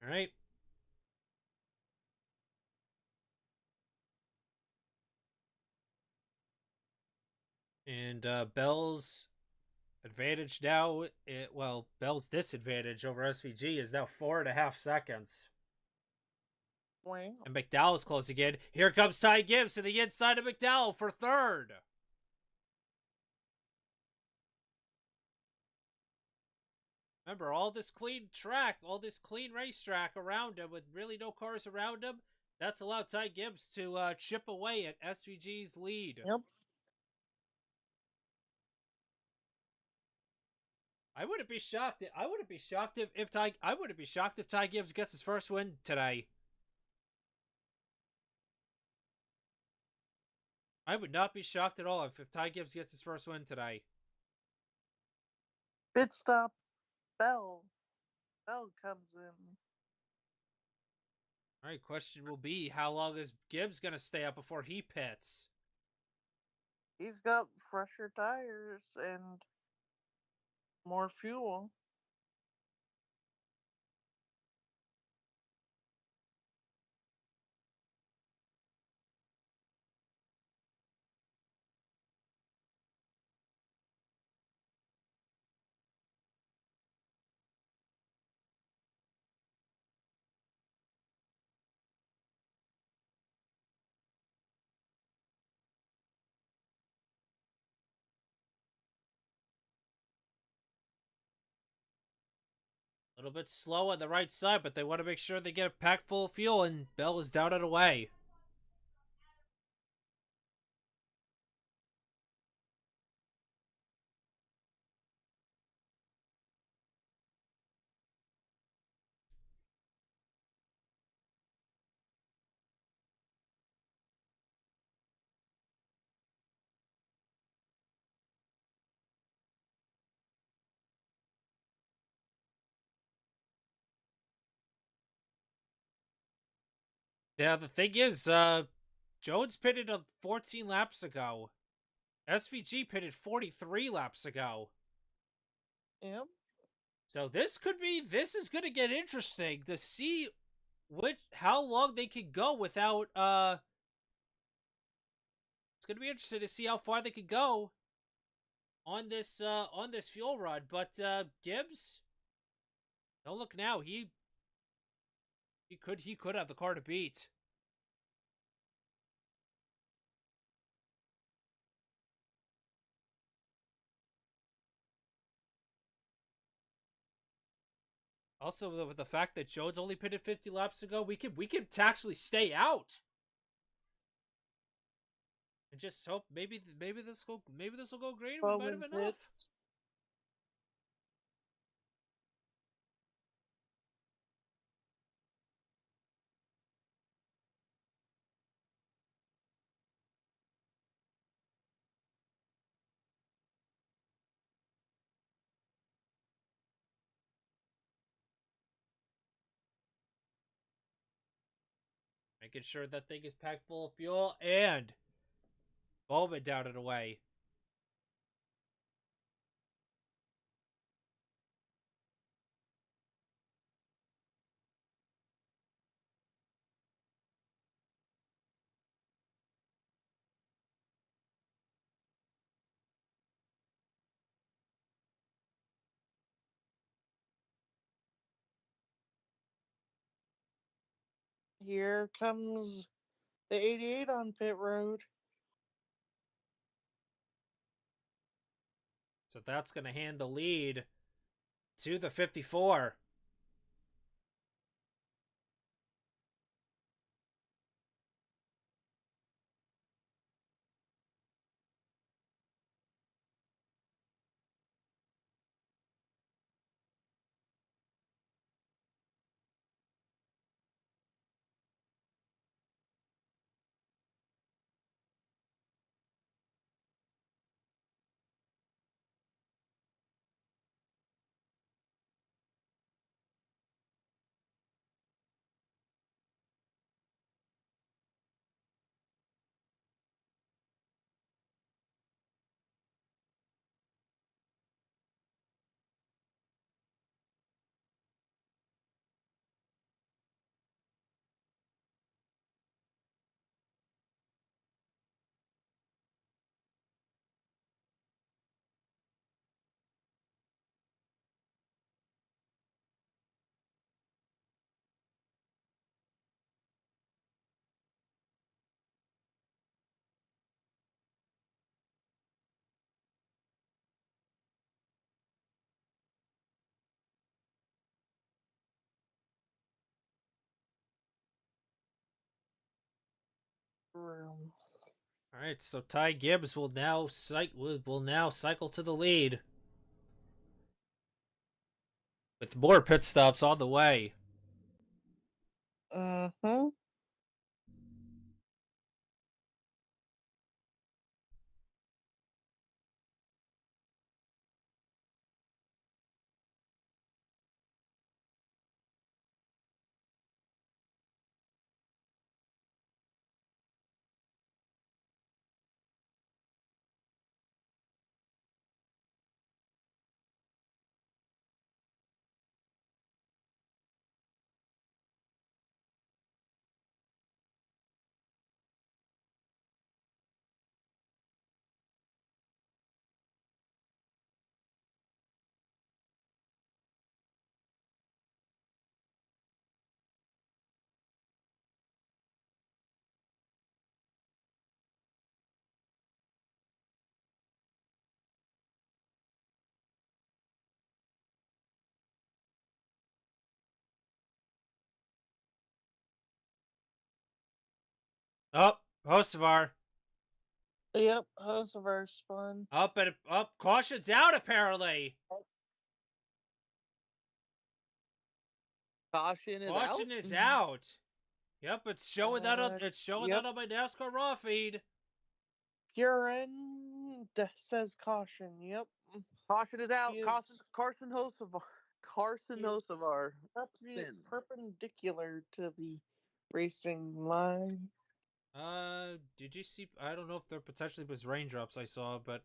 Alright. And Bell's advantage now, Bell's disadvantage over SVG is now 4.5 seconds. wow. And McDowell's close again. Here comes Ty Gibbs to the inside of McDowell for third. Remember, all this clean track, all this clean racetrack around him with really no cars around him, that's allowed Ty Gibbs to chip away at SVG's lead. Yep. I wouldn't be shocked. I wouldn't be shocked if Ty. I wouldn't be shocked if Ty Gibbs gets his first win today. I would not be shocked at all if Ty Gibbs gets his first win today. Pit stop. Bell. Bell comes in. All right, question will be, how long is Gibbs going to stay up before he pits? He's got fresher tires and more fuel. little bit slow on the right side, but they want to make sure they get a pack full of fuel, and Bell is down and away. Now, the thing is, Jones pitted 14 laps ago. SVG pitted 43 laps ago. Yep. So this is going to get interesting to see how long they can go without, it's going to be interesting to see how far they can go on this fuel run. But, Gibbs, don't look now. He could have the car to beat. Also, with the fact that Jones only pitted 50 laps ago, we could actually stay out and just hope maybe this will go great. We might have Bowman enough. pits. Making sure that thing is packed full of fuel, and Bowman down and away. Here comes the 88 on pit road. So that's going to hand the lead to the 54. Room. All right, so Ty Gibbs will now cycle to the lead with more pit stops on the way. Mm-hmm. Oh, Hocevar. Yep, Hocevar spun. Up and up. Caution's out, apparently. Caution is out. Caution is out. Yep, it's showing that on Yep. my NASCAR Raw feed. Pure end says caution. Yep. Caution is out. He is- Carson Hocevar. Carson he is Hocevar. Perpe- perpendicular to the racing line. Did you see? I don't know if there potentially was raindrops I saw, but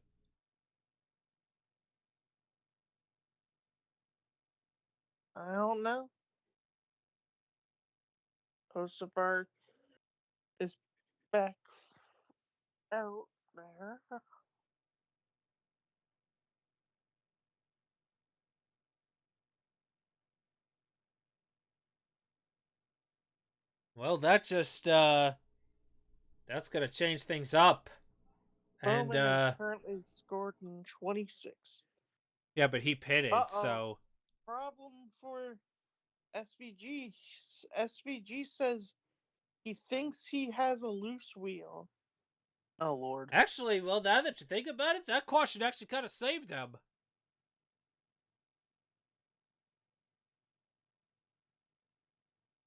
I don't know. Hocevar is back out there. well, that just that's gonna change things up. And Bowman is currently scored in 26. yeah, but he pitted, so Problem for SVG. SVG says he thinks he has a loose wheel. Oh Lord. actually, well, now that you think about it, that caution actually kind of saved him.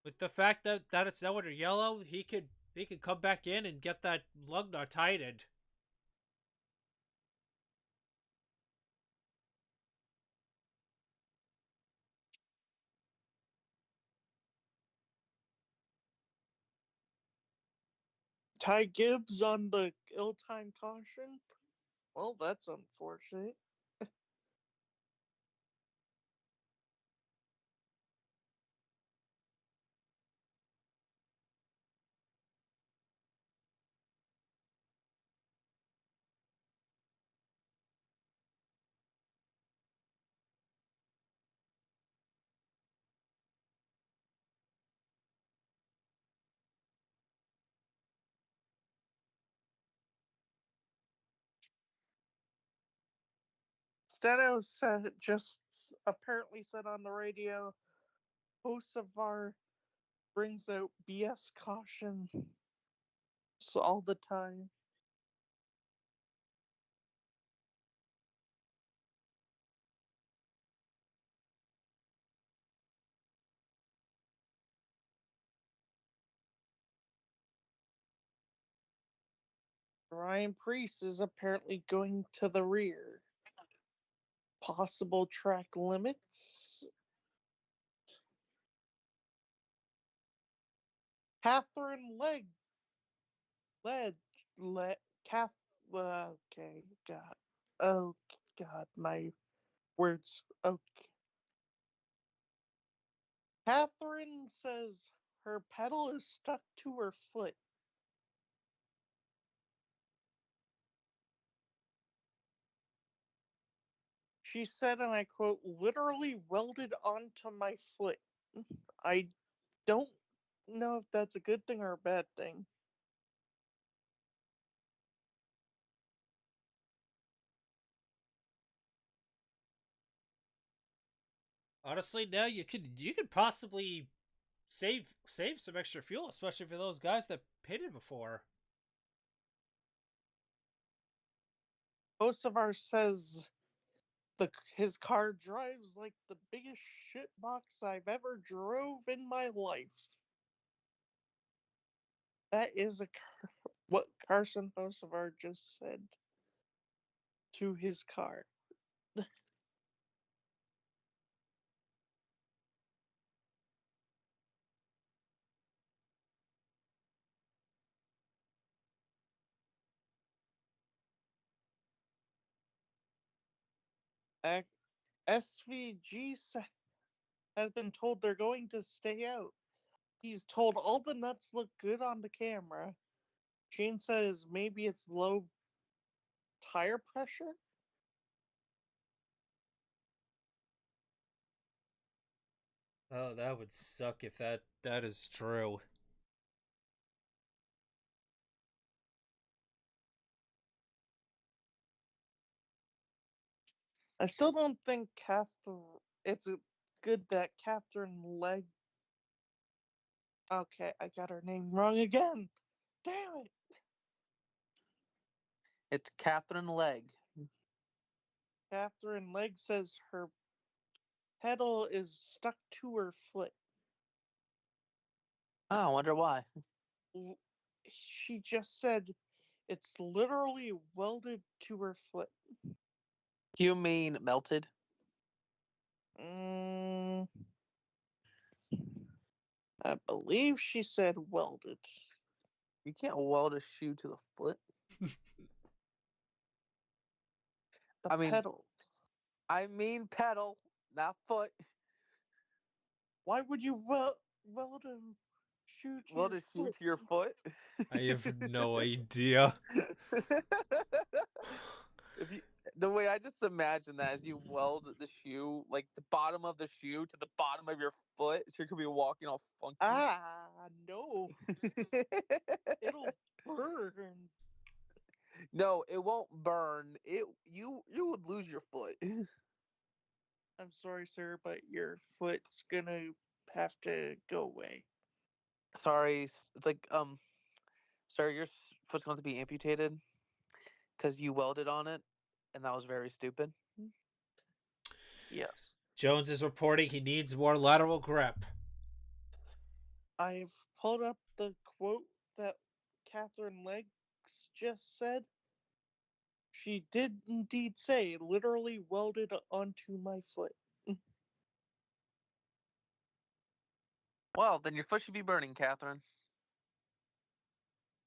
With the fact that it's now under yellow, he could come back in and get that lug nut tightened. Ty Gibbs on the ill-timed caution. Well, that's unfortunate. Steno said just apparently said on the radio, Hocevar brings out BS caution all the time. Ryan Priest is apparently going to the rear. Possible track limits. Catherine Cath. Okay, God. Oh God, my words. Okay. Catherine says her pedal is stuck to her foot. She said, and I quote, literally welded onto my foot. I don't know if that's a good thing or a bad thing. Honestly, now you could possibly save some extra fuel, especially for those guys that pitted before. Hocevar says his car drives like the biggest shitbox I've ever drove in my life. That is what Carson Hocevar just said to his car. SVG has been told they're going to stay out. He's told all the nuts look good on the camera. Shane says maybe it's low tire pressure. Oh, that would suck if that is true. I still don't think it's good that Catherine Legg. Okay, I got her name wrong again. Damn it! It's Catherine Legg. Catherine Legg says her pedal is stuck to her foot. Oh, I wonder why. She just said it's literally welded to her foot. You mean melted? Mm, I believe she said welded. You can't weld a shoe to the foot. The I mean- pedal. I mean pedal, not foot. Why would you weld a shoe to Weld your a shoe foot? to your foot? I have no idea. If you, the way I just imagine that is you weld the shoe, like the bottom of the shoe to the bottom of your foot, so you could be walking all funky. Ah, no. It'll burn. No, it won't burn. You would lose your foot. I'm sorry, sir, but your foot's gonna have to go away. Sorry, it's like sir, your foot's going to be amputated because you welded on it, and that was very stupid. Yes. Jones is reporting he needs more lateral grip. I've pulled up the quote that Catherine Leggs just said. She did indeed say, literally welded onto my foot. Well, then your foot should be burning, Catherine.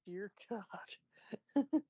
Dear God.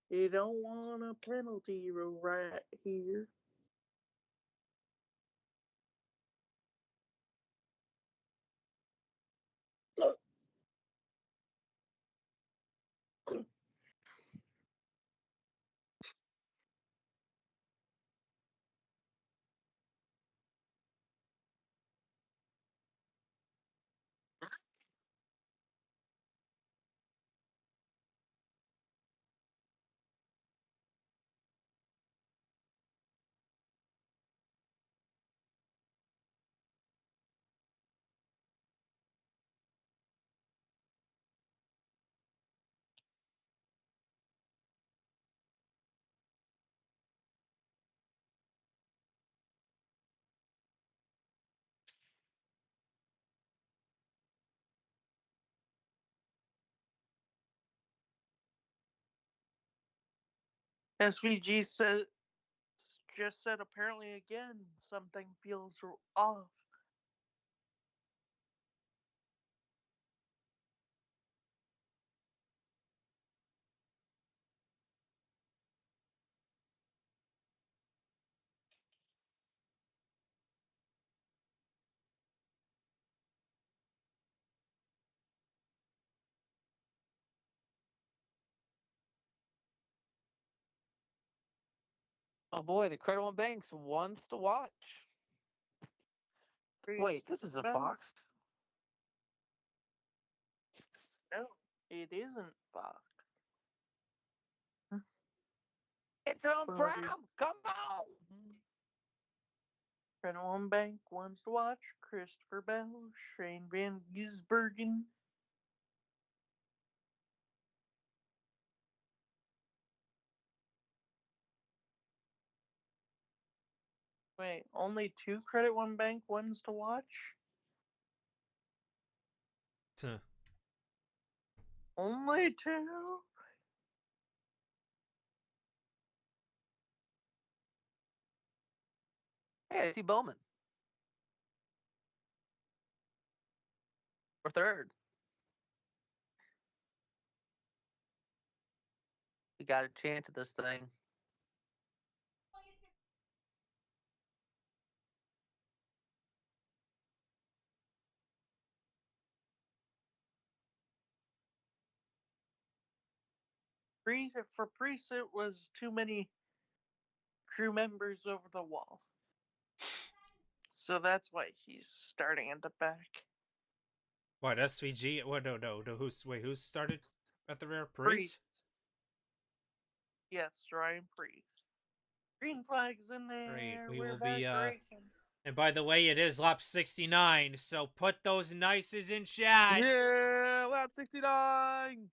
You don't want a penalty right here. SVG just said apparently again something feels off. Oh boy, the Credit One Banks wants to watch. Wait, this is a Fox. No, it isn't Fox. It's on Well, Prime. Come on. One Bank wants to watch Christopher Bell, Shane Van Gisbergen. Wait, only two Credit One Bank ones to watch? Huh. Only two? Hey, I see Bowman. or third. We got a chance at this thing. For Priest, it was too many crew members over the wall. So that's why he's starting at the back. What, SVG? What? No. Who's started at the rear? Priest? Priest. Yes, Ryan Priest. Green flag's in there. Great. We We're will back be, racing. And by the way, it is lap 69, so put those nices in chat. Yeah, lap 69.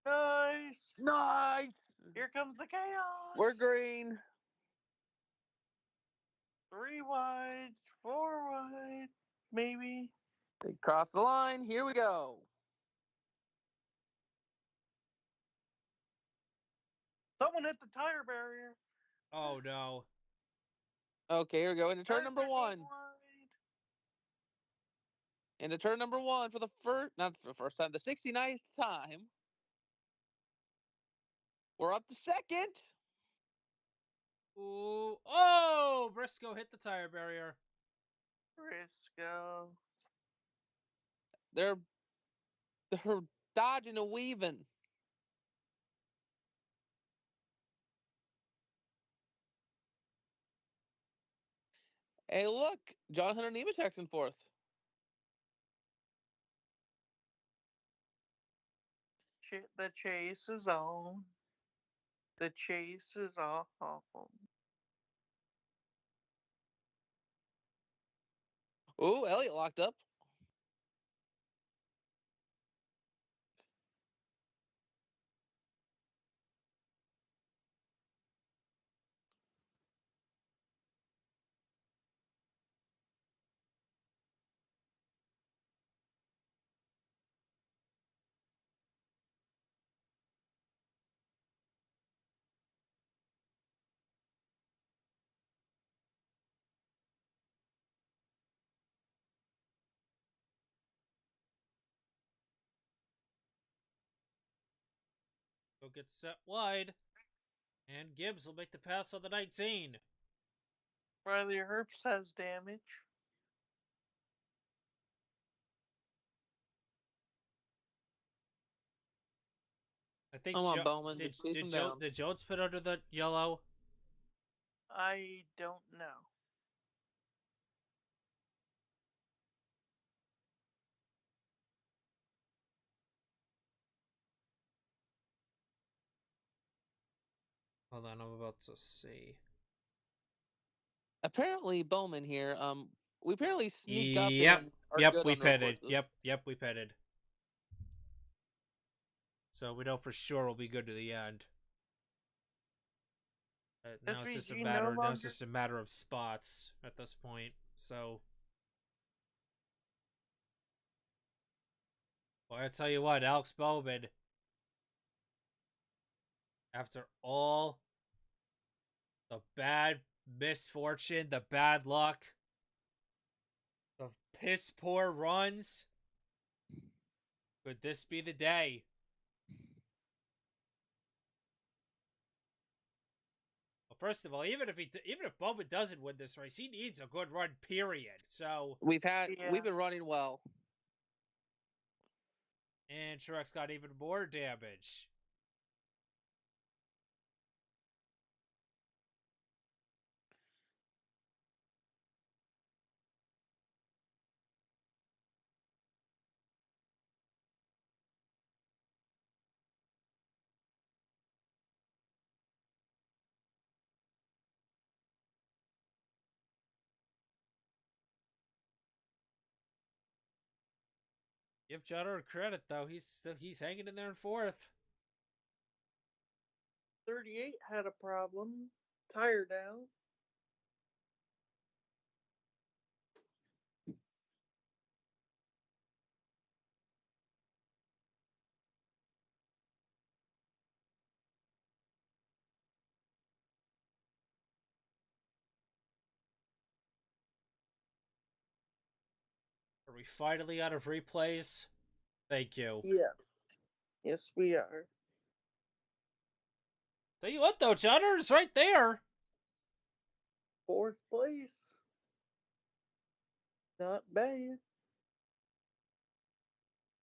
Nice. Nice. Here comes the chaos. We're green. 3 wide, 4 wide, maybe. They cross the line. Here we go. Someone hit the tire barrier. Oh no. Okay, here we go. Into turn Tires number are going 1. wide. Into turn number 1 for the first, not for the first time, the 69th time. We're up to second. Ooh. Oh! Briscoe hit the tire barrier. Briscoe. They're dodging and weaving. Hey, look, John Hunter Nemechek's in fourth. The chase is on. The chase is on. Ooh, Elliott locked up. Go get set wide. And Gibbs will make the pass on the 19. Riley Herbst has damage. I think Come on, Bowman. Just chase him down. Did Jones put under the yellow? I don't know. Hold on, I'm about to see. Apparently, Bowman here. We apparently sneak up Yep. and are Yep, good we on road pitted. courses. Yep, we pitted. So we know for sure we'll be good to the end. Now it's just a SVG matter. no Now it's longer- just a matter of spots at this point. So, well, I tell you what, Alex Bowman. After all the bad misfortune, the bad luck, the piss poor runs, could this be the day? Well, first of all, even if Bowman doesn't win this race, he needs a good run. Period. So We've Yeah. been running well. and Truex got even more damage. Give Jutter credit though; he's hanging in there in fourth. 38 had a problem. Tire down. we finally out of replays? Thank you. Yeah. Yes, we are. Tell you what, though, Cheddar's right there. 4th place. Not bad.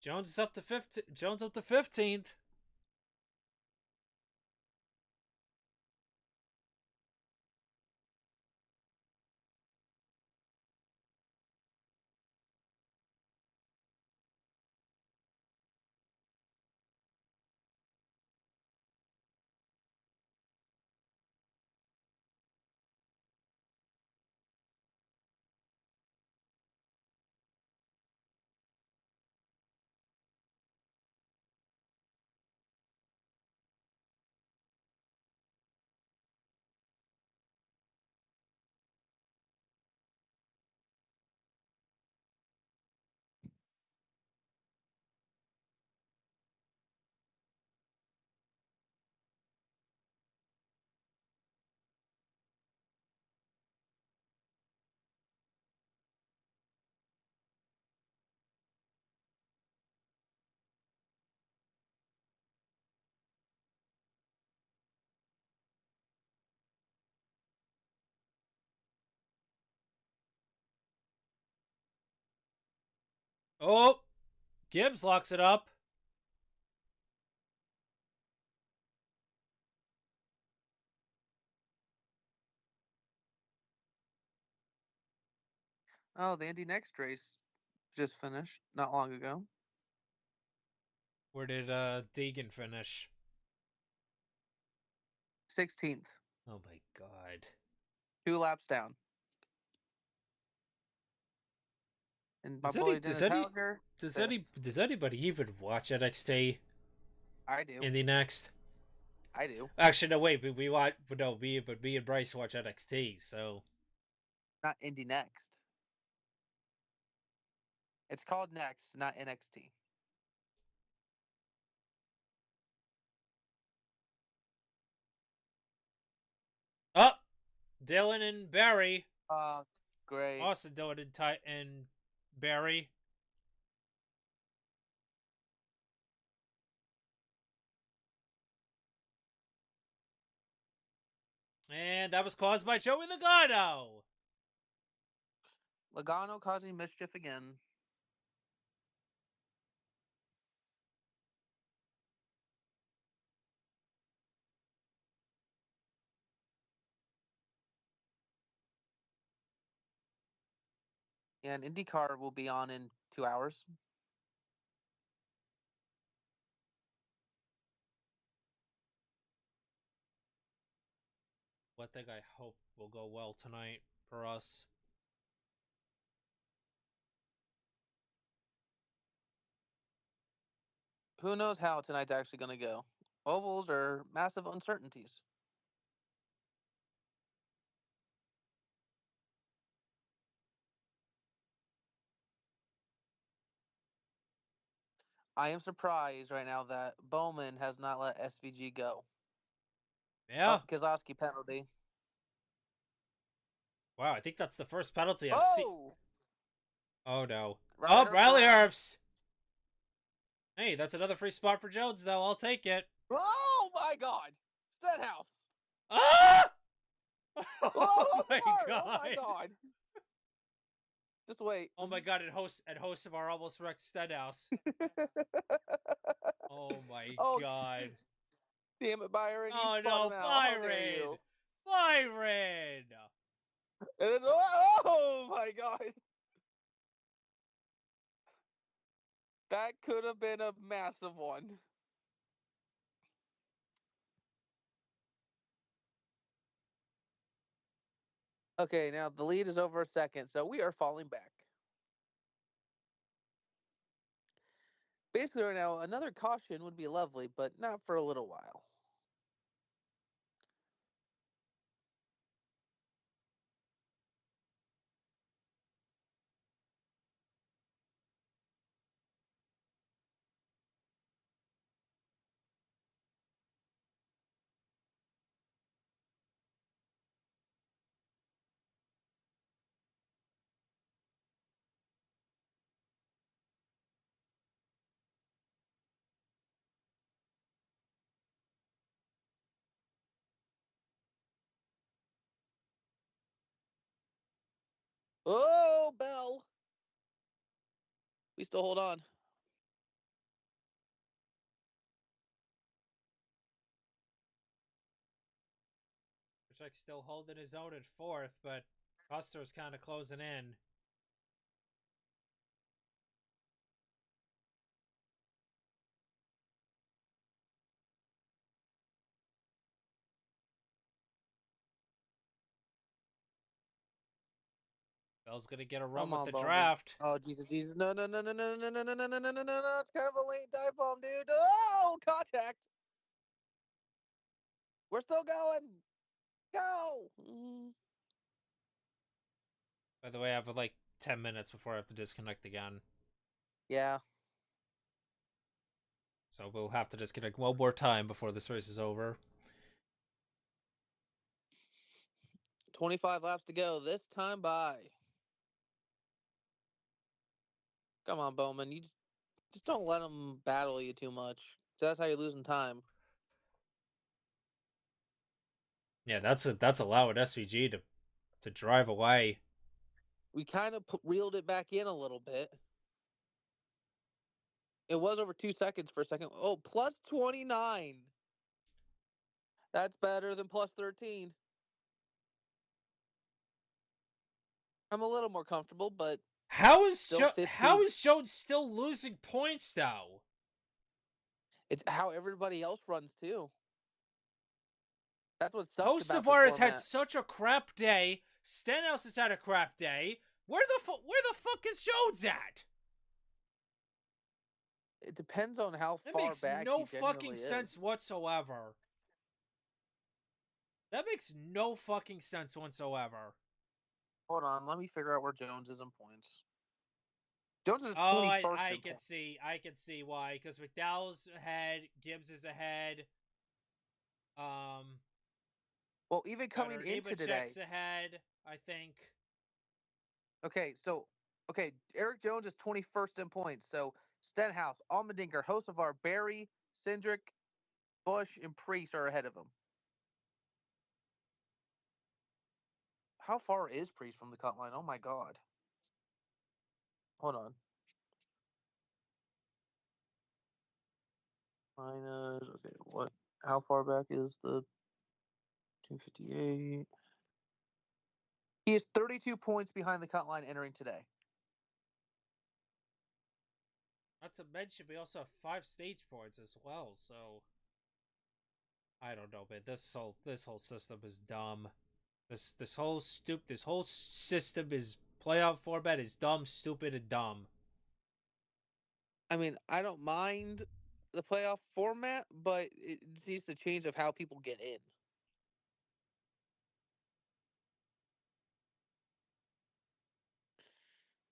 Jones is up to 15. Jones up to 15th. Oh, Gibbs locks it up. Oh, the Indy Next race just finished not long ago. Where did Deegan finish? 16th, Oh my god. 2 laps down. And my Does boy Dennis Hauger, fifth. does anybody even watch NXT I do. in the next? I do. Actually, no, wait. We watch. No, me and Bryce watch NXT. So Not Indy Next. It's called Next, not NXT. oh, Dylan and Barry. Great. Also Dylan and Barry. And that was caused by Joey Logano. Logano causing mischief again. And IndyCar will be on in 2 hours. One thing I hope will go well tonight for us. Who knows how tonight's actually going to go? Ovals are massive uncertainties. I am surprised right now that Bowman has not let SVG go. Yeah. Oh, Keselowski penalty. Wow, I think that's the first penalty I've seen. Oh no. Riley Herbst. Hey, that's another free spot for Jones, though. I'll take it. Oh my God, Stenhouse. Ah! Oh my God. god! Oh my God! Just wait. Oh my god! And host of our almost wrecked Stenhouse. Oh my god! Damn it, Byron! You Oh spun no, him out. How dare Byron! you? Byron! And then, oh my God! That could have been a massive one. Okay, now the lead is over a second, so we are falling back. Basically, right now, another caution would be lovely, but not for a little while. Oh, Bell. We still hold on. Like still holding his own at fourth, but Custer's kind of closing in. Bell's gonna get a run Come with on, the Bowman. draft. Oh, Jesus. No. It's kind of a late dive bomb, dude. Oh, contact. We're still going. Go. By the way, I have like 10 minutes before I have to disconnect again. Yeah. So we'll have to disconnect one more time before this race is over. 25 laps to go. This time by. Come on, Bowman. You just don't let them battle you too much. So that's how you're losing time. Yeah, that's allowing SVG to drive away. We kind of reeled it back in a little bit. It was over 2 seconds for a second. Oh, plus 29. That's better than plus 13. I'm a little more comfortable, but How is still 15. How is Jones still losing points though? It's how everybody else runs too. That's what sucks about this Hocevar has format. had such a crap day. Stenhouse has had a crap day. Where the fuck is Jones at? It depends on how That far makes back no he genuinely fucking is. sense whatsoever. That makes no fucking sense whatsoever. Hold on, let me figure out where Jones is in points. Jones is 21st I in can points. I can see why. Because McDowell's ahead, Gibbs is ahead. Well, even coming into today. Ahead, I think. Okay, Eric Jones is 21st in points. So Stenhouse, Allmendinger, Hocevar, Barry, Cindric, Bush, and Priest are ahead of him. How far is Priest from the cut line? Oh my god. Hold on. Okay, what? How far back is the 258? He is 32 points behind the cut line entering today. Not to mention, we also have 5 stage points as well. So I don't know, man. This whole system is dumb. This whole system is playoff format is dumb, stupid, and dumb. I mean, I don't mind the playoff format, but it needs to change of how people get in.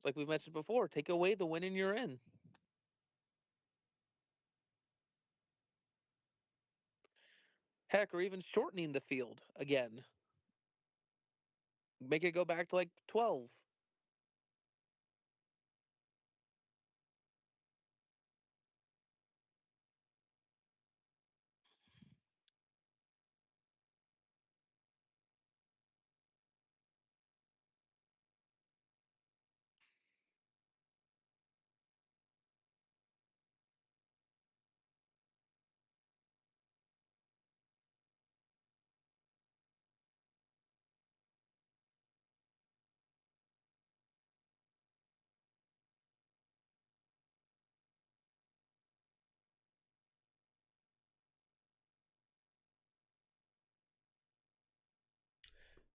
Like we mentioned before, take away the win and you're in. Heck, or even shortening the field again. Make it go back to like 12.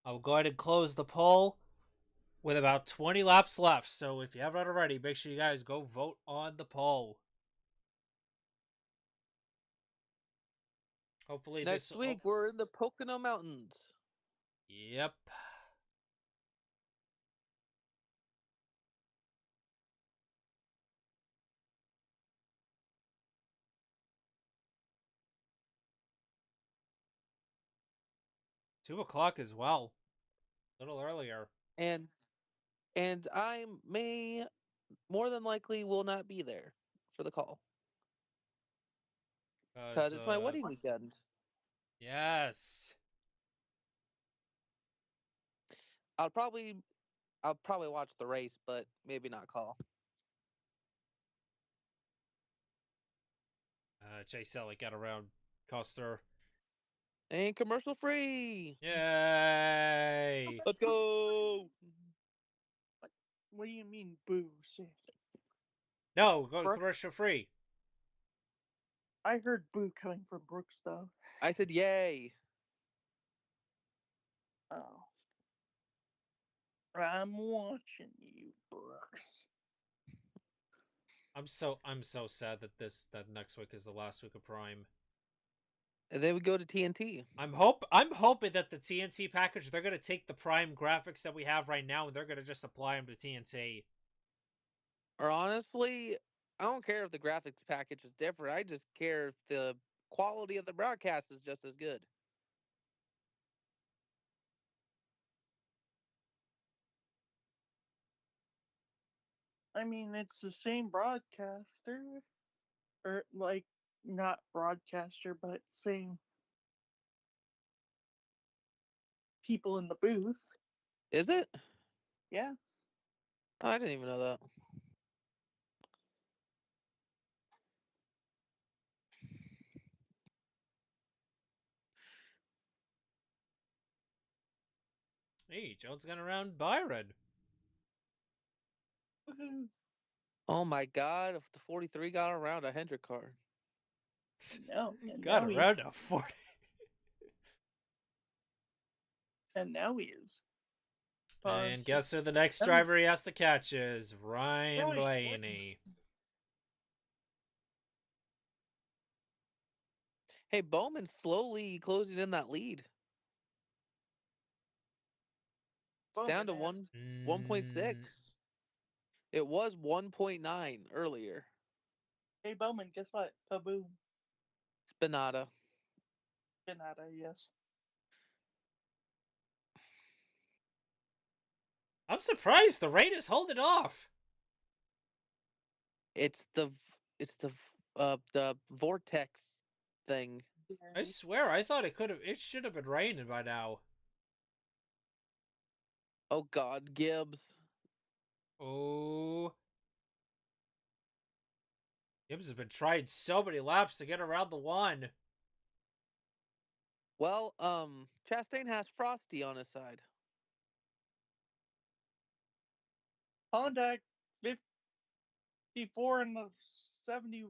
I'll go ahead and close the poll with about 20 laps left. So if you haven't already, make sure you guys go vote on the poll. Hopefully Next week, we're in the Pocono Mountains. Yep. Two o'clock as well. A little earlier. And I may more than likely will not be there for the call. Because it's my wedding weekend. Yes. I'll probably I'll probably watch the race, but maybe not call. Chase Elliott got around Custer. And commercial free. Yay! Let's go. What do you mean, boo? No, go Brooke? commercial free. I heard boo coming from Brooks, though. I said yay. Oh. I'm watching you, Brooks. I'm so sad that that next week is the last week of Prime. And then we go to TNT. I'm hoping that the TNT package, they're gonna take the Prime graphics that we have right now and they're gonna just apply them to TNT. Or honestly, I don't care if the graphics package is different. I just care if the quality of the broadcast is just as good. I mean, it's the same broadcaster. Or, like, not broadcaster, but same people in the booth. Is it? Yeah. Oh, I didn't even know that. Hey, Jones got around Byron. Woohoo. Oh my god, if the 43 got around a Hendrick car. No, Got around a 40. And now he is. And guess who the next driver he has to catch is? Ryan Blaney. Hey, Bowman's slowly closing in that lead. Down to 1.6. It was 1.9 earlier. Hey, Bowman, guess what? Paboom. Spinata. Spinata, yes. I'm surprised the rain is holding off. It's the vortex thing. I swear, I thought it should have been raining by now. Oh god, Gibbs. Oh. Gibbs has been trying so many laps to get around the one. Well, Chastain has Frosty on his side. Contact 54 and the 71.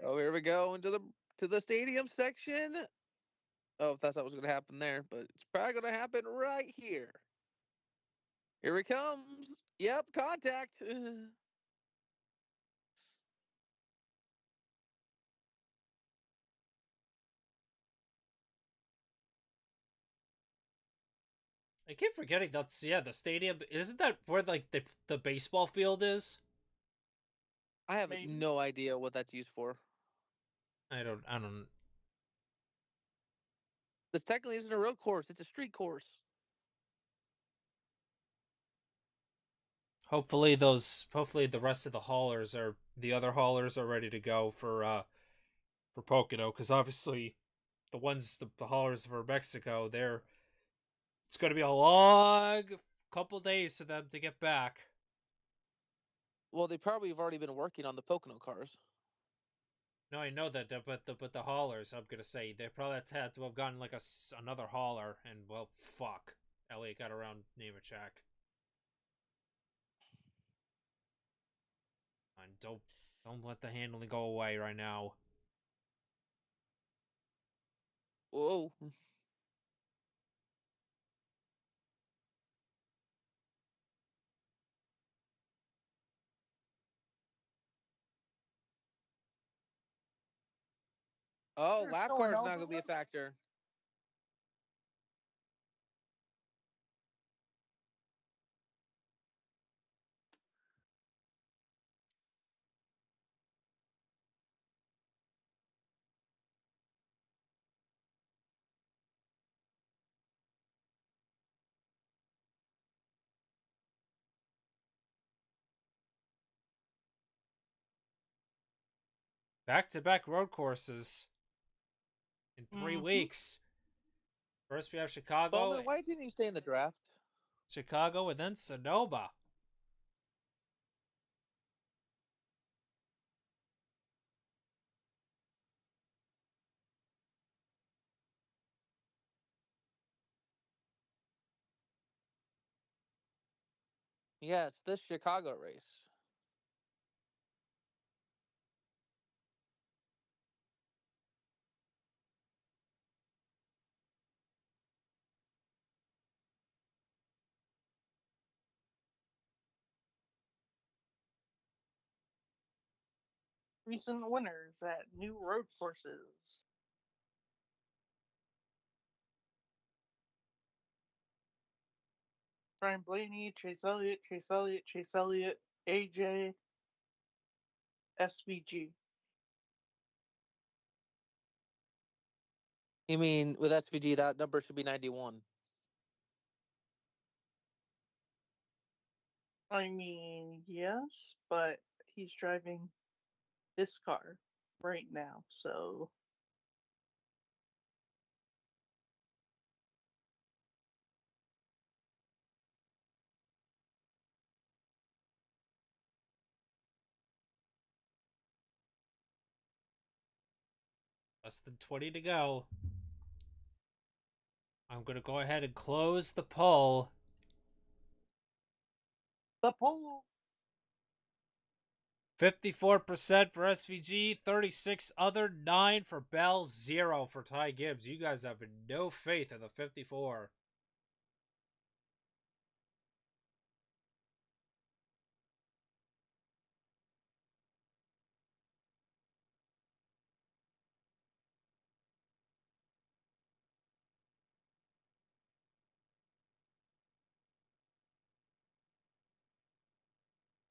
Oh, here we go into the stadium section. Oh, if that's what was going to happen there, but it's probably going to happen right here. Here he comes. Yep, contact. I keep forgetting that's the stadium. Isn't that where like the baseball field is? I have Maybe. no idea what that's used for. I don't. This technically isn't a road course; it's a street course. Hopefully the rest of the other haulers are ready to go for Pocono, because obviously the haulers for Mexico, it's going to be a long couple days for them to get back. Well, they probably have already been working on the Pocono cars. No, I know that, but the haulers, I'm gonna say, they probably had to have gotten like another hauler, and well, fuck, Elliot got around Nemechek. And don't let the handling go away right now. Whoa. Oh, They're lap going car is not over going to be a us. factor. Back-to-back road courses in 3 Mhm. weeks. First we have Chicago. Bowman, why didn't you stay in the draft? Chicago, and then Sonoma. Yeah, it's this Chicago race. Recent winners at new road courses. Brian Blaney, Chase Elliott, AJ, SVG. You mean with SVG, that number should be 91. I mean, yes, but he's driving this car right now, so Less than 20 to go. I'm going to go ahead and close the poll. the pole. 54% for SVG, 36 other, 9 for Bell, 0 for Ty Gibbs. You guys have no faith in the 54.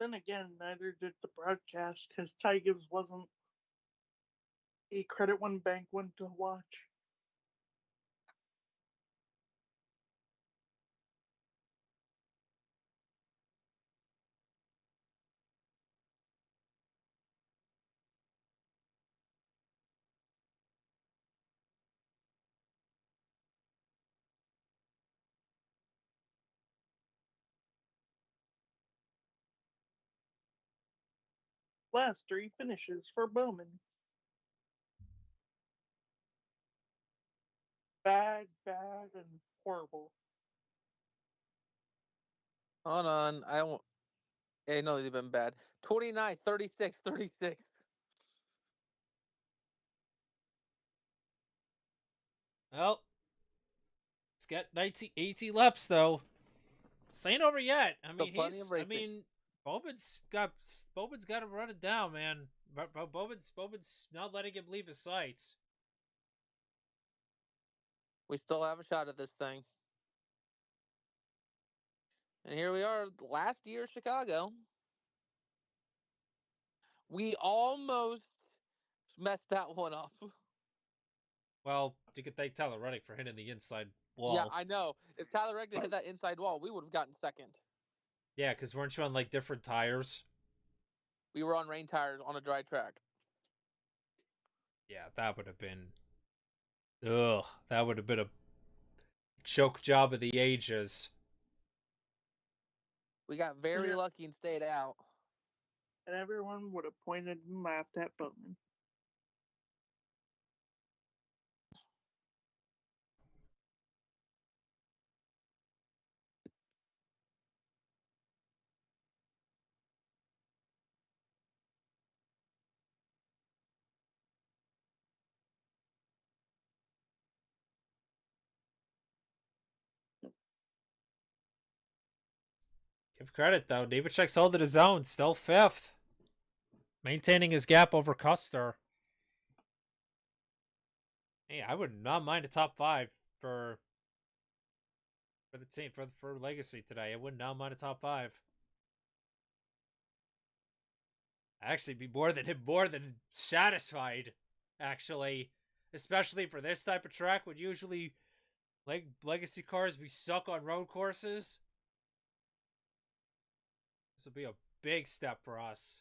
Then again, neither did the broadcast because Ty Gibbs wasn't a Credit One Bank one to watch. Last 3 finishes for Bowman. Bad, and horrible. Hold on. I won't. Yeah, no, they've been bad. 29, 36, 36. Well, let's get 19, 18 laps, though. This ain't over yet. I mean, plenty of racing. Bowman's got to run it down, man. Bowman's not letting him leave his sights. We still have a shot at this thing. And here we are, last year, Chicago. We almost messed that one up. Well, you could thank Tyler Reddick for hitting the inside wall. Yeah, I know. If Tyler Reddick hit that inside wall, we would have gotten second. Yeah, because weren't you on like different tires? We were on rain tires on a dry track. Yeah, that would have been. Ugh, that would have been a choke job of the ages. We got very lucky and stayed out. And everyone would have pointed and laughed at Bowman. Give credit though, Nemechek's holding his own, still 5th, maintaining his gap over Custer. Hey, I would not mind a top 5 for the team for Legacy today. I would not mind a top 5. Actually, be more than satisfied. Actually, especially for this type of track, when usually legacy cars we suck on road courses. This will be a big step for us.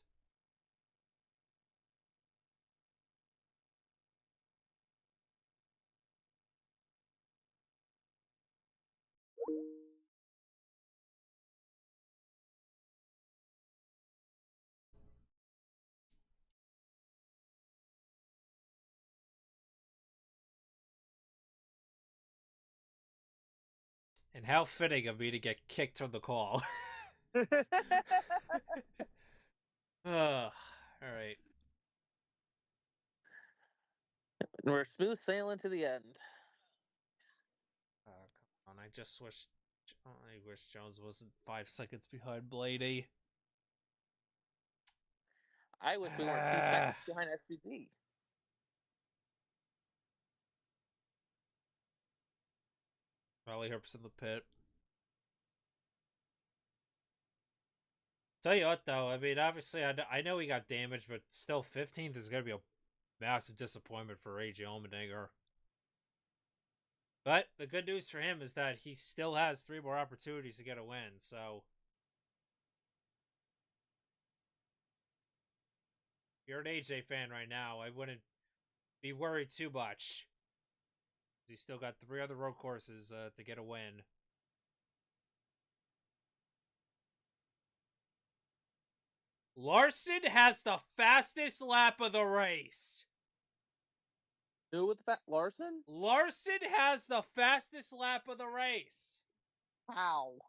And how fitting of me to get kicked from the call. All right. We're smooth sailing to the end. Come on, I wish Jones wasn't 5 seconds behind Blaney. I wish we weren't 2 seconds behind SVG. Raleigh Herbst in the pit. Tell you what, though, I mean, obviously, I know he got damaged, but still, 15th is going to be a massive disappointment for AJ Allmendinger. But the good news for him is that he still has 3 more opportunities to get a win, so if you're an AJ fan right now, I wouldn't be worried too much. He's still got 3 other road courses to get a win. Larson has the fastest lap of the race. Who with the Larson? Larson has the fastest lap of the race. How?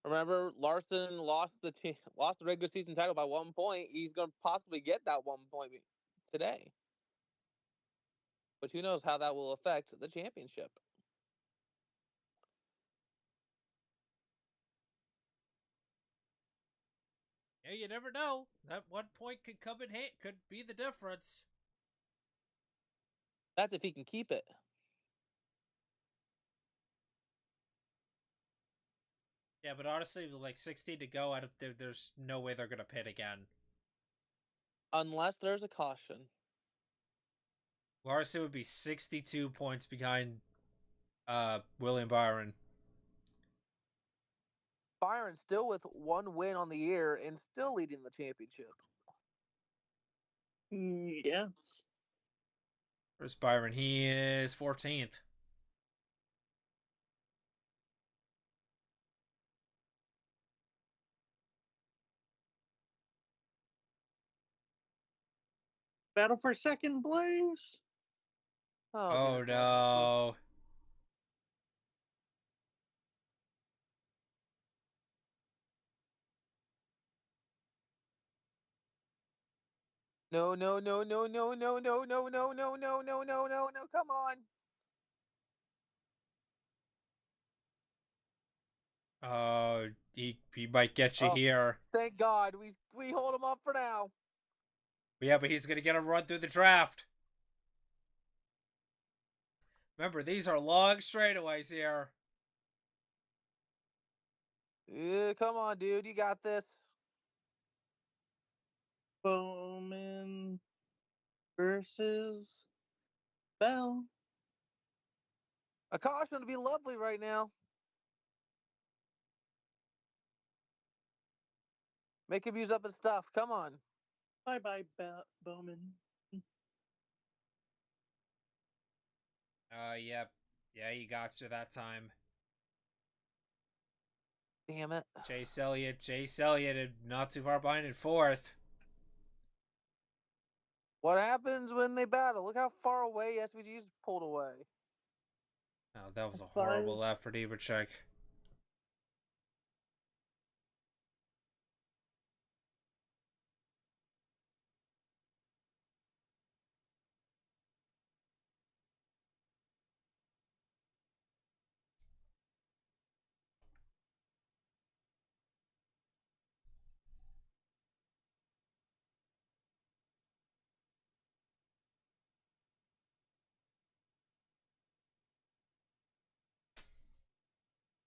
Remember, Larson lost the regular season title by 1 point. He's going to possibly get that 1 point today. But who knows how that will affect the championship. Yeah, you never know. That 1 point could come in hand, could be the difference. That's if he can keep it. Yeah, but honestly, with like 16 to go, there's no way they're gonna pit again. Unless there's a caution. Larson would be 62 points behind William Byron. Byron still with 1 win on the year and still leading the championship. Yes. Where's Byron? He is 14th. Battle for second place. Oh dear God. no. No, no, no, no, no, no, no, no, no, no, no, no, no, no, no, come on. Oh, he might get you here. Thank God. We hold him up for now. Yeah, but he's gonna get a run through the draft. Remember, these are long straightaways here. Come on, dude. You got this. Bowman versus Bell. A caution would be lovely right now. Make him use up his stuff. Come on. Bye-bye, Bowman. Yep. Yeah, he got you that time. Damn it. Chase Elliott, not too far behind in 4th. What happens when they battle? Look how far away SVG's pulled away. Oh, that was a horrible lap for Nemechek.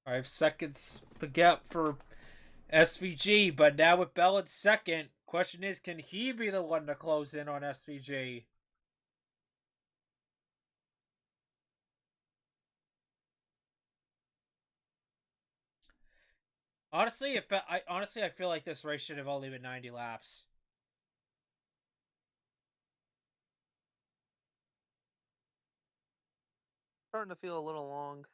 Five seconds the gap for SVG, but now with Bell in 2nd, question is, can he be the one to close in on SVG? Honestly, I feel like this race should have only been 90 laps. Starting to feel a little long.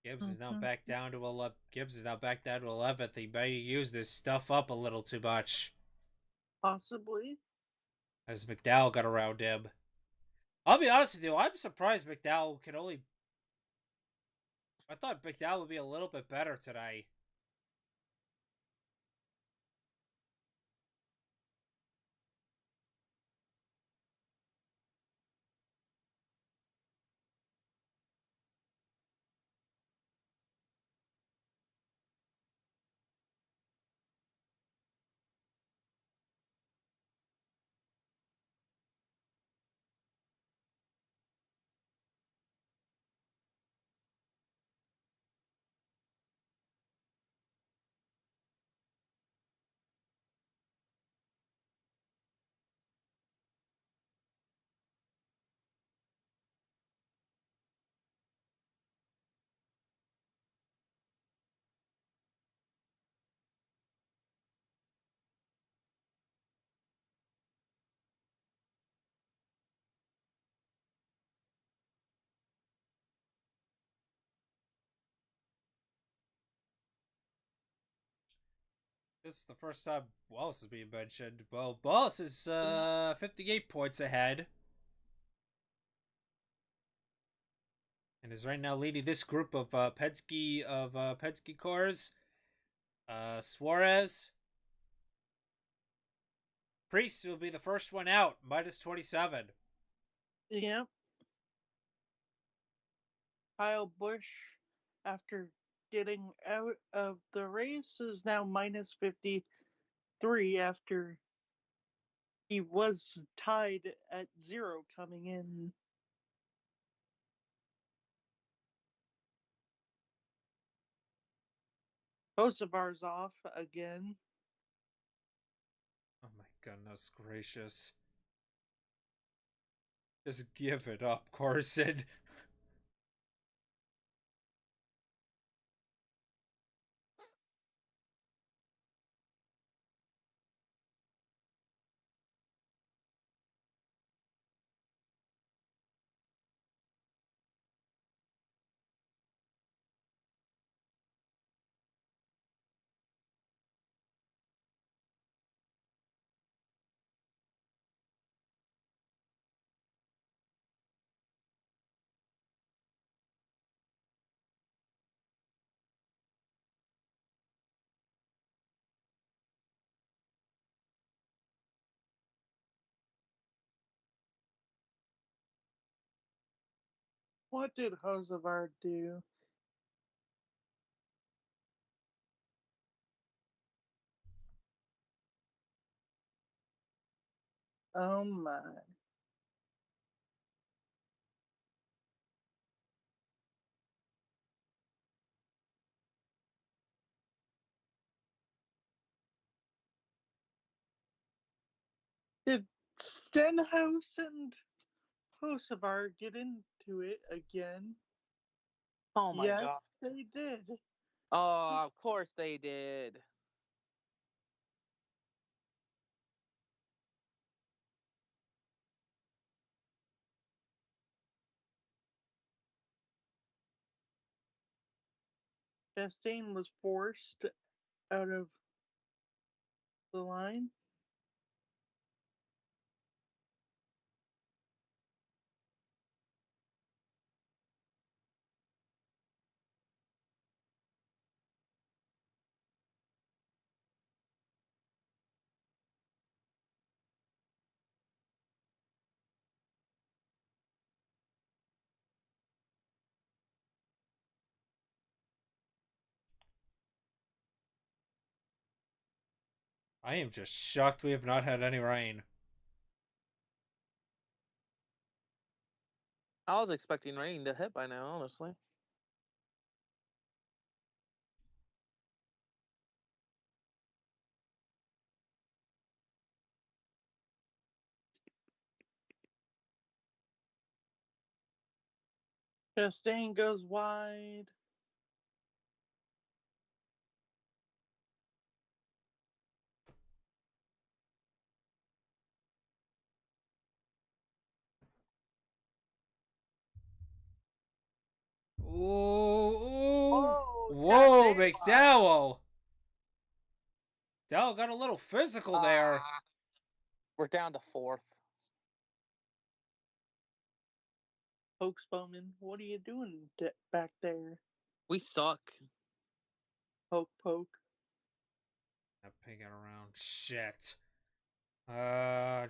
Gibbs is now back down to 11. Gibbs is now back down to 11th. He may use this stuff up a little too much. Possibly. As McDowell got around him. I'll be honest with you, I'm surprised McDowell can only... I thought McDowell would be a little bit better today. This is the first time Wallace is being mentioned. Well, Wallace is 58 points ahead. And is right now leading this group of Penske cars. Suarez. Priest will be the first one out, minus 27. Yeah. Kyle Busch, after getting out of the race, is now minus 53 after he was tied at 0 coming in. Hocevar's off again. Oh my goodness gracious. Just give it up, Carson. What did Hocevar do? Oh my. Did Stenhouse and Hocevar get into it again? Oh my Yes, god. they did. Oh, of course they did. Chastain was forced out of the line. I am just shocked we have not had any rain. I was expecting rain to hit by now, honestly. Chastain goes wide. Ooh, McDowell. Dowell got a little physical there. We're down to fourth. Pokes Bowman, what are you doing back there? We suck. Poke, poke. That pig got around. Shit.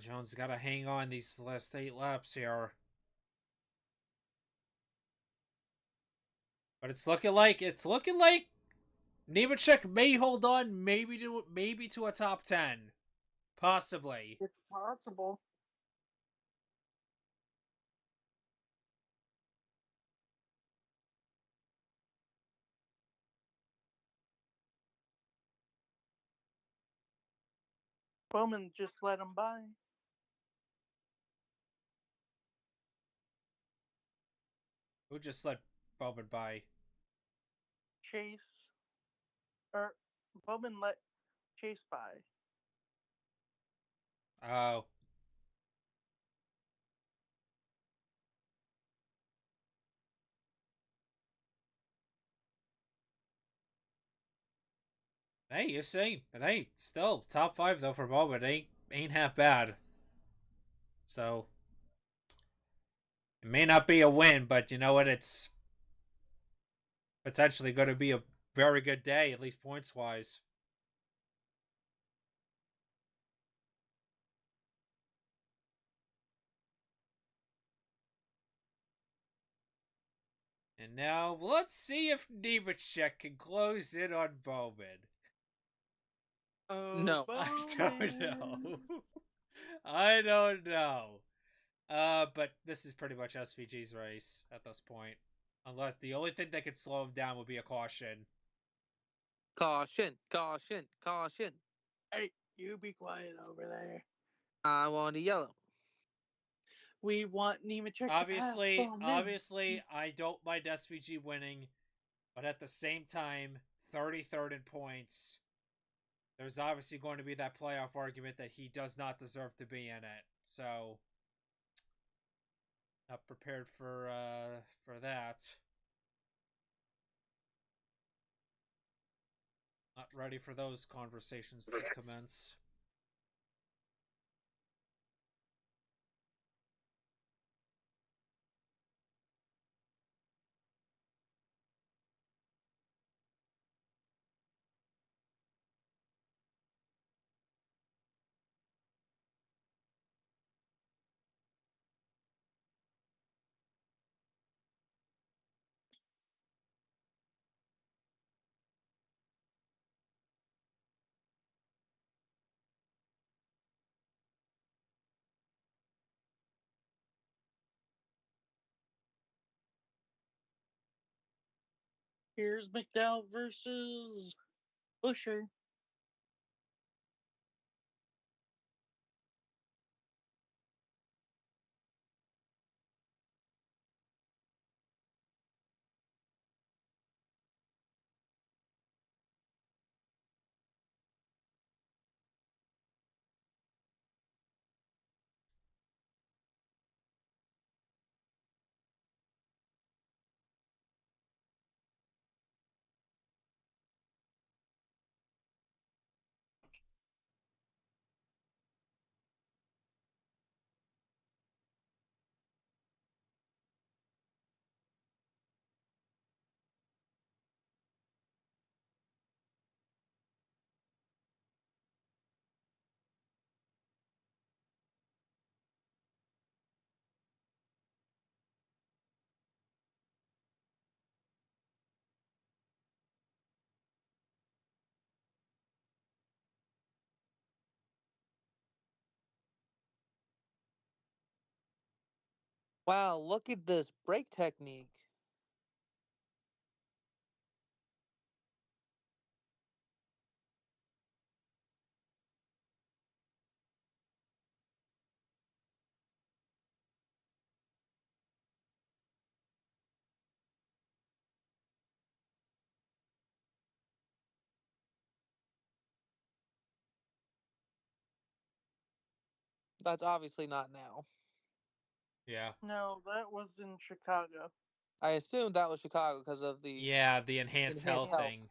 Jones gotta hang on these last 8 laps here. But it's looking like Nemechek may hold on, maybe to a top 10, possibly. It's possible. Bowman just let him by. Who just let Bowman by? Chase. Or Bowman let Chase by. Oh. Hey, you see, but hey, still top 5 though for Bowman. Ain't half bad. So it may not be a win, but you know what? It's potentially going to be a very good day, at least points wise. And now let's see if Nemechek can close in on Bowman. Oh, No. I don't know. I don't know. But this is pretty much SVG's race at this point. Unless the only thing that could slow him down would be a caution. Caution, caution, caution. Hey, you be quiet over there. I want a yellow. We want Nemechek to pass Bowman. Obviously, I don't mind SVG winning, but at the same time, 33rd in points. There's obviously going to be that playoff argument that he does not deserve to be in it. So, not prepared for that. Not ready for those conversations to commence. Here's McDowell versus Busher. Wow, look at this brake technique. That's obviously not now. Yeah. No, that was in Chicago. I assumed that was Chicago because of the Yeah, the enhanced health health. thing.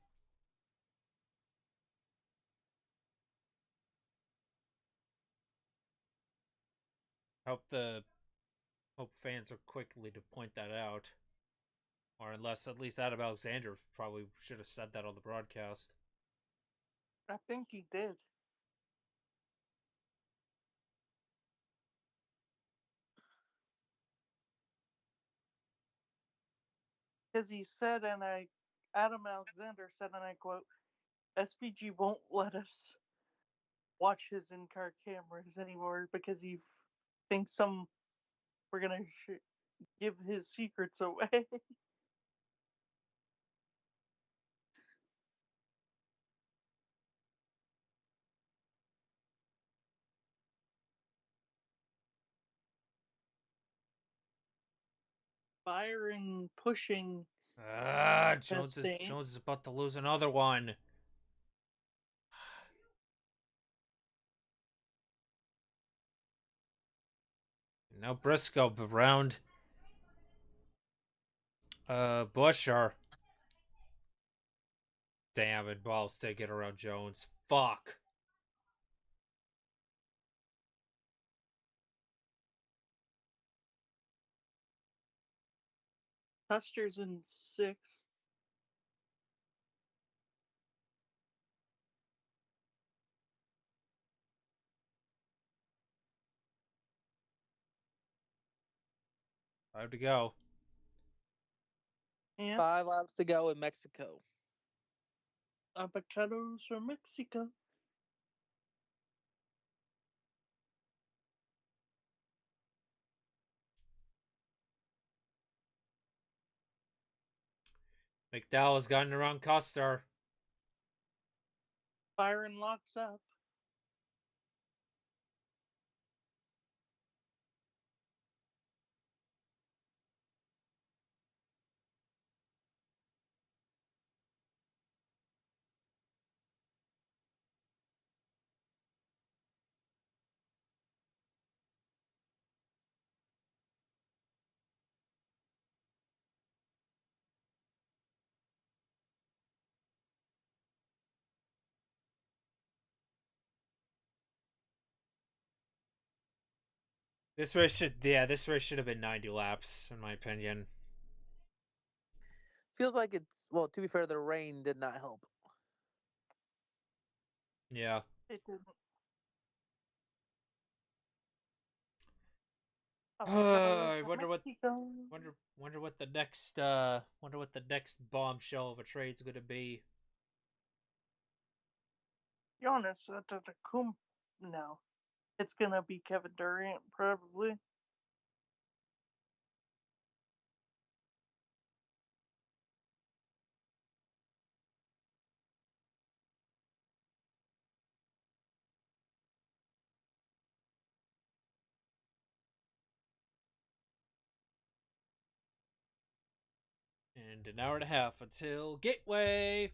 Hope fans are quickly to point that out. Or unless at least Adam Alexander probably should have said that on the broadcast. I think he did. Because he said, Adam Alexander said, and I quote, SVG won't let us watch his in-car cameras anymore because he thinks we're gonna give his secrets away. Byron pushing Jones Chastain. is about to lose another one. Now Briscoe around Busher. Damn it, balls take it around Jones. Fuck. Custer's in sixth. Time to go. Yeah, 5 laps to go in Mexico. avocados from Mexico. McDowell has gotten around Custer. Byron locks up. This race should have been 90 laps, in my opinion. Feels like it's, well, to be fair, the rain did not help. Yeah. It didn't. I Avocados from wonder Mexico. wonder what the next bombshell of a trade's gonna be. Jonas No. It's gonna be Kevin Durant, probably. And an hour and a half until Gateway.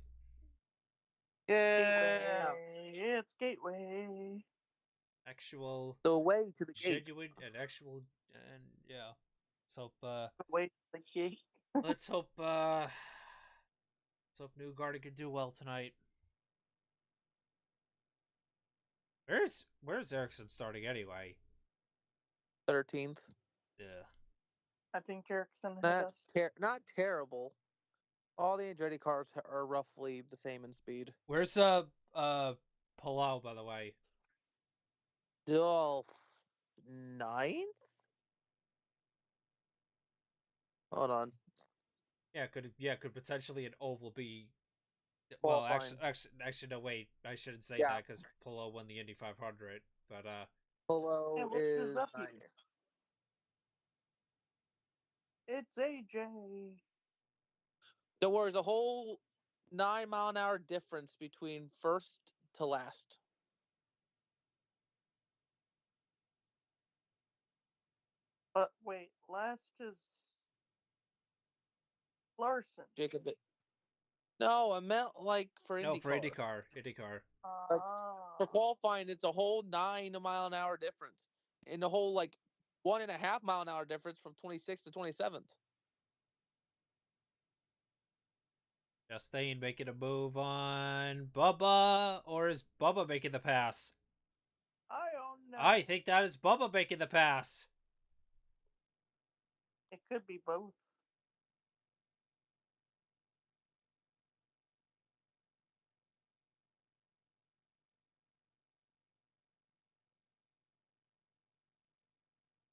Yeah. Gateway. It's Gateway. Actual The way to the gate. genuine and actual and yeah. Wait, the gate. Let's hope Newgarden can do well tonight. Where's Erickson starting anyway? 13th. Yeah. I think Erickson had us. Not terrible. All the Andretti cars are roughly the same in speed. Where's Palau, by the way? Still 9th? Hold on. Could potentially an oval be well, Qualifying. actually, no, wait. I shouldn't say Yeah. that because Polo won the Indy 500. But Polo Hey, look is who's up 9th. here. It's AJ. There was a whole 9-mile-an-hour difference between first to last. But wait, last is Larson. Jacob. No, I meant like for IndyCar. no, for IndyCar. Like, Ah. for qualifying, it's a whole 9-mile-an-hour difference, and a whole like 1.5-mile-an-hour difference from 26th to 27th. Chastain making a move on Bubba, or is Bubba making the pass? I don't No, I think that is Bubba making the pass. it could be both.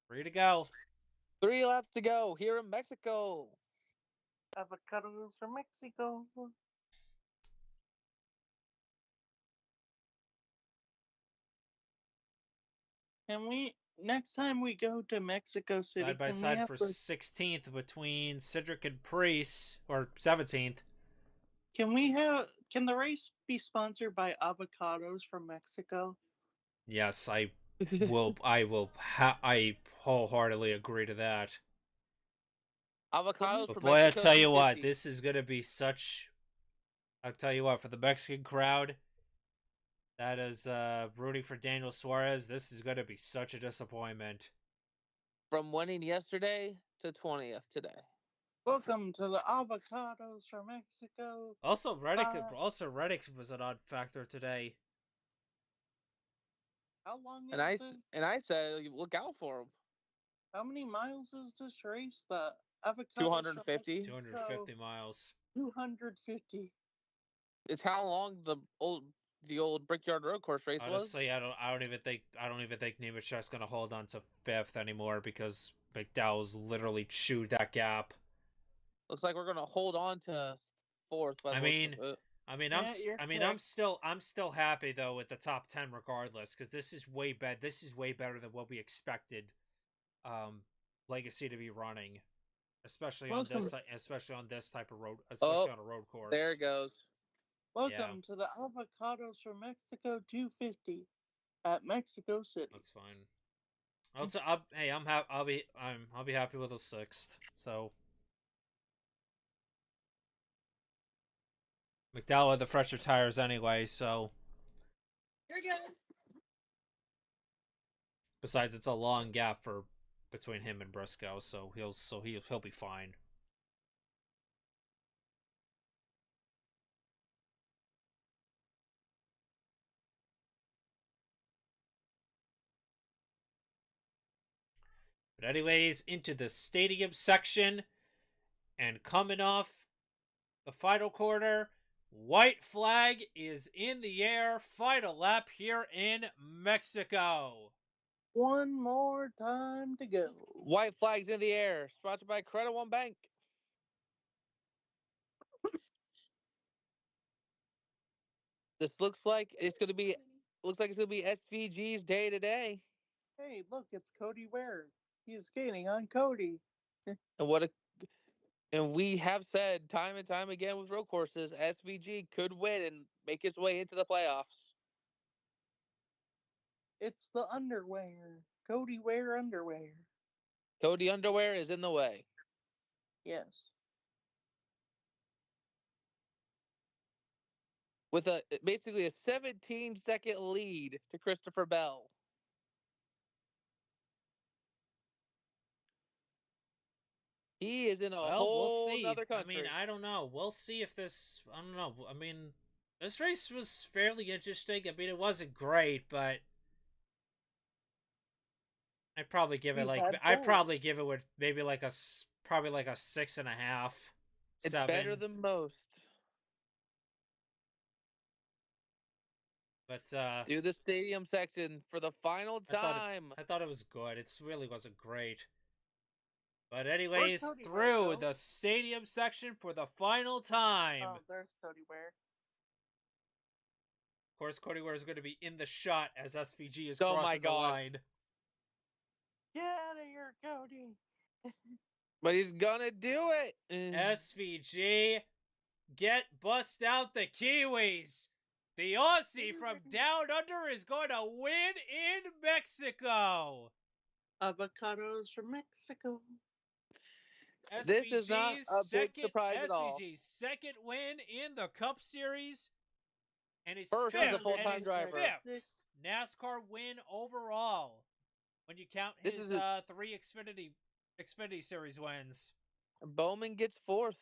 Free to go. 3 laps to go here in Mexico. Avocados from Mexico. Can we next time we go to Mexico City? Side by can we side have for the, 16th between Cedric and Priest, or 17th. Can the race be sponsored by avocados from Mexico? Yes, I wholeheartedly agree to that. Avocados But for boy, I Mexico. tell you what, 250. this is gonna be such. I'll tell you what, for the Mexican crowd that is rooting for Daniel Suarez, this is gonna be such a disappointment. From winning yesterday to 20th today. Welcome to the avocados from Mexico. Also, Reddick was an odd factor today. How long And is it? I said, look out for him. How many miles is this race? The avocados 250. 250 miles. 250. It's how long the old Brickyard Road Course race was. Honestly, I don't even think Nemechek's gonna hold on to 5th anymore because McDowell's literally chewed that gap. Looks like we're gonna hold on to 4th. By the looks of it. Yeah, I'm still happy though with the top 10 regardless, because this is way better. This is way better than what we expected. Legacy to be running, especially on this type of road, especially on a road course. There it goes. Welcome to the avocados from Mexico 250 at Mexico City. That's fine. Also, I'll be happy with a 6th. So McDowell had the fresher tires anyway, so. You're good. Besides, it's a long gap between him and Briscoe, so he'll be fine. But anyways, into the stadium section, and coming off the final quarter, white flag is in the air. Final lap here in Mexico. One more time to go. White flags in the air. Sponsored by Credit One Bank. This looks like it's gonna be SVG's day today. Hey, look, it's Cody Ware. He's skating on Cody. And we have said time and time again with road courses, SVG could win and make his way into the playoffs. It's the underwear. Cody Ware underwear. Cody Underwear is in the way. Yes. With basically a 17-second lead to Christopher Bell. He is in a Well, whole we'll see. other country. I mean, I don't know. We'll see if this. I don't know. I mean, this race was fairly interesting. I mean, it wasn't great, but I'd probably give it with maybe like probably like a 6.5. It's 7. better than most. But Do the stadium section for the final time. I thought it was good. It really wasn't great. But anyways, Cody through Ware, the stadium section for the final time. Oh, there's Cody Ware. Of course, Cody Ware is going to be in the shot as SVG is Oh my crossing the God. line. Get out of here, Cody. But he's gonna do it. SVG, bust out the Kiwis. The Aussie from down under is going to win in Mexico. Avocados from Mexico. This is not a big surprise at all. SVG's second win in the Cup Series, and his First as a fifth, full-time driver. NASCAR win overall. When you count his 3 Xfinity Series wins. Bowman gets 4th.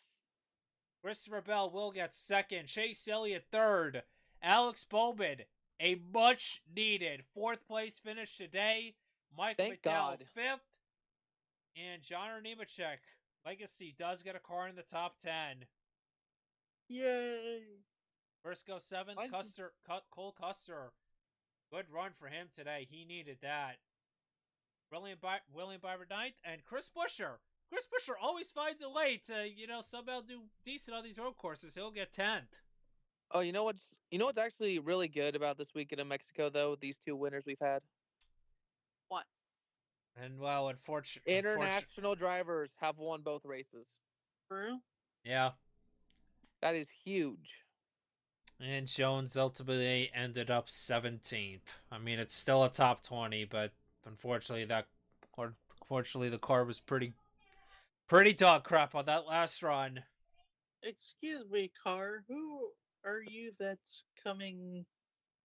Christopher Bell will get 2nd. Chase Elliott 3rd. Alex Bowman A much needed 4th place finish today. Mike Thank McDowell God. 5th. And John Nemechek, Legacy, does get a car in the top 10. Yay! Briscoe 7th, Cole Custer. Good run for him today. He needed that. William Byron 9th, and Chris Buescher. Chris Buescher always finds a way to, somehow do decent on these road courses. He'll get 10th. Oh, you know what's actually really good about this weekend in Mexico though? These 2 winners we've had. What? And well, unfortunately, International drivers have won both races. True? yeah. That is huge. And Jones ultimately ended up 17th. I mean, it's still a top 20, but unfortunately, the car was pretty dog crap on that last run. Excuse me, car. Who are you that's coming?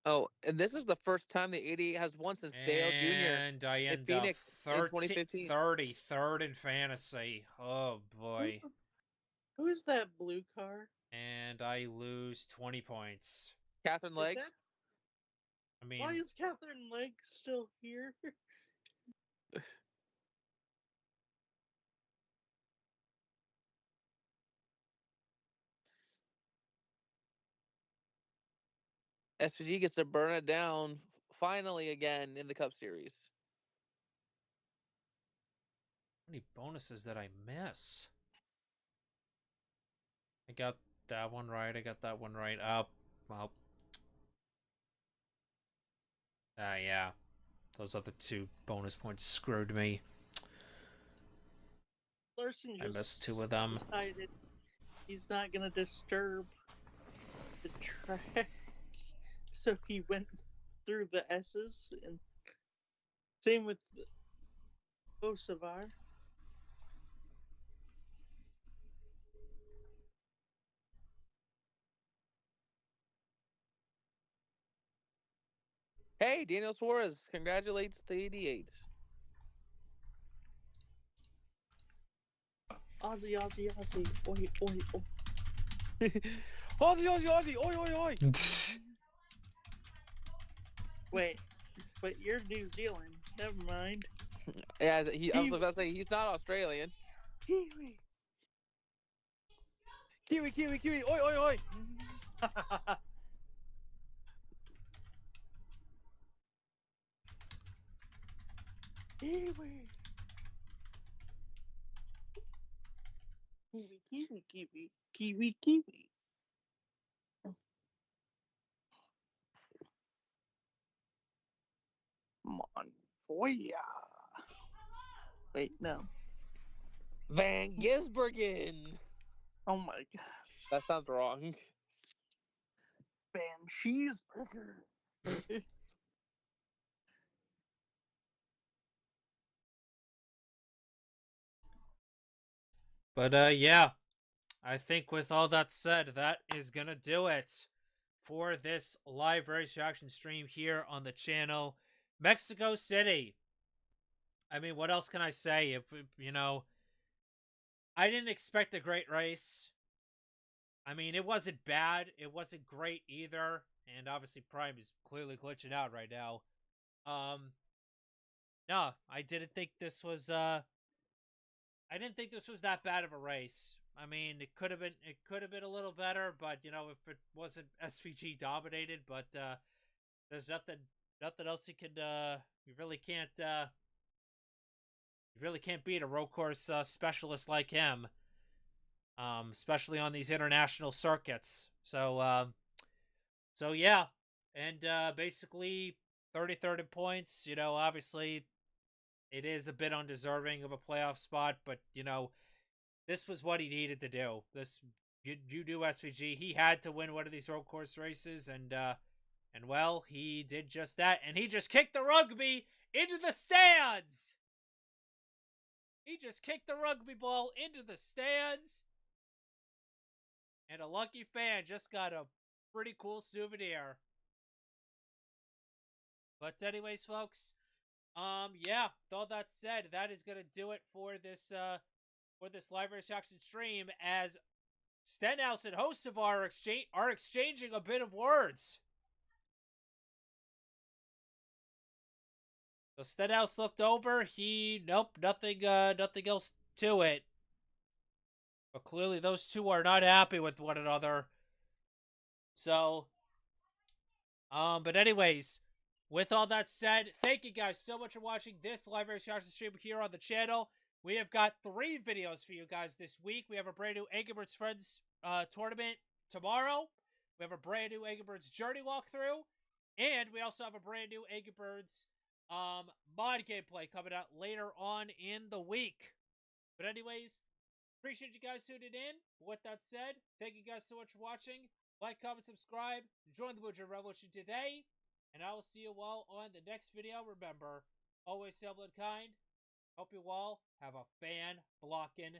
Oh, and this is the first time the 88 has won since Dale Jr. And I end Phoenix up in 2015. 33rd in fantasy. Oh boy. Who is that blue car? And I lose 20 points. Catherine Is Legg. that- I mean, Why is Catherine Legg still here? SVG gets to burn it down finally again in the Cup Series. how many bonuses did I miss? I got that one right. I got that one right. Well. Yeah. Those other 2 bonus points screwed me. Larson I just missed 2 of them. decided he's not gonna disturb the track, so he went through the S's, and same with Osavar. Hey, Daniel Suarez congratulates the 88. Aussie, Aussie, Aussie. Oi, oi, oi. Aussie, Aussie, Aussie, oi, oi, oi. Wait, but you're New Zealand. Never mind. Yeah, I was about to say he's not Australian. Kiwi. Kiwi, Kiwi, Kiwi, oi, oi, oi. Kiwi. Kiwi, kiwi, kiwi, kiwi, kiwi. Montoya. Wait, no. Van Gisbergen. Oh my gosh. That sounds wrong. Van Cheeseburger. But yeah. I think with all that said, that is gonna do it for this live race reaction stream here on the channel. Mexico City. I mean, what else can I say? I didn't expect a great race. I mean, it wasn't bad. It wasn't great either. And obviously Prime is clearly glitching out right now. No, I didn't think this was that bad of a race. I mean, it could have been a little better, but if it wasn't SVG dominated, but there's nothing else you really can't beat a road course specialist like him. Especially on these international circuits. So yeah, and basically 33rd in points. Obviously it is a bit undeserving of a playoff spot, but this was what he needed to do. You do SVG. He had to win one of these road course races, and well, he did just that, and he just kicked the rugby into the stands. He just kicked the rugby ball into the stands. And a lucky fan just got a pretty cool souvenir. But anyways, folks, yeah, with all that said, that is gonna do it for this live reaction stream, as Stenhouse and host of are exchanging a bit of words. So Stenhouse looked over. Nope, nothing else to it. But clearly those two are not happy with one another. So, but anyways, with all that said, thank you guys so much for watching this live reaction stream here on the channel. We have got 3 videos for you guys this week. We have a brand new Angry Birds Friends tournament tomorrow. We have a brand new Angry Birds Journey walkthrough. And we also have a brand new Angry Birds mod gameplay coming out later on in the week. But anyways, appreciate you guys tuning in. With that said, thank you guys so much for watching. Like, comment, subscribe. Join the Blue Revolution today. And I will see you all on the next video. Remember, always humble and kind. Hope you all have a fan-blocking